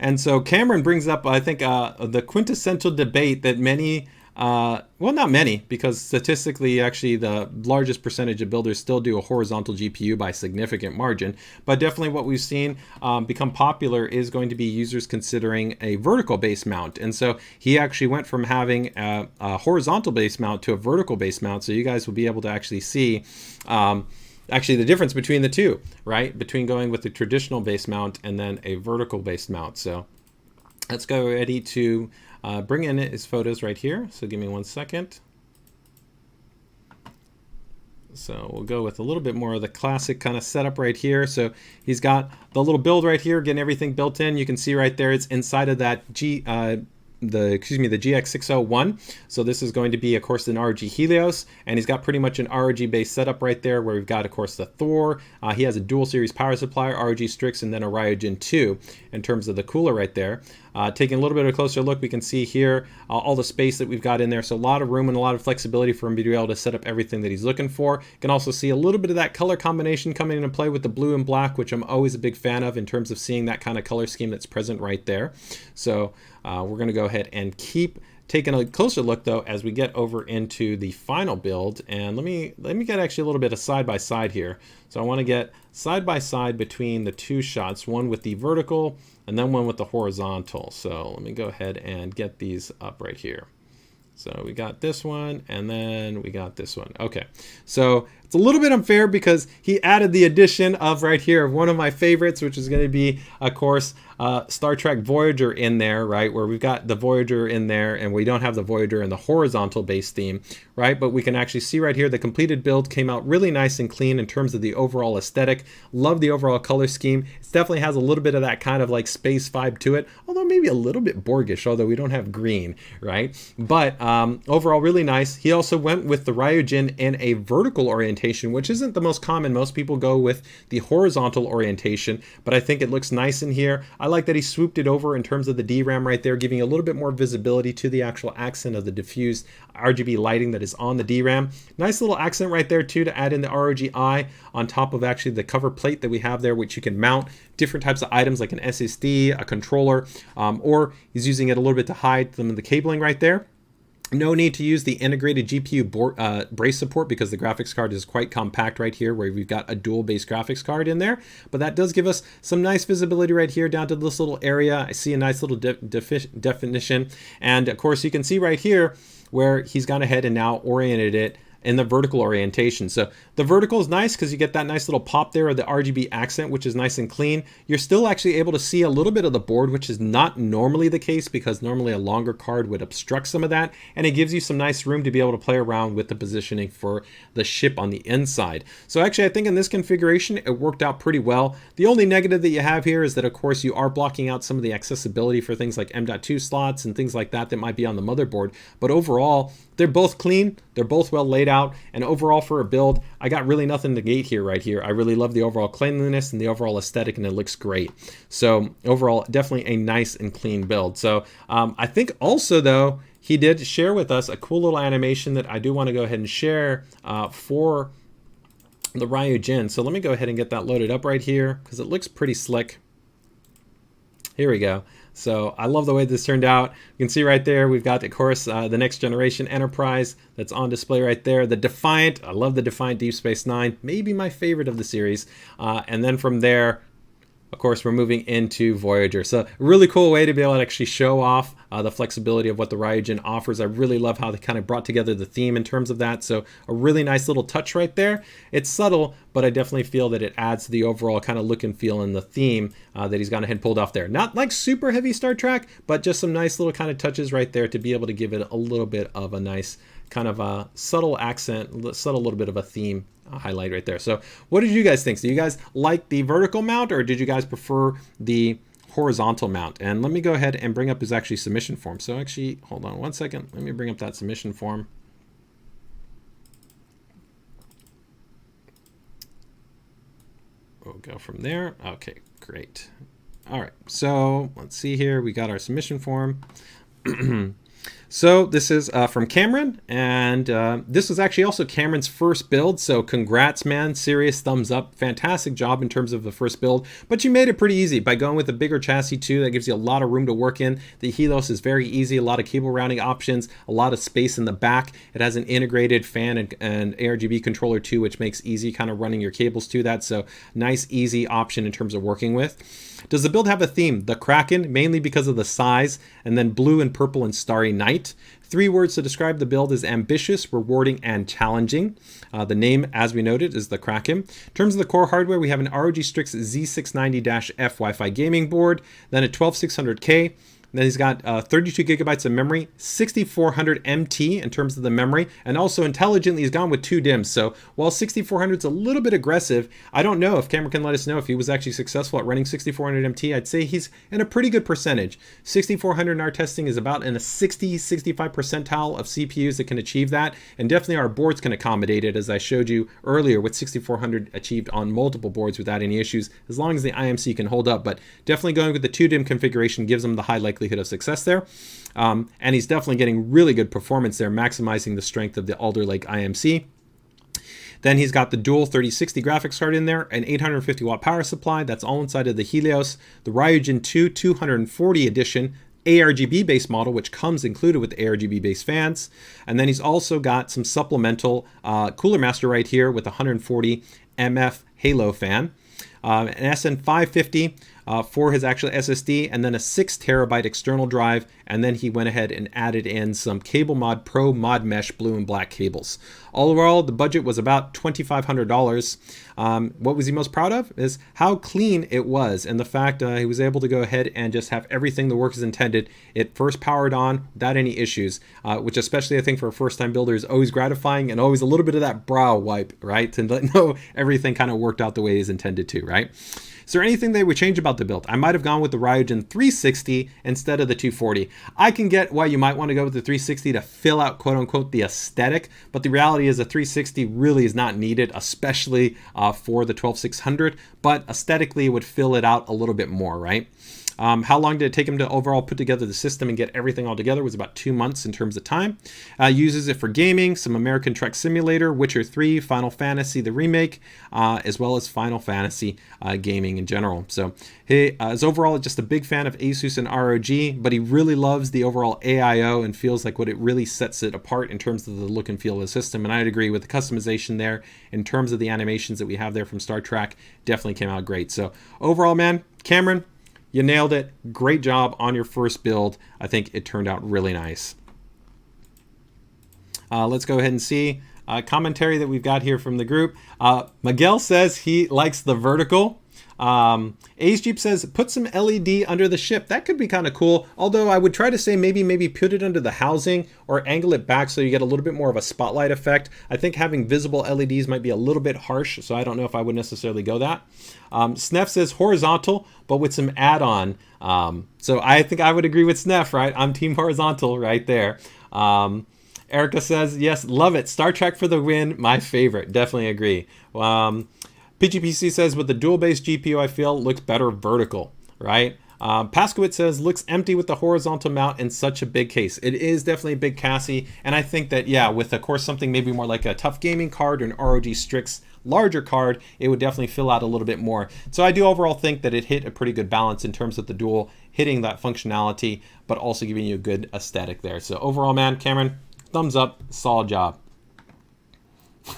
And so Cameron brings up, I think, the quintessential debate that many, well, not many, because statistically, actually, the largest percentage of builders still do a horizontal GPU by a significant margin. But definitely what we've seen become popular is going to be users considering a vertical base mount. And so he actually went from having a horizontal base mount to a vertical base mount. So you guys will be able to actually see actually the difference between the two, right? Between going with the traditional base mount and then a vertical base mount. So let's go ready to bring in his photos right here. So give me 1 second. So we'll go with a little bit more of the classic kind of setup right here. So he's got the little build right here, getting everything built in. You can see right there, it's inside of that the GX601. So this is going to be, of course, an ROG Helios, and he's got pretty much an ROG based setup right there, where we've got, of course, the Thor. He has a dual series power supply, ROG Strix, and then a Ryzen 2 in terms of the cooler right there. Taking a little bit of a closer look, we can see here all the space that we've got in there. So a lot of room and a lot of flexibility for him to be able to set up everything that he's looking for. You can also see a little bit of that color combination coming into play with the blue and black, which I'm always a big fan of in terms of seeing that kind of color scheme that's present right there. So we're going to go ahead and keep taking a closer look, though, as we get over into the final build. And let me get actually a little bit of side by side here. So I want to get side by side between the two shots, one with the vertical and then one with the horizontal. So let me go ahead and get these up right here. So we got this one, and then we got this one. Okay, so it's a little bit unfair because he added the addition of right here, one of my favorites, which is going to be, of course, Star Trek Voyager in there, right? Where we've got the Voyager in there, and we don't have the Voyager in the horizontal base theme, right? But we can actually see right here, the completed build came out really nice and clean in terms of the overall aesthetic. Love the overall color scheme. It definitely has a little bit of that kind of like space vibe to it, although maybe a little bit Borgish, although we don't have green, right? But overall, really nice. He also went with the Ryzen in a vertical orientation, which isn't the most common. Most people go with the horizontal orientation, but I think it looks nice in here. I like that he swooped it over in terms of the DRAM right there, giving a little bit more visibility to the actual accent of the diffused RGB lighting that is on the DRAM. Nice little accent right there too, to add in the ROG Eye on top of actually the cover plate that we have there, which you can mount different types of items like an SSD, a controller, or he's using it a little bit to hide some of the cabling right there. No need to use the integrated GPU brace support because the graphics card is quite compact right here, where we've got a dual base graphics card in there. But that does give us some nice visibility right here down to this little area. I see a nice little definition. And of course, you can see right here where he's gone ahead and now oriented it in the vertical orientation. So the vertical is nice because you get that nice little pop there of the RGB accent, which is nice and clean. You're still actually able to see a little bit of the board, which is not normally the case because normally a longer card would obstruct some of that. And it gives you some nice room to be able to play around with the positioning for the chip on the inside. So actually, I think in this configuration, it worked out pretty well. The only negative that you have here is that, of course, you are blocking out some of the accessibility for things like M.2 slots and things like that that might be on the motherboard. But overall, they're both clean. They're both well laid out. And overall for a build, I got really nothing to gate here right here. I really love the overall cleanliness and the overall aesthetic, and it looks great. So overall, definitely a nice and clean build. So I think also, though, he did share with us a cool little animation that I do want to go ahead and share for the Ryzen. So let me go ahead and get that loaded up right here because it looks pretty slick. Here we go. So I love the way this turned out. You can see right there, we've got, of course, the next generation Enterprise that's on display right there. The Defiant, I love the Defiant Deep Space Nine, maybe my favorite of the series. And then from there, of course, we're moving into Voyager. So a really cool way to be able to actually show off the flexibility of what the Ryzen offers. I really love how they kind of brought together the theme in terms of that. So a really nice little touch right there. It's subtle, but I definitely feel that it adds to the overall kind of look and feel and the theme that he's gone ahead and pulled off there. Not like super heavy Star Trek, but just some nice little kind of touches right there to be able to give it a little bit of a nice kind of a subtle accent, subtle little bit of a theme highlight right there. So what did you guys think? Do you guys like the vertical mount, or did you guys prefer the horizontal mount? And let me go ahead and bring up his actually submission form. So actually, hold on one second. Let me bring up that submission form. We'll go from there. Okay, great. All right, so let's see here. We got our submission form. So this is from Cameron, and this was actually also Cameron's first build, so congrats, man. Serious thumbs up. Fantastic job in terms of the first build, but you made it pretty easy by going with a bigger chassis too. That gives you a lot of room to work in. The Helios is very easy, a lot of cable routing options, a lot of space in the back. It has an integrated fan and aRGB controller too, which makes easy kind of running your cables to that, so nice, easy option in terms of working with. Does the build have a theme? The Kraken, mainly because of the size, and then blue and purple and starry night. 3 words to describe the build is ambitious, rewarding, and challenging. The name, as we noted, is the Kraken. In terms of the core hardware, we have an ROG Strix Z690-F Wi-Fi gaming board, then a 12600K. Then he's got 32 gigabytes of memory, 6400 MT in terms of the memory, and also intelligently he's gone with 2 DIMMs. So while 6400 is a little bit aggressive, I don't know if Cameron can let us know if he was actually successful at running 6400 MT. I'd say he's in a pretty good percentage. 6400 in our testing is about in a 60-65 percentile of CPUs that can achieve that, and definitely our boards can accommodate it, as I showed you earlier with 6400 achieved on multiple boards without any issues, as long as the IMC can hold up. But definitely going with the 2 DIMM configuration gives him the high likelihood of success there, and he's definitely getting really good performance there, maximizing the strength of the Alder Lake IMC. Then he's got the dual 3060 graphics card in there, an 850 watt power supply. That's all inside of the Helios. The Ryzen 2 240 edition aRGB based model, which comes included with aRGB based fans. And then he's also got some supplemental Cooler Master right here with a 140 MF Halo fan. An SN550 for his actual SSD, and then a 6 terabyte external drive, and then he went ahead and added in some Cable Mod Pro Mod Mesh blue and black cables. All overall, the budget was about $2,500. What was he most proud of is how clean it was, and the fact he was able to go ahead and just have everything the work is intended. It first powered on without any issues, which especially I think for a first-time builder is always gratifying, and always a little bit of that brow wipe, right, to know everything kind of worked out the way it's intended to, right? Is there anything they would change about the build? I might have gone with the Ryzen 360 instead of the 240. I can get why you might want to go with the 360 to fill out quote unquote the aesthetic, but the reality is a 360 really is not needed, especially for the 12600, but aesthetically it would fill it out a little bit more, right? How long did it take him to overall put together the system and get everything all together? It was about 2 months in terms of time. Uses it for gaming, some American Truck Simulator, Witcher 3, Final Fantasy the remake, as well as Final Fantasy gaming in general. So he is overall just a big fan of ASUS and ROG, but he really loves the overall AIO and feels like what it really sets it apart in terms of the look and feel of the system. And I'd agree with the customization there in terms of the animations that we have there from Star Trek. Definitely came out great. So overall, man, Cameron, you nailed it. Great job on your first build. I think it turned out really nice. Let's go ahead and see commentary that we've got here from the group. Miguel says he likes the vertical. Ace Jeep says put some LED under the ship. That could be kind of cool, although I would try to say maybe put it under the housing or angle it back so you get a little bit more of a spotlight effect. I think having visible LEDs might be a little bit harsh, so I don't know if I would necessarily go that. Sneff says horizontal but with some add-on. So I think I would agree with Sneff, right? I'm team horizontal right there. Erica says yes, love it, Star Trek for the win, my favorite. Definitely agree. PGPC says with the dual base GPU, I feel looks better vertical, right? Paskowitz says looks empty with the horizontal mount in such a big case. It is definitely a big Cassie, and I think that, yeah, with of course something maybe more like a TUF Gaming card or an ROG Strix larger card, it would definitely fill out a little bit more. So I do overall think that it hit a pretty good balance in terms of the dual hitting that functionality, but also giving you a good aesthetic there. So overall, man, Cameron, thumbs up, solid job.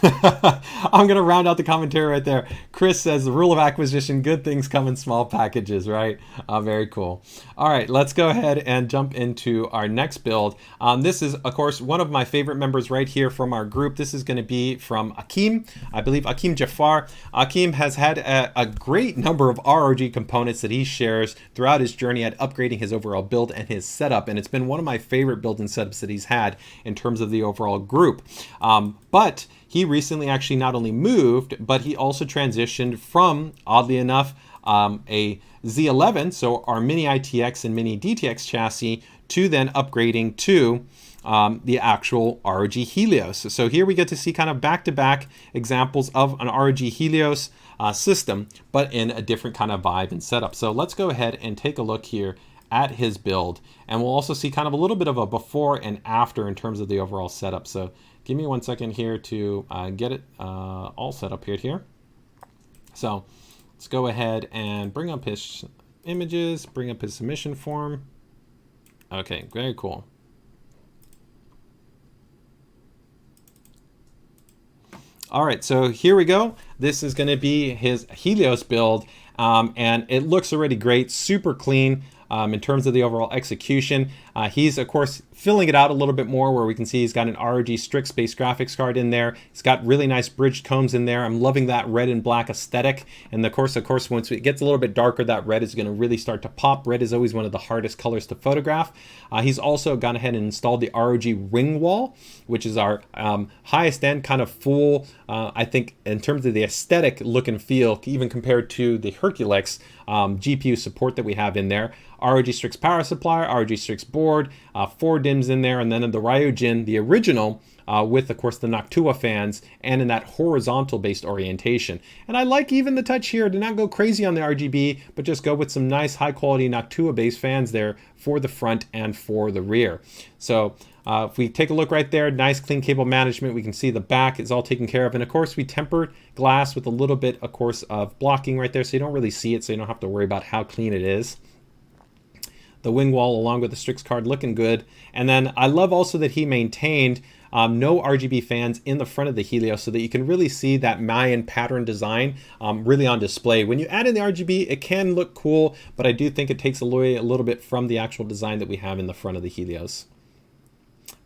I'm gonna round out the commentary right there. Chris says the rule of acquisition, good things come in small packages, right? Very cool. All right, let's go ahead and jump into our next build. This is of course one of my favorite members right here from our group. This is going to be from Akeem, I believe Akeem Jafar. Akeem has had a great number of ROG components that he shares throughout his journey at upgrading his overall build and his setup, and it's been one of my favorite builds and setups that he's had in terms of the overall group. But he recently actually not only moved, but he also transitioned from, oddly enough, a Z11, so our mini ITX and mini DTX chassis, to then upgrading to the actual ROG Helios. So here we get to see kind of back-to-back examples of an ROG Helios system, but in a different kind of vibe and setup. So let's go ahead and take a look here at his build, and we'll also see kind of a little bit of a before and after in terms of the overall setup. So give me 1 second here to get it all set up here. So let's go ahead and bring up his images, bring up his submission form. Okay, very cool. All right, so here we go. This is going to be his Helios build, and it looks already great, super clean. In terms of the overall execution, he's of course filling it out a little bit more, where we can see he's got an ROG Strix based graphics card in there. He's got really nice bridged combs in there. I'm loving that red and black aesthetic, and of course once it gets a little bit darker, that red is going to really start to pop. Red is always one of the hardest colors to photograph. He's also gone ahead and installed the ROG ring wall, which is our highest end kind of full, I think in terms of the aesthetic look and feel, even compared to the Herculex GPU support that we have in there. ROG Strix power supply, ROG Strix board, 4 DIMMs in there, and then in the Ryujin, the original, with of course the Noctua fans, and in that horizontal based orientation. And I like even the touch here to not go crazy on the RGB, but just go with some nice high quality Noctua based fans there for the front and for the rear. So if we take a look right there, nice clean cable management. We can see the back is all taken care of, and of course we tempered glass with a little bit of course of blocking right there, so you don't really see it, so you don't have to worry about how clean it is. The wing wall along with the Strix card looking good. And then I love also that he maintained no RGB fans in the front of the Helios, so that you can really see that Mayan pattern design really on display. When you add in the RGB, it can look cool, but I do think it takes away a little bit from the actual design that we have in the front of the Helios.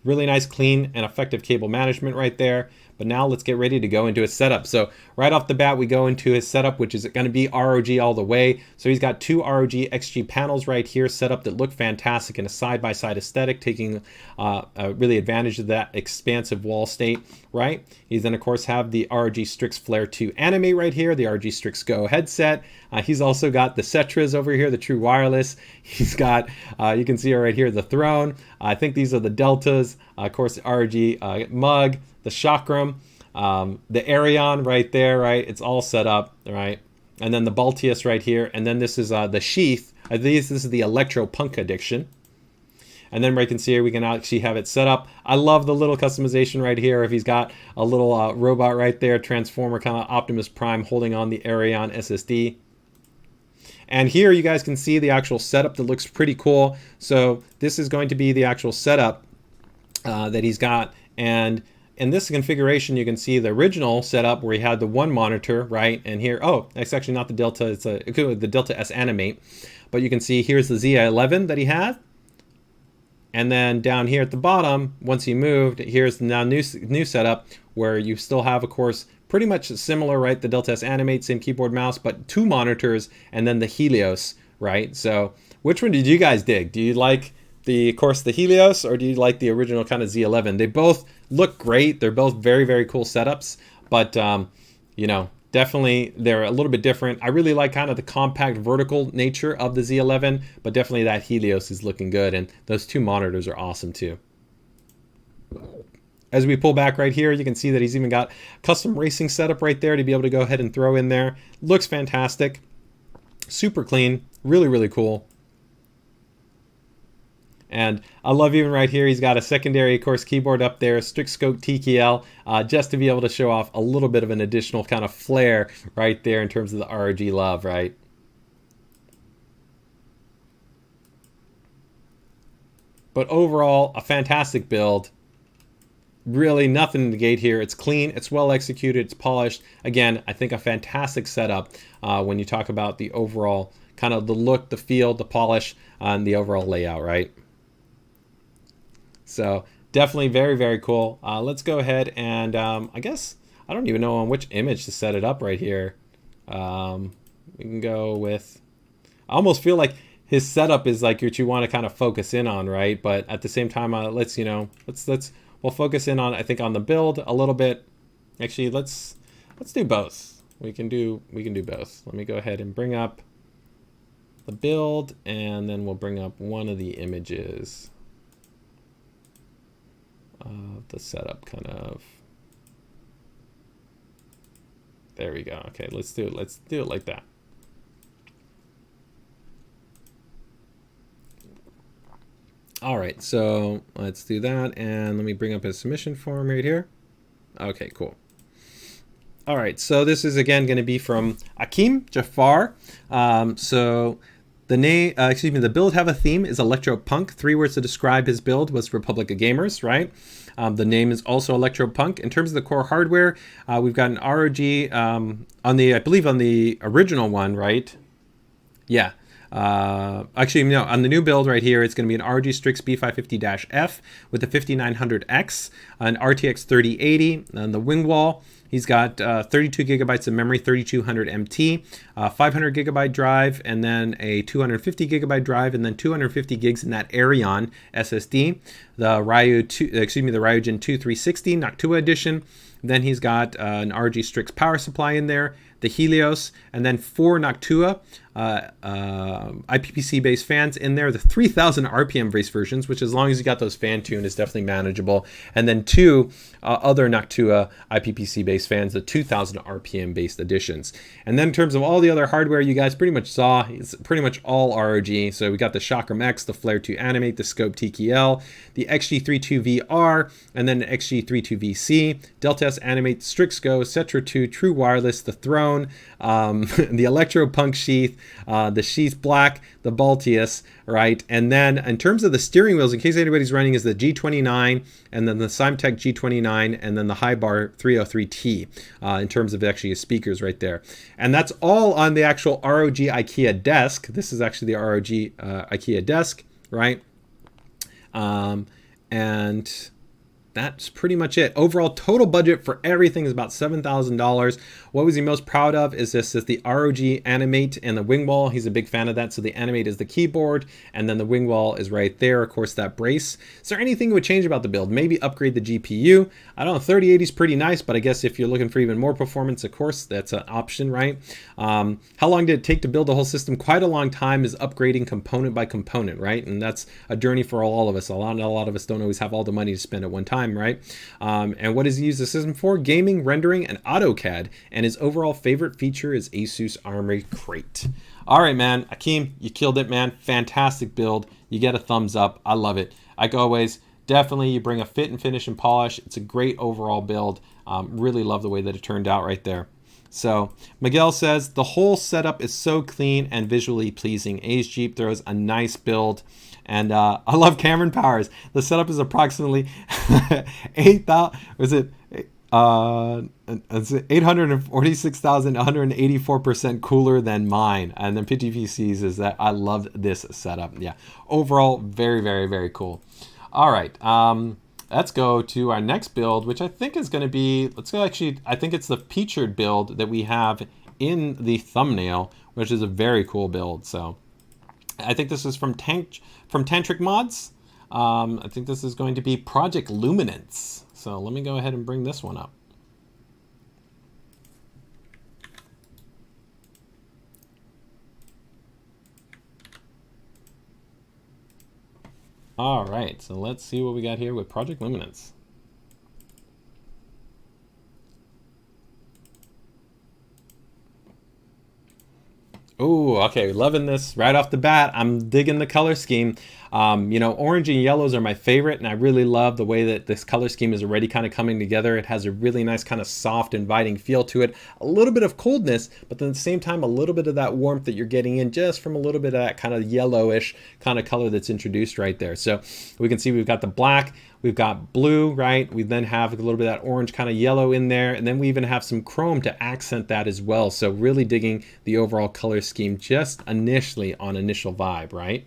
Really nice, clean, and effective cable management right there. But now let's get ready to go into his setup. So right off the bat, we go into his setup, which is going to be ROG all the way. So he's got 2 ROG XG panels right here set up that look fantastic in a side-by-side aesthetic, taking really advantage of that expansive wall state, right? He's then, of course, have the ROG Strix Flare 2 Animate right here, the ROG Strix Go headset. He's also got the Cetras over here, the true wireless. He's got, you can see right here, the Throne. I think these are the Deltas. Of course, the ROG Mug, the Chakram, the Arion right there, right? It's all set up, right? And then the Baltius right here. And then this is the sheath This is the Electro Punk Edition. And then right, you can see here, we can actually have it set up. I love the little customization right here. If he's got a little robot right there, Transformer kind of Optimus Prime holding on the Aerion SSD. And here you guys can see the actual setup that looks pretty cool. So this is going to be the actual setup that he's got. And in this configuration, you can see the original setup where he had the one monitor, right? And here, oh, that's actually not the Delta, it's the Delta S Animate. But you can see here's the Z11 that he had. And then down here at the bottom, once he moved, here's the now new setup where you still have, of course, pretty much similar, right? The Delta S Animate, same keyboard, mouse, but 2 monitors, and then the Helios, right? So which one did you guys dig? Do you like of course, the Helios, or do you like the original kind of Z11? They both look great. They're both very, very cool setups, but you know, definitely they're a little bit different. I really like kind of the compact vertical nature of the Z11, but definitely that Helios is looking good, and those 2 monitors are awesome too. As we pull back right here, you can see that he's even got custom racing setup right there to be able to go ahead and throw in there. Looks fantastic. Super clean. Really, really cool. And I love even right here, he's got a secondary, of course, keyboard up there, strict scope TKL, just to be able to show off a little bit of an additional kind of flair right there in terms of the ROG love, right? But overall, a fantastic build. Really nothing to negate here. It's clean, it's well executed, it's polished. Again, I think a fantastic setup when you talk about the overall kind of the look, the feel, the polish, and the overall layout, right? So definitely very, very cool. Let's go ahead and I guess I don't even know on which image to set it up right here. We can go with, I almost feel like his setup is like what you want to kind of focus in on, right? But at the same time, we'll focus in on, I think, on the build a little bit. Actually, let's do both. We can do both. Let me go ahead and bring up the build, and then we'll bring up one of the images. The setup kind of. There we go. Okay, let's do it like that. All right, so let's do that, and let me bring up his submission form right here. Okay, cool. All right, so this is again going to be from Akim Jafar. So the name, the build have a theme is Electro Punk. 3 words to describe his build was Republic of Gamers, right? The name is also Electro Punk. In terms of the core hardware, we've got an ROG on the, I believe on the original one, right? Yeah. Actually, no, on the new build right here, it's going to be an ROG Strix B550-F with a 5900X, an RTX 3080, and the wing wall. He's got 32 gigabytes of memory, 3200 MT, 500 gigabyte drive, and then a 250 gigabyte drive, and then 250 gigs in that Aerion SSD. The Ryzen 2 360 Noctua edition. Then he's got an ROG Strix power supply in there, the Helios, and then 4 Noctua IPPC-based fans in there, the 3000 RPM-based versions, which as long as you got those fan tuned is definitely manageable, and then 2 other Noctua IPPC-based fans, the 2000 RPM-based editions. And then in terms of all the other hardware you guys pretty much saw, it's pretty much all ROG. So we got the Chakram X, the Flare 2 Animate, the Scope TKL, the XG32VR, and then the XG32VC, Delta S Animate, Strix Go, Cetra 2, True Wireless, the Throne, the Electro Punk Sheath, the Sheath Black, the Baltius, right? And then in terms of the steering wheels, in case anybody's running, is the G29, and then the Symtec G29, and then the Highbar 303T in terms of actually speakers right there. And that's all on the actual ROG IKEA desk. This is actually the ROG IKEA desk, right? And that's pretty much it. Overall total budget for everything is about $7,000. What was he most proud of is the ROG Animate and the wing wall. He's a big fan of that. So the Animate is the keyboard, and then the wing wall is right there. Of course, that brace. Is there anything you would change about the build? Maybe upgrade the GPU. I don't know, 3080 is pretty nice, but I guess if you're looking for even more performance, of course, that's an option, right? How long did it take to build the whole system? Quite a long time, is upgrading component by component, right? And that's a journey for all of us. A lot of us don't always have all the money to spend at one time, right? And what does he use the system for? Gaming, rendering, and AutoCAD. And his overall favorite feature is ASUS Armory Crate. All right, man. Akeem, you killed it, man. Fantastic build. You get a thumbs up. I love it. Like always, definitely you bring a fit and finish and polish. It's a great overall build. Really love the way that it turned out right there. So Miguel says, the whole setup is so clean and visually pleasing. Ace Jeep throws a nice build. And I love Cameron Powers. The setup is approximately 8,000, was it 846,184% cooler than mine. And then PTPC says that I love this setup. Yeah, overall, very, very, very cool. All right, let's go to our next build, which I think is going to be, let's go actually, I think it's the featured build that we have in the thumbnail, which is a very cool build. So I think this is from Tantric Mods. I think this is going to be Project Luminance. So let me go ahead and bring this one up. All right, so let's see what we got here with Project Luminance. Oh, okay, loving this right off the bat. I'm digging the color scheme. You know, orange and yellows are my favorite, and I really love the way that this color scheme is already kind of coming together. It has a really nice kind of soft, inviting feel to it. A little bit of coldness, but then at the same time, a little bit of that warmth that you're getting in just from a little bit of that kind of yellowish kind of color that's introduced right there. So we can see we've got the black, we've got blue, right? We then have a little bit of that orange kind of yellow in there, and then we even have some chrome to accent that as well. So really digging the overall color scheme just initially on initial vibe, right?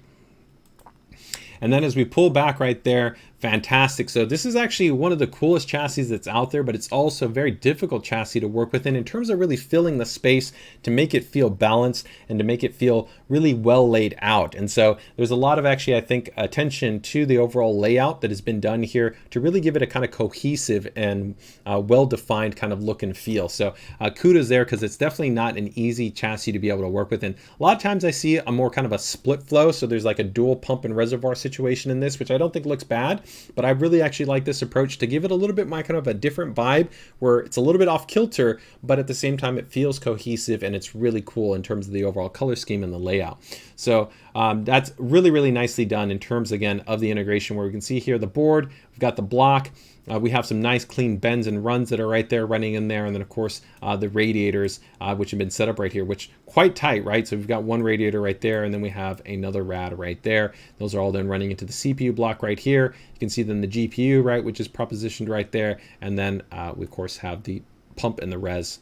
And then as we pull back right there, fantastic. So this is actually one of the coolest chassis that's out there, but it's also a very difficult chassis to work with in terms of really filling the space to make it feel balanced and to make it feel really well laid out. And so there's a lot of actually, I think, attention to the overall layout that has been done here to really give it a kind of cohesive and well-defined kind of look and feel. So kudos there, because it's definitely not an easy chassis to be able to work with. And a lot of times I see a more kind of a split flow. So there's like a dual pump and reservoir situation in this, which I don't think looks bad. But I really actually like this approach to give it a little bit more kind of a different vibe where it's a little bit off kilter, but at the same time it feels cohesive and it's really cool in terms of the overall color scheme and the layout. So that's really, really nicely done in terms, again, of the integration, where we can see here the board, we've got the block, we have some nice clean bends and runs that are right there running in there. And then of course the radiators, which have been set up right here, which quite tight, right? So we've got one radiator right there, and then we have another rad right there. Those are all then running into the CPU block right here. You can see then the GPU, right, which is propositioned right there. And then we of course have the pump and the res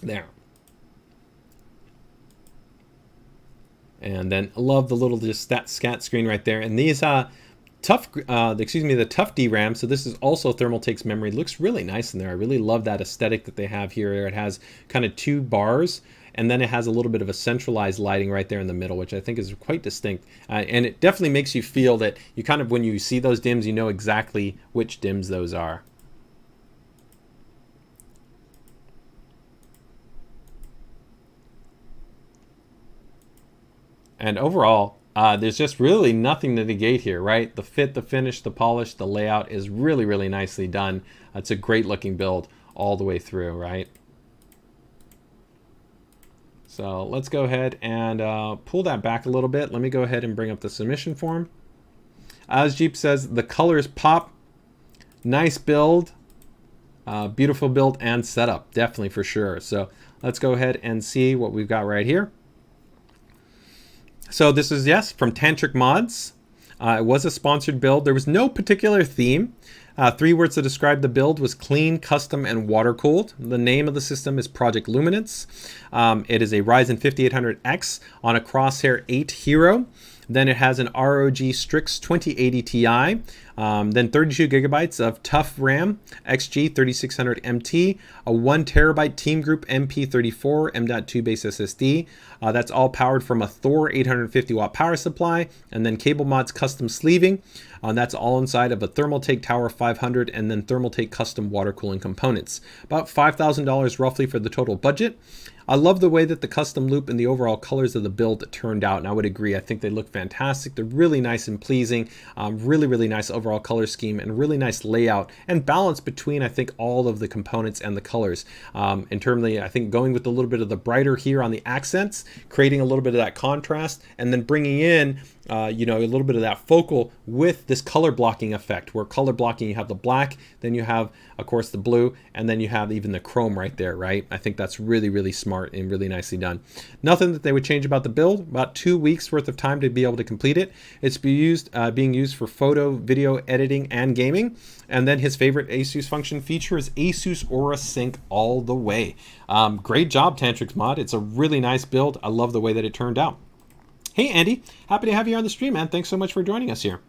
there. And then I love the little just that scat screen right there. And these the TUF DRAM, so this is also Thermaltake's memory. Looks really nice in there. I really love that aesthetic that they have here. It has kind of two bars, and then it has a little bit of a centralized lighting right there in the middle, which I think is quite distinct. And it definitely makes you feel that you kind of, when you see those dims, you know exactly which dims those are. And overall, there's just really nothing to negate here, right? The fit, the finish, the polish, the layout is really, really nicely done. It's a great looking build all the way through, right? So let's go ahead and pull that back a little bit. Let me go ahead and bring up the submission form. As Jeep says, the colors pop. Nice build. Beautiful build and setup, definitely for sure. So let's go ahead and see what we've got right here. So this is, yes, from Tantric Mods. It was a sponsored build. There was no particular theme. 3 words to describe the build was clean, custom, and water-cooled. The name of the system is Project Luminance. It is a Ryzen 5800X on a Crosshair 8 Hero. Then it has an ROG Strix 2080 Ti. Then 32 gigabytes of TUF RAM, XG 3600 MT, a 1 terabyte Team Group MP34 M.2 base SSD. That's all powered from a Thor 850 watt power supply, and then Cable Mods custom sleeving. That's all inside of a Thermaltake Tower 500 and then Thermaltake custom water cooling components. About $5,000 roughly for the total budget. I love the way that the custom loop and the overall colors of the build turned out, and I would agree. I think they look fantastic. They're really nice and pleasing, really nice overall color scheme, and really nice layout and balance between, I think, all of the components and the colors. In terms of, I think, going with a little bit of the brighter here on the accents, creating a little bit of that contrast, and then bringing in you know, a little bit of that focal with this color blocking effect, where color blocking, you have the black, then you have, of course, the blue, and then you have even the chrome right there, right? I think that's really smart and really nicely done. Nothing that they would change about the build. About 2 weeks worth of time to be able to complete it. It's being used for photo, video editing, and gaming. And then his favorite ASUS function feature is ASUS Aura Sync all the way. Great job, Tantrix Mod. It's a really nice build. I love the way that it turned out. Hey Andy, happy to have you on the stream, man. Thanks so much for joining us here.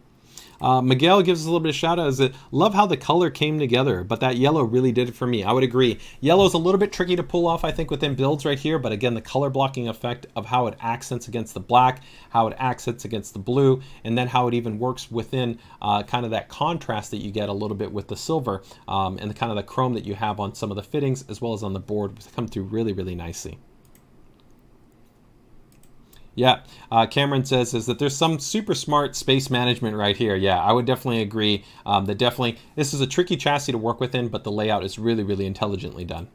Miguel gives us a little bit of shout out. Love how the color came together, but that yellow really did it for me. I would agree. Yellow is a little bit tricky to pull off, I think, within builds right here. But again, the color blocking effect of how it accents against the black, how it accents against the blue, and then how it even works within kind of that contrast that you get a little bit with the silver and the kind of the chrome that you have on some of the fittings as well as on the board come through really nicely. Yeah, Cameron says that there's some super smart space management right here. Yeah, I would definitely agree. This is a tricky chassis to work within, but the layout is really intelligently done.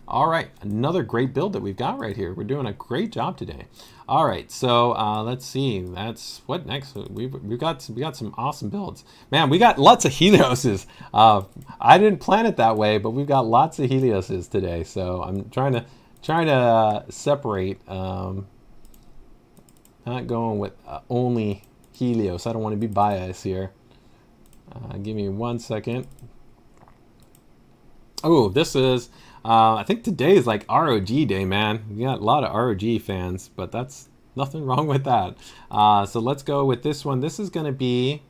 All right, another great build that we've got right here. We're doing a great job today. All right, so let's see. That's what next. We got some awesome builds. Man, we got lots of Helioses. I didn't plan it that way, but we've got lots of Helioses today. So I'm trying to separate, not going with only Helios. I don't want to be biased here. Give me 1 second. Oh, this is, I think today is like ROG day, man. We got a lot of ROG fans, but that's nothing wrong with that. So let's go with this one. This is going to be,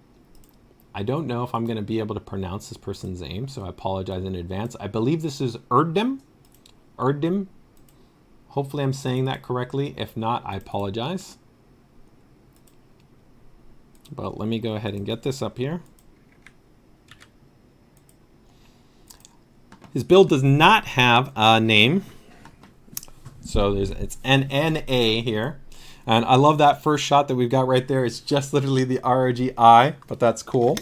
I don't know if I'm going to be able to pronounce this person's name, so I apologize in advance. I believe this is Erdem. Hopefully I'm saying that correctly. If not, I apologize. But let me go ahead and get this up here. His build does not have a name. So it's NNA here. And I love that first shot that we've got right there. It's just literally the ROG eye, but that's cool.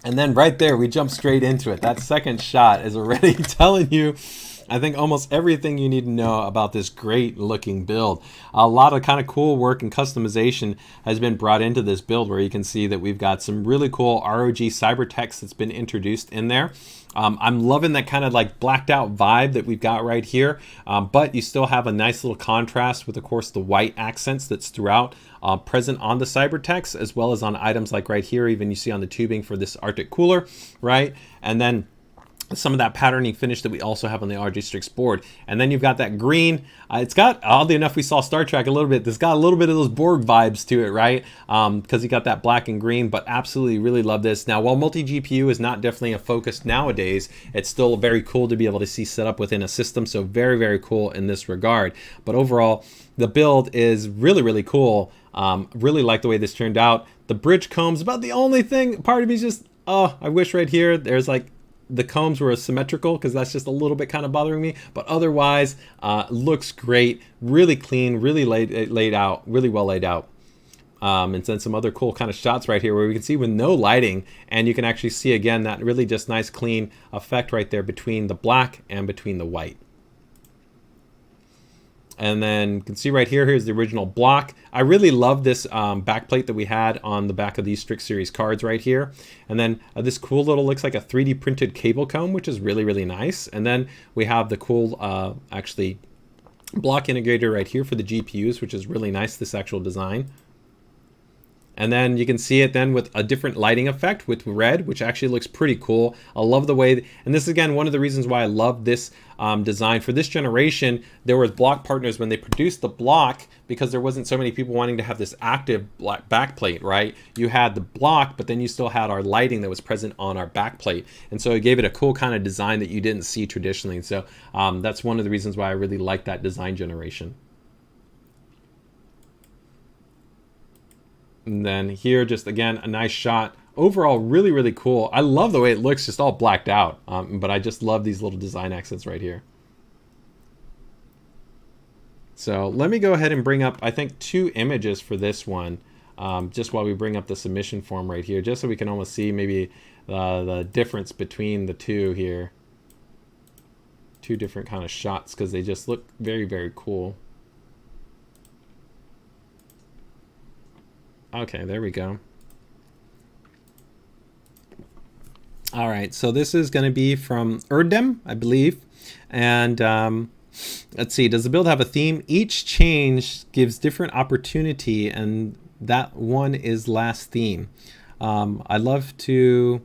And then right there, we jump straight into it. That second shot is already telling you, I think, almost everything you need to know about this great looking build. A lot of kind of cool work and customization has been brought into this build, where you can see that we've got some really cool ROG cyber text that's been introduced in there. I'm loving that kind of like blacked out vibe that we've got right here, but you still have a nice little contrast with, of course, the white accents that's throughout present on the cyber text, as well as on items like right here, even you see on the tubing for this Arctic cooler, right? And then some of that patterning finish that we also have on the Rog Strix board. And then you've got that green. It's got, oddly enough, we saw Star Trek a little bit. It's got a little bit of those Borg vibes to it, right? Because you got that black and green, but absolutely really love this. Now, while multi-GPU is not definitely a focus nowadays, it's still very cool to be able to see set up within a system. So very cool in this regard. But overall, the build is really cool. Really like the way this turned out. The bridge combs, about the only thing, part of me is just, oh, I wish right here, there's like, the combs were symmetrical, because that's just a little bit kind of bothering me, but otherwise looks great, really clean, really laid out, really well laid out. And then some other cool kind of shots right here where we can see with no lighting, and you can actually see again that really just nice clean effect right there between the black and between the white. And then you can see right here, here's the original block. I really love this backplate that we had on the back of these Strix series cards right here. And then this cool little, looks like a 3D printed cable comb, which is really nice. And then we have the cool, actually, block integrator right here for the GPUs, which is really nice, this actual design. And then you can see it then with a different lighting effect with red, which actually looks pretty cool. I love the way, and this is again one of the reasons why I love this design. For this generation, there was block partners when they produced the block, because there wasn't so many people wanting to have this active black backplate, right? You had the block, but then you still had our lighting that was present on our backplate. And so it gave it a cool kind of design that you didn't see traditionally. So that's one of the reasons why I really like that design generation. And then here, just again, a nice shot overall, really, really cool. I love the way it looks just all blacked out, but I just love these little design accents right here. So let me go ahead and bring up, I think, 2 images for this one, just while we bring up the submission form right here, just so we can almost see maybe the difference between the two here. 2 different kind of shots, because they just look very, very cool. Okay, there we go. All right, so this is going to be from Erdem, I believe. And let's see, does the build have a theme? Each change gives different opportunity, and that one is last theme. I'd love to...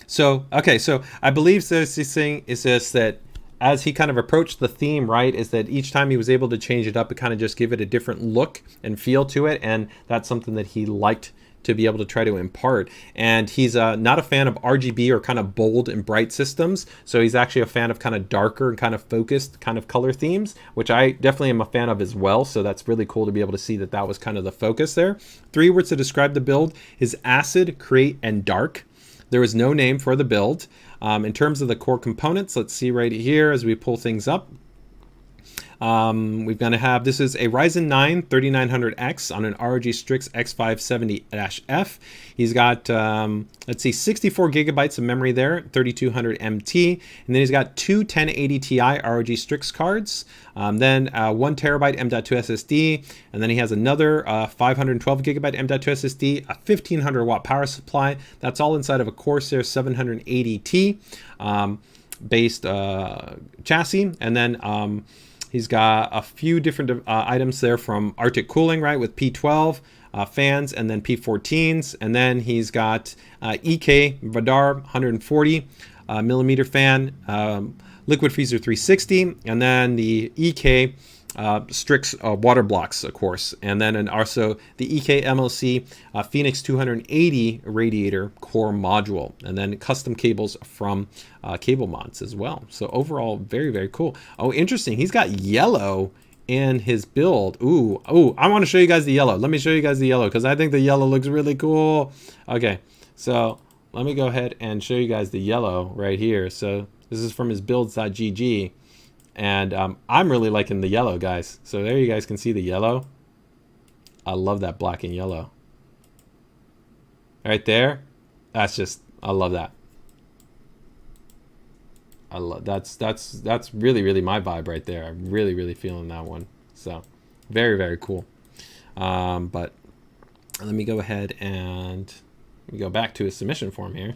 So, okay, so I believe this thing is this, that as he kind of approached the theme, right, is that each time he was able to change it up, it kind of just give it a different look and feel to it, and that's something that he liked to be able to try to impart. And he's not a fan of RGB or kind of bold and bright systems, so he's actually a fan of kind of darker and kind of focused kind of color themes, which I definitely am a fan of as well. So that's really cool to be able to see that that was kind of the focus there. 3 words to describe the build is acid, create, and dark. There was no name for the build. In terms of the core components, let's see right here as we pull things up. We're going to have, this is a Ryzen 9 3900X on an ROG Strix X570-F. He's got, let's see, 64 gigabytes of memory there, 3200 MT. And then he's got 2 1080 Ti ROG Strix cards, then 1 terabyte M.2 SSD. And then he has another 512 gigabyte M.2 SSD, a 1500 watt power supply. That's all inside of a Corsair 780T based chassis. And then he's got a few different items there from Arctic Cooling, right, with P12 fans, and then P14s. And then he's got EK Vadar 140 millimeter fan, Liquid Freezer 360, and then the EK Strix water blocks, of course. And then also the EK MLC Phoenix 280 radiator core module, and then custom cables from Cable Mods as well. So overall, very, very cool. Oh, interesting. He's got yellow in his build. Ooh, I want to show you guys the yellow. Let me show you guys the yellow, because I think the yellow looks really cool. Okay, so let me go ahead and show you guys the yellow right here. So this is from his builds.gg. And I'm really liking the yellow, guys. So there you guys can see the yellow. I love that black and yellow. Right there. That's just, I love that. I love that's really, really my vibe right there. I'm really, really feeling that one. So very, very cool. But let me go ahead and let me go back to his submission form here.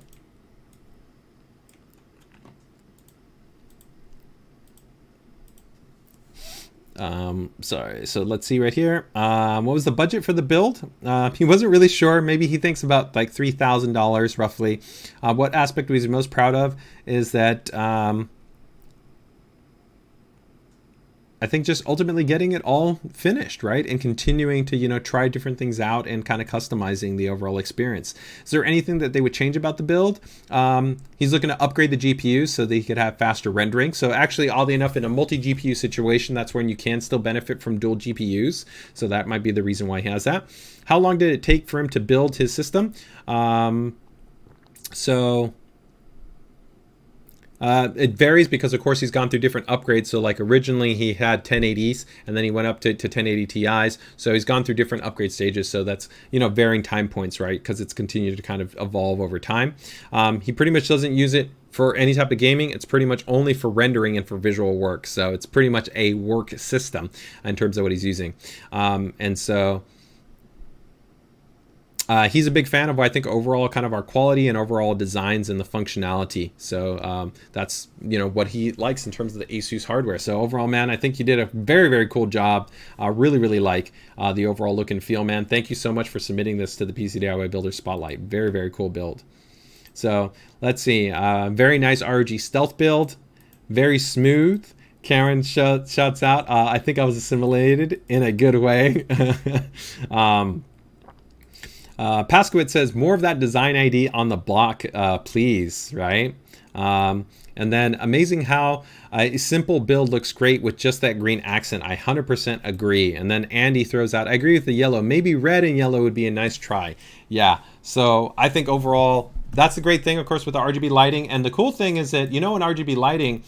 Sorry, so let's see right here. What was the budget for the build? He wasn't really sure. Maybe he thinks about like $3,000 roughly. What aspect he's most proud of is that I think just ultimately getting it all finished, right? And continuing to, you know, try different things out and kind of customizing the overall experience. Is there anything that they would change about the build? He's looking to upgrade the GPUs so that he could have faster rendering. So actually, oddly enough, in a multi-GPU situation, that's when you can still benefit from dual GPUs. So that might be the reason why he has that. How long did it take for him to build his system? It varies because, of course, he's gone through different upgrades. So like originally he had 1080s and then he went up to 1080 Ti's. So he's gone through different upgrade stages. So that's, you know, varying time points, right? Because it's continued to kind of evolve over time. He pretty much doesn't use it for any type of gaming. It's pretty much only for rendering and for visual work. So it's pretty much a work system in terms of what he's using. And so he's a big fan of, I think, overall kind of our quality and overall designs and the functionality. So that's, you know, what he likes in terms of the ASUS hardware. So overall, man, I think you did a very, very cool job. Really, really like the overall look and feel, man. Thank you so much for submitting this to the PCDIY Builder Spotlight. Very, very cool build. So let's see. Very nice ROG stealth build. Very smooth. Karen shouts out. I think I was assimilated in a good way. Paskowitz says, more of that design ID on the block, please, right? And then amazing how a simple build looks great with just that green accent. I 100% agree. And then Andy throws out, I agree with the yellow. Maybe red and yellow would be a nice try. Yeah, so I think overall, that's the great thing, of course, with the RGB lighting. And the cool thing is that, you know, in RGB lighting,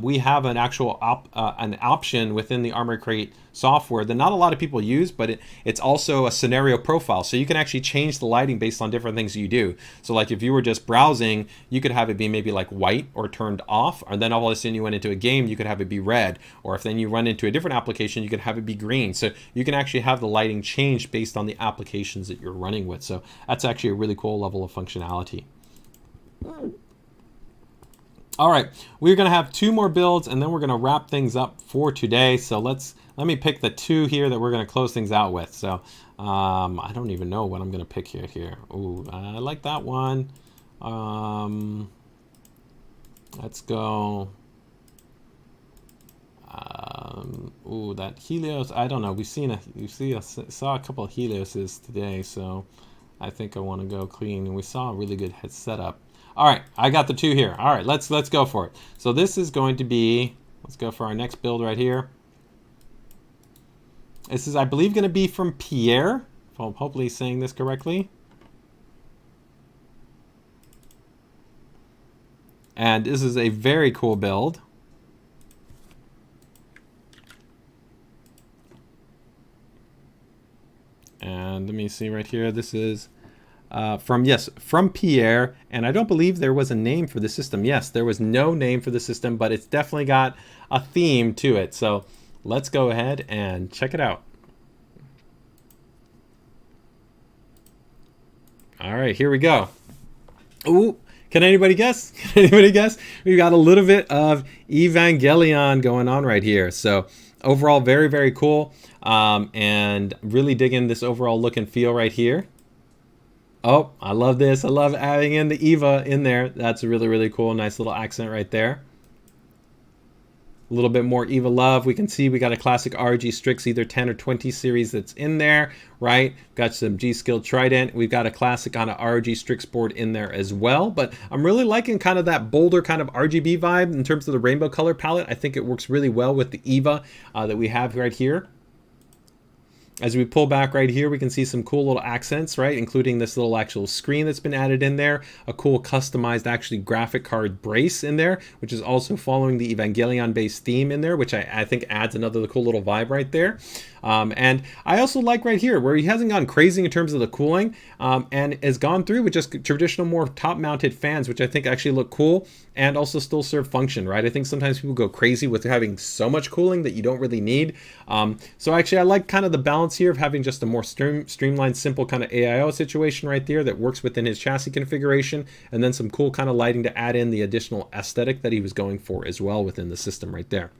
we have an actual an option within the Armor Crate software that not a lot of people use, but it's also a scenario profile. So you can actually change the lighting based on different things you do. So like if you were just browsing, you could have it be maybe like white or turned off, or then all of a sudden you went into a game, you could have it be red. Or if then you run into a different application, you could have it be green. So you can actually have the lighting change based on the applications that you're running with. So that's actually a really cool level of functionality. All right, we're gonna have 2 more builds and then we're gonna wrap things up for today. So let me pick the 2 here that we're gonna close things out with. So I don't even know what I'm gonna pick here. Ooh, I like that one. Let's go. Ooh, that Helios. I don't know. We saw a couple of Helioses today, so I think I want to go clean. And we saw a really good setup. All right, I got the 2 here. All right, let's go for it. So this is going to be, let's go for our next build right here. This is, I believe, going to be from Pierre, if I'm hopefully saying this correctly. And this is a very cool build. And let me see right here. This is from Pierre, and I don't believe there was a name for the system. Yes, there was no name for the system, but it's definitely got a theme to it. So let's go ahead and check it out. All right, here we go. Ooh, can anybody guess? Can anybody guess? We've got a little bit of Evangelion going on right here. So overall, very, very cool. And really digging this overall look and feel right here. Oh, I love this. I love adding in the Eva in there. That's really, really cool. Nice little accent right there. A little bit more Eva love. We can see we got a classic RG Strix, either 10 or 20 series that's in there, right? Got some G-Skill Trident. We've got a classic on an RG Strix board in there as well. But I'm really liking kind of that bolder kind of RGB vibe in terms of the rainbow color palette. I think it works really well with the Eva that we have right here. As we pull back right here, we can see some cool little accents, right? Including this little actual screen that's been added in there, a cool customized actually graphic card brace in there, which is also following the Evangelion based theme in there, which I think adds another cool little vibe right there. And I also like right here where he hasn't gone crazy in terms of the cooling and has gone through with just traditional more top mounted fans, which I think actually look cool and also still serve function, right? I think sometimes people go crazy with having so much cooling that you don't really need. So actually I like kind of the balance here of having just a more streamlined, simple kind of AIO situation right there that works within his chassis configuration, and then some cool kind of lighting to add in the additional aesthetic that he was going for as well within the system right there.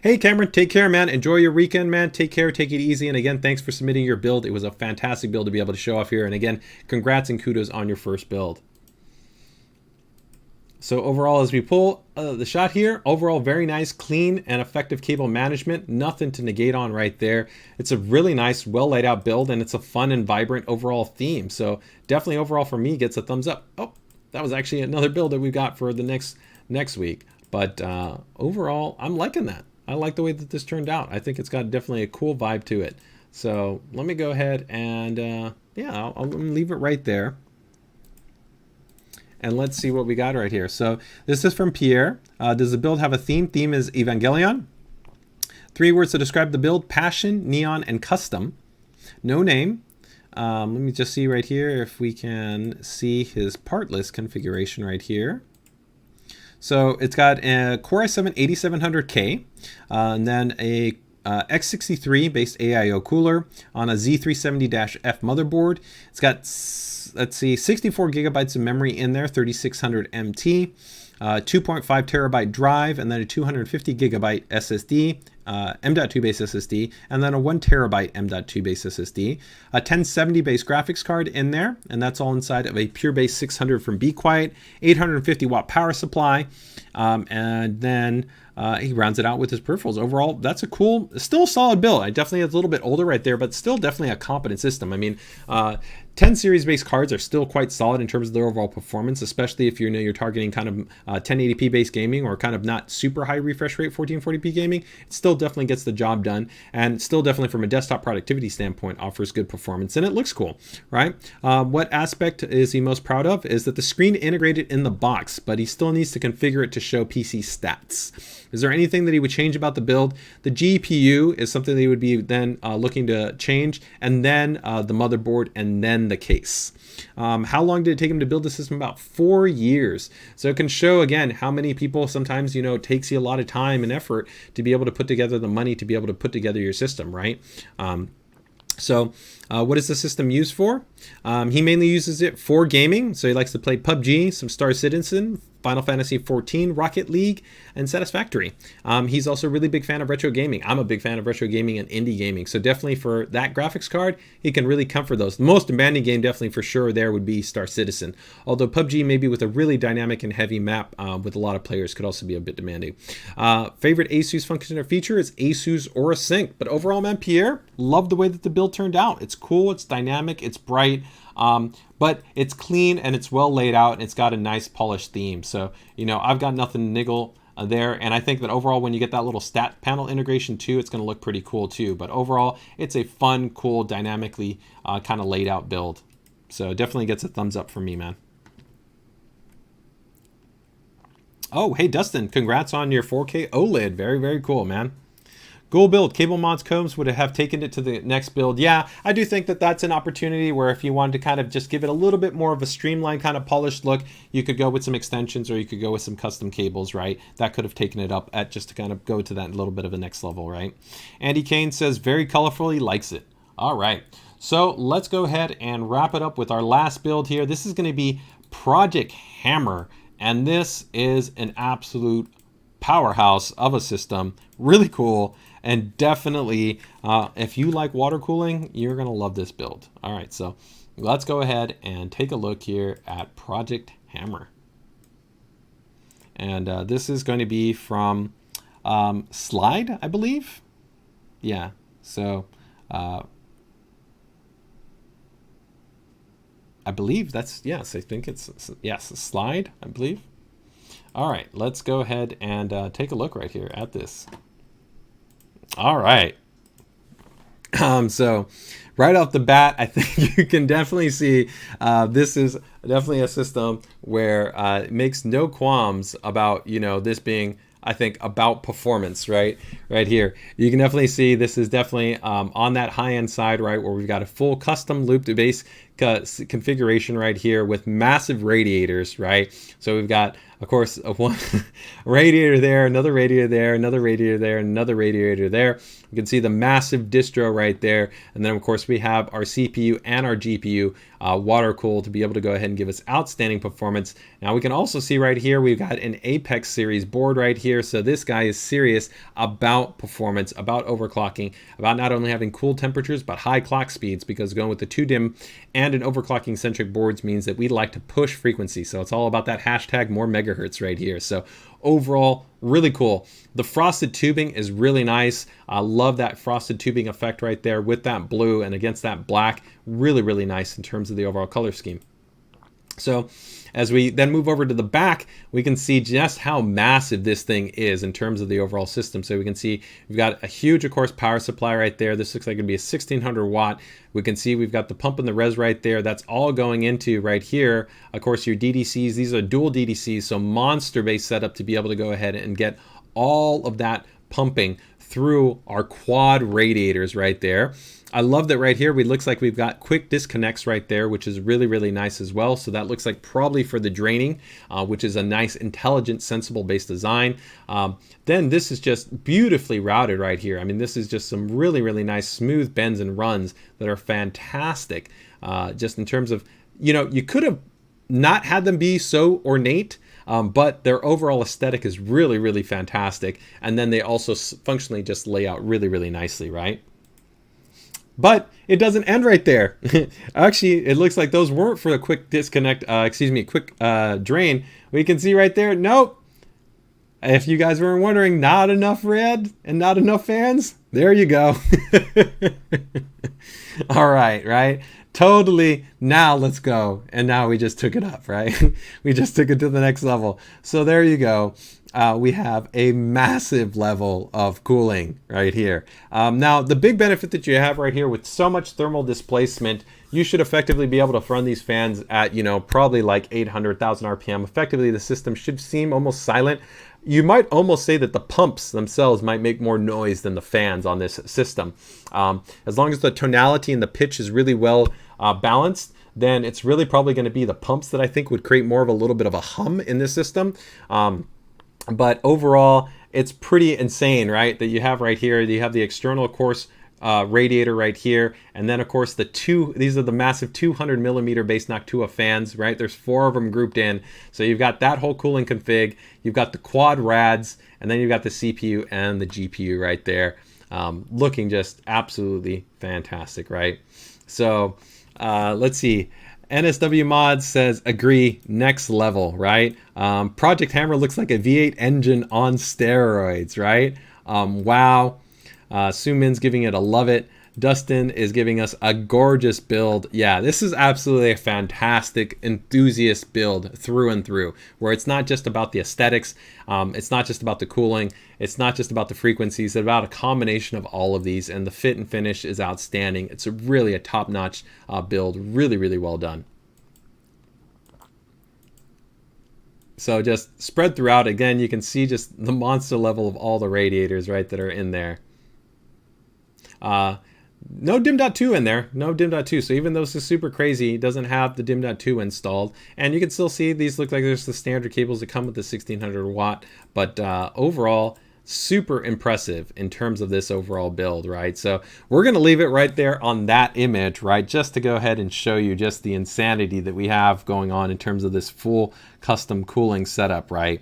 Hey Cameron, take care, man. Enjoy your weekend, man. Take care, take it easy. And again, thanks for submitting your build. It was a fantastic build to be able to show off here. And again, congrats and kudos on your first build. So overall, as we pull the shot here, overall very nice, clean and effective cable management. Nothing to negate on right there. It's a really nice, well laid out build, and it's a fun and vibrant overall theme. So definitely overall for me gets a thumbs up. Oh, that was actually another build that we got for the next week. But overall, I'm liking that. I like the way that this turned out. I think it's got definitely a cool vibe to it. So let me go ahead and yeah, I'll leave it right there. And let's see what we got right here. So this is from Pierre. Does the build have a theme? Theme is Evangelion. 3 words to describe the build: passion, neon, and custom. No name. Let me just see right here if we can see his part list configuration right here. So it's got a Core i7 8700K, and then a X63 based AIO cooler on a Z370-F motherboard. It's got, let's see, 64 gigabytes of memory in there, 3600 MT, 2.5 terabyte drive, and then a 250 gigabyte SSD, M.2 base SSD, and then a 1 terabyte M.2 base SSD, a 1070 base graphics card in there, and that's all inside of a pure base 600 from Be Quiet, 850 watt power supply, And then he rounds it out with his peripherals. Overall, that's still a solid build. I definitely is a little bit older right there, but still definitely a competent system. I mean, 10 series based cards are still quite solid in terms of their overall performance, especially if you're targeting kind of 1080p based gaming or kind of not super high refresh rate 1440p gaming. It still definitely gets the job done, and still definitely from a desktop productivity standpoint offers good performance, and it looks cool, right? What aspect is he most proud of is that the screen integrated in the box, but he still needs to configure it to show PC stats. Is there anything that he would change about the build? The GPU is something that he would be then looking to change, and then the motherboard, and then the case. How long did it take him to build the system? About 4 years. So it can show again how many people sometimes, it takes you a lot of time and effort to be able to put together the money to be able to put together your system, right? So what is the system used for? He mainly uses it for gaming. So he likes to play PUBG, some Star Citizen, Final Fantasy XIV, Rocket League, and Satisfactory. He's also a really big fan of retro gaming. I'm a big fan of retro gaming and indie gaming. So definitely for that graphics card, he can really comfort those. The most demanding game definitely for sure there would be Star Citizen. Although PUBG maybe with a really dynamic and heavy map with a lot of players could also be a bit demanding. Favorite ASUS function or feature is ASUS Aura Sync. But overall, man, Pierre, love the way that the build turned out. It's cool, it's dynamic, it's bright. But it's clean and it's well laid out and it's got a nice polished theme. So, I've got nothing to niggle there. And I think that overall, when you get that little stat panel integration too, it's going to look pretty cool too. But overall, it's a fun, cool, dynamically kind of laid out build. So definitely gets a thumbs up from me, man. Oh, hey, Dustin, congrats on your 4K OLED. Very, very cool, man. Cool build. Cable Mods Combs would have taken it to the next build. Yeah, I do think that that's an opportunity where if you wanted to kind of just give it a little bit more of a streamlined kind of polished look, you could go with some extensions or you could go with some custom cables, right? That could have taken it up at just to kind of go to that little bit of a next level, right? Andy Kane says, very colorful, he likes it. All right. So let's go ahead and wrap it up with our last build here. This is going to be Project Hammer, and this is an absolute powerhouse of a system. Really cool. And definitely, if you like water cooling, you're going to love this build. All right, so let's go ahead and take a look here at Project Hammer. And this is going to be from Slide, I believe. Yeah, so I believe that's, yes, I think it's, yes, Slide, I believe. All right, let's go ahead and take a look right here at this. All right. So right off the bat, I think you can definitely see this is definitely a system where it makes no qualms about, this being, I think, about performance, right here. You can definitely see this is definitely on that high-end side, right, where we've got a full custom loop-to-base configuration right here with massive radiators, right? So we've got, of course, one radiator there, another radiator there, another radiator there, another radiator there. You can see the massive distro right there. And then, of course, we have our CPU and our GPU water cooled to be able to go ahead and give us outstanding performance. Now, we can also see right here, we've got an Apex series board right here. So this guy is serious about performance, about overclocking, about not only having cool temperatures, but high clock speeds, because going with the 2DIMM and an overclocking centric boards means that we like to push frequency. So it's all about that hashtag more megahertz right here. So overall, really cool. The frosted tubing is really nice. I love that frosted tubing effect right there with that blue and against that black. Really, really nice in terms of the overall color scheme. So as we then move over to the back, we can see just how massive this thing is in terms of the overall system. So we can see we've got a huge, of course, power supply right there. This looks like it'd be a 1600 watt. We can see we've got the pump and the res right there. That's all going into right here. Of course, your DDCs, these are dual DDCs, so monster-based setup to be able to go ahead and get all of that pumping through our quad radiators right there. I love that right here, it looks like we've got quick disconnects right there, which is really, really nice as well. So that looks like probably for the draining, which is a nice, intelligent, sensible base design. Then this is just beautifully routed right here. I mean, this is just some really, really nice smooth bends and runs that are fantastic. Just in terms of, you could have not had them be so ornate, but their overall aesthetic is really, really fantastic. And then they also functionally just lay out really, really nicely, right? But it doesn't end right there. Actually, it looks like those weren't for a quick disconnect, quick drain. We can see right there, nope. If you guys weren't wondering, not enough red and not enough fans, there you go. All right, right? Totally. Now let's go. And now we just took it up, right? We just took it to the next level. So there you go. We have a massive level of cooling right here. Now, the big benefit that you have right here with so much thermal displacement, you should effectively be able to run these fans at, you know, probably like 800,000 RPM. Effectively, the system should seem almost silent. You might almost say that the pumps themselves might make more noise than the fans on this system. As long as the tonality and the pitch is really well balanced, then it's really probably going to be the pumps that I think would create more of a little bit of a hum in this system. But overall, it's pretty insane, right? That you have right here, you have the external, of course, radiator right here, and then of course these are the massive 200 millimeter base Noctua fans, right? There's 4 of them grouped in, so you've got that whole cooling config, you've got the quad rads, and then you've got the CPU and the GPU right there, looking just absolutely fantastic, right? So let's see. NSW Mods says, agree, next level, right? Project Hammer looks like a V8 engine on steroids, right? Wow. Sumin's giving it a love it. Dustin is giving us a gorgeous build. Yeah, this is absolutely a fantastic enthusiast build through and through, where it's not just about the aesthetics, it's not just about the cooling, it's not just about the frequencies, it's about a combination of all of these, and the fit and finish is outstanding. It's really a top-notch build, really, really well done. So just spread throughout, again, you can see just the monster level of all the radiators, right, that are in there. No dim.2 in there, no dim.2. So even though this is super crazy, it doesn't have the dim.2 installed. And you can still see these look like there's the standard cables that come with the 1600 watt. But overall, super impressive in terms of this overall build, right? So we're going to leave it right there on that image, right? Just to go ahead and show you just the insanity that we have going on in terms of this full custom cooling setup, right?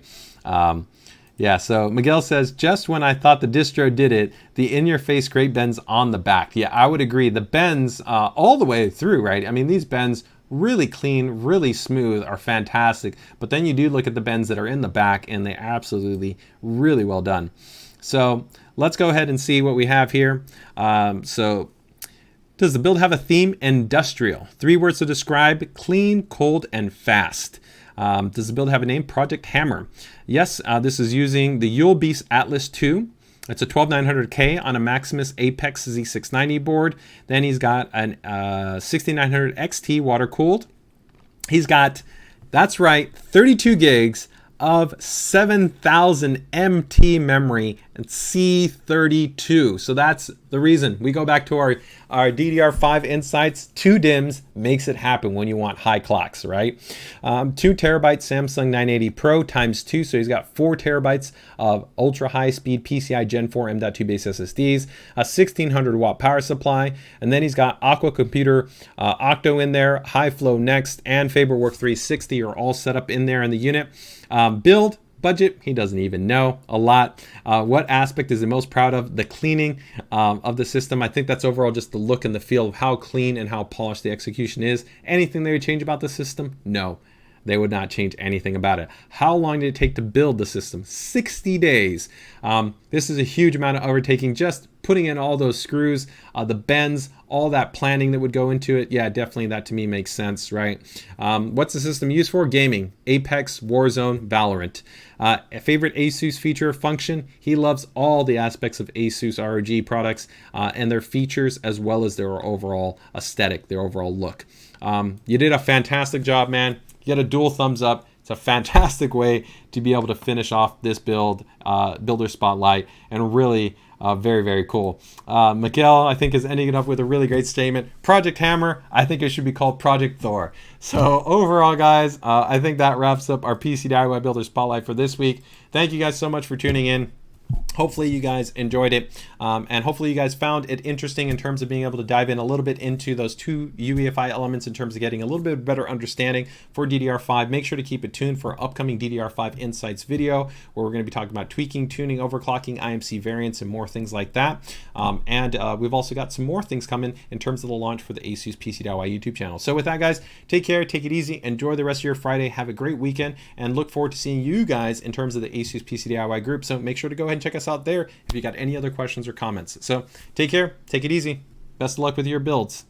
Yeah, so Miguel says, just when I thought the distro did it, the in-your-face great bends on the back. Yeah, I would agree. The bends all the way through, right? I mean, these bends really clean, really smooth, are fantastic. But then you do look at the bends that are in the back, and they absolutely really well done. So let's go ahead and see what we have here. So does the build have a theme? Industrial. 3 words to describe: clean, cold, and fast. Does the build have a name? Project Hammer. Yes, this is using the Yule Beast Atlas 2. It's a 12900K on a Maximus Apex Z690 board. Then he's got an 6900 XT water cooled. He's got, that's right, 32 gigs of 7000 MT memory and C32. So that's the reason we go back to our DDR5 insights. 2 DIMMs makes it happen when you want high clocks, right? 2 terabyte Samsung 980 Pro times 2. So he's got 4 terabytes of ultra high speed PCI Gen 4 M.2 base SSDs, a 1600 watt power supply, and then he's got Aqua Computer Octo in there, High Flow Next, and FaberWork 360 are all set up in there in the unit. Build budget, he doesn't even know a lot. What aspect is he most proud of? The cleaning of the system. I think that's overall just the look and the feel of how clean and how polished the execution is. Anything they would change about the system? No, they would not change anything about it. How long did it take to build the system? 60 days. This is a huge amount of overtaking, just putting in all those screws, the bends, all that planning that would go into it. Yeah, definitely that to me makes sense, right? What's the system used for? Gaming, Apex, Warzone, Valorant. A favorite ASUS feature or function? He loves all the aspects of ASUS ROG products and their features as well as their overall aesthetic, their overall look. You did a fantastic job, man. You get a dual thumbs up. It's a fantastic way to be able to finish off this build, Builder Spotlight, and really very, very cool. Miguel, I think, is ending it up with a really great statement. Project Hammer, I think it should be called Project Thor. So overall, guys, I think that wraps up our PCDIY Builder Spotlight for this week. Thank you guys so much for tuning in. Hopefully you guys enjoyed it, and hopefully you guys found it interesting in terms of being able to dive in a little bit into those two UEFI elements in terms of getting a little bit better understanding for DDR5. Make sure to keep it tuned for upcoming DDR5 Insights video, where we're going to be talking about tweaking, tuning, overclocking, IMC variants, and more things like that. We've also got some more things coming in terms of the launch for the ASUS PCDIY YouTube channel. So with that, guys, take care, take it easy, enjoy the rest of your Friday, have a great weekend, and look forward to seeing you guys in terms of the ASUS PCDIY group. So make sure to go ahead and check us out there if you got any other questions or comments. So take care, take it easy, best of luck with your builds.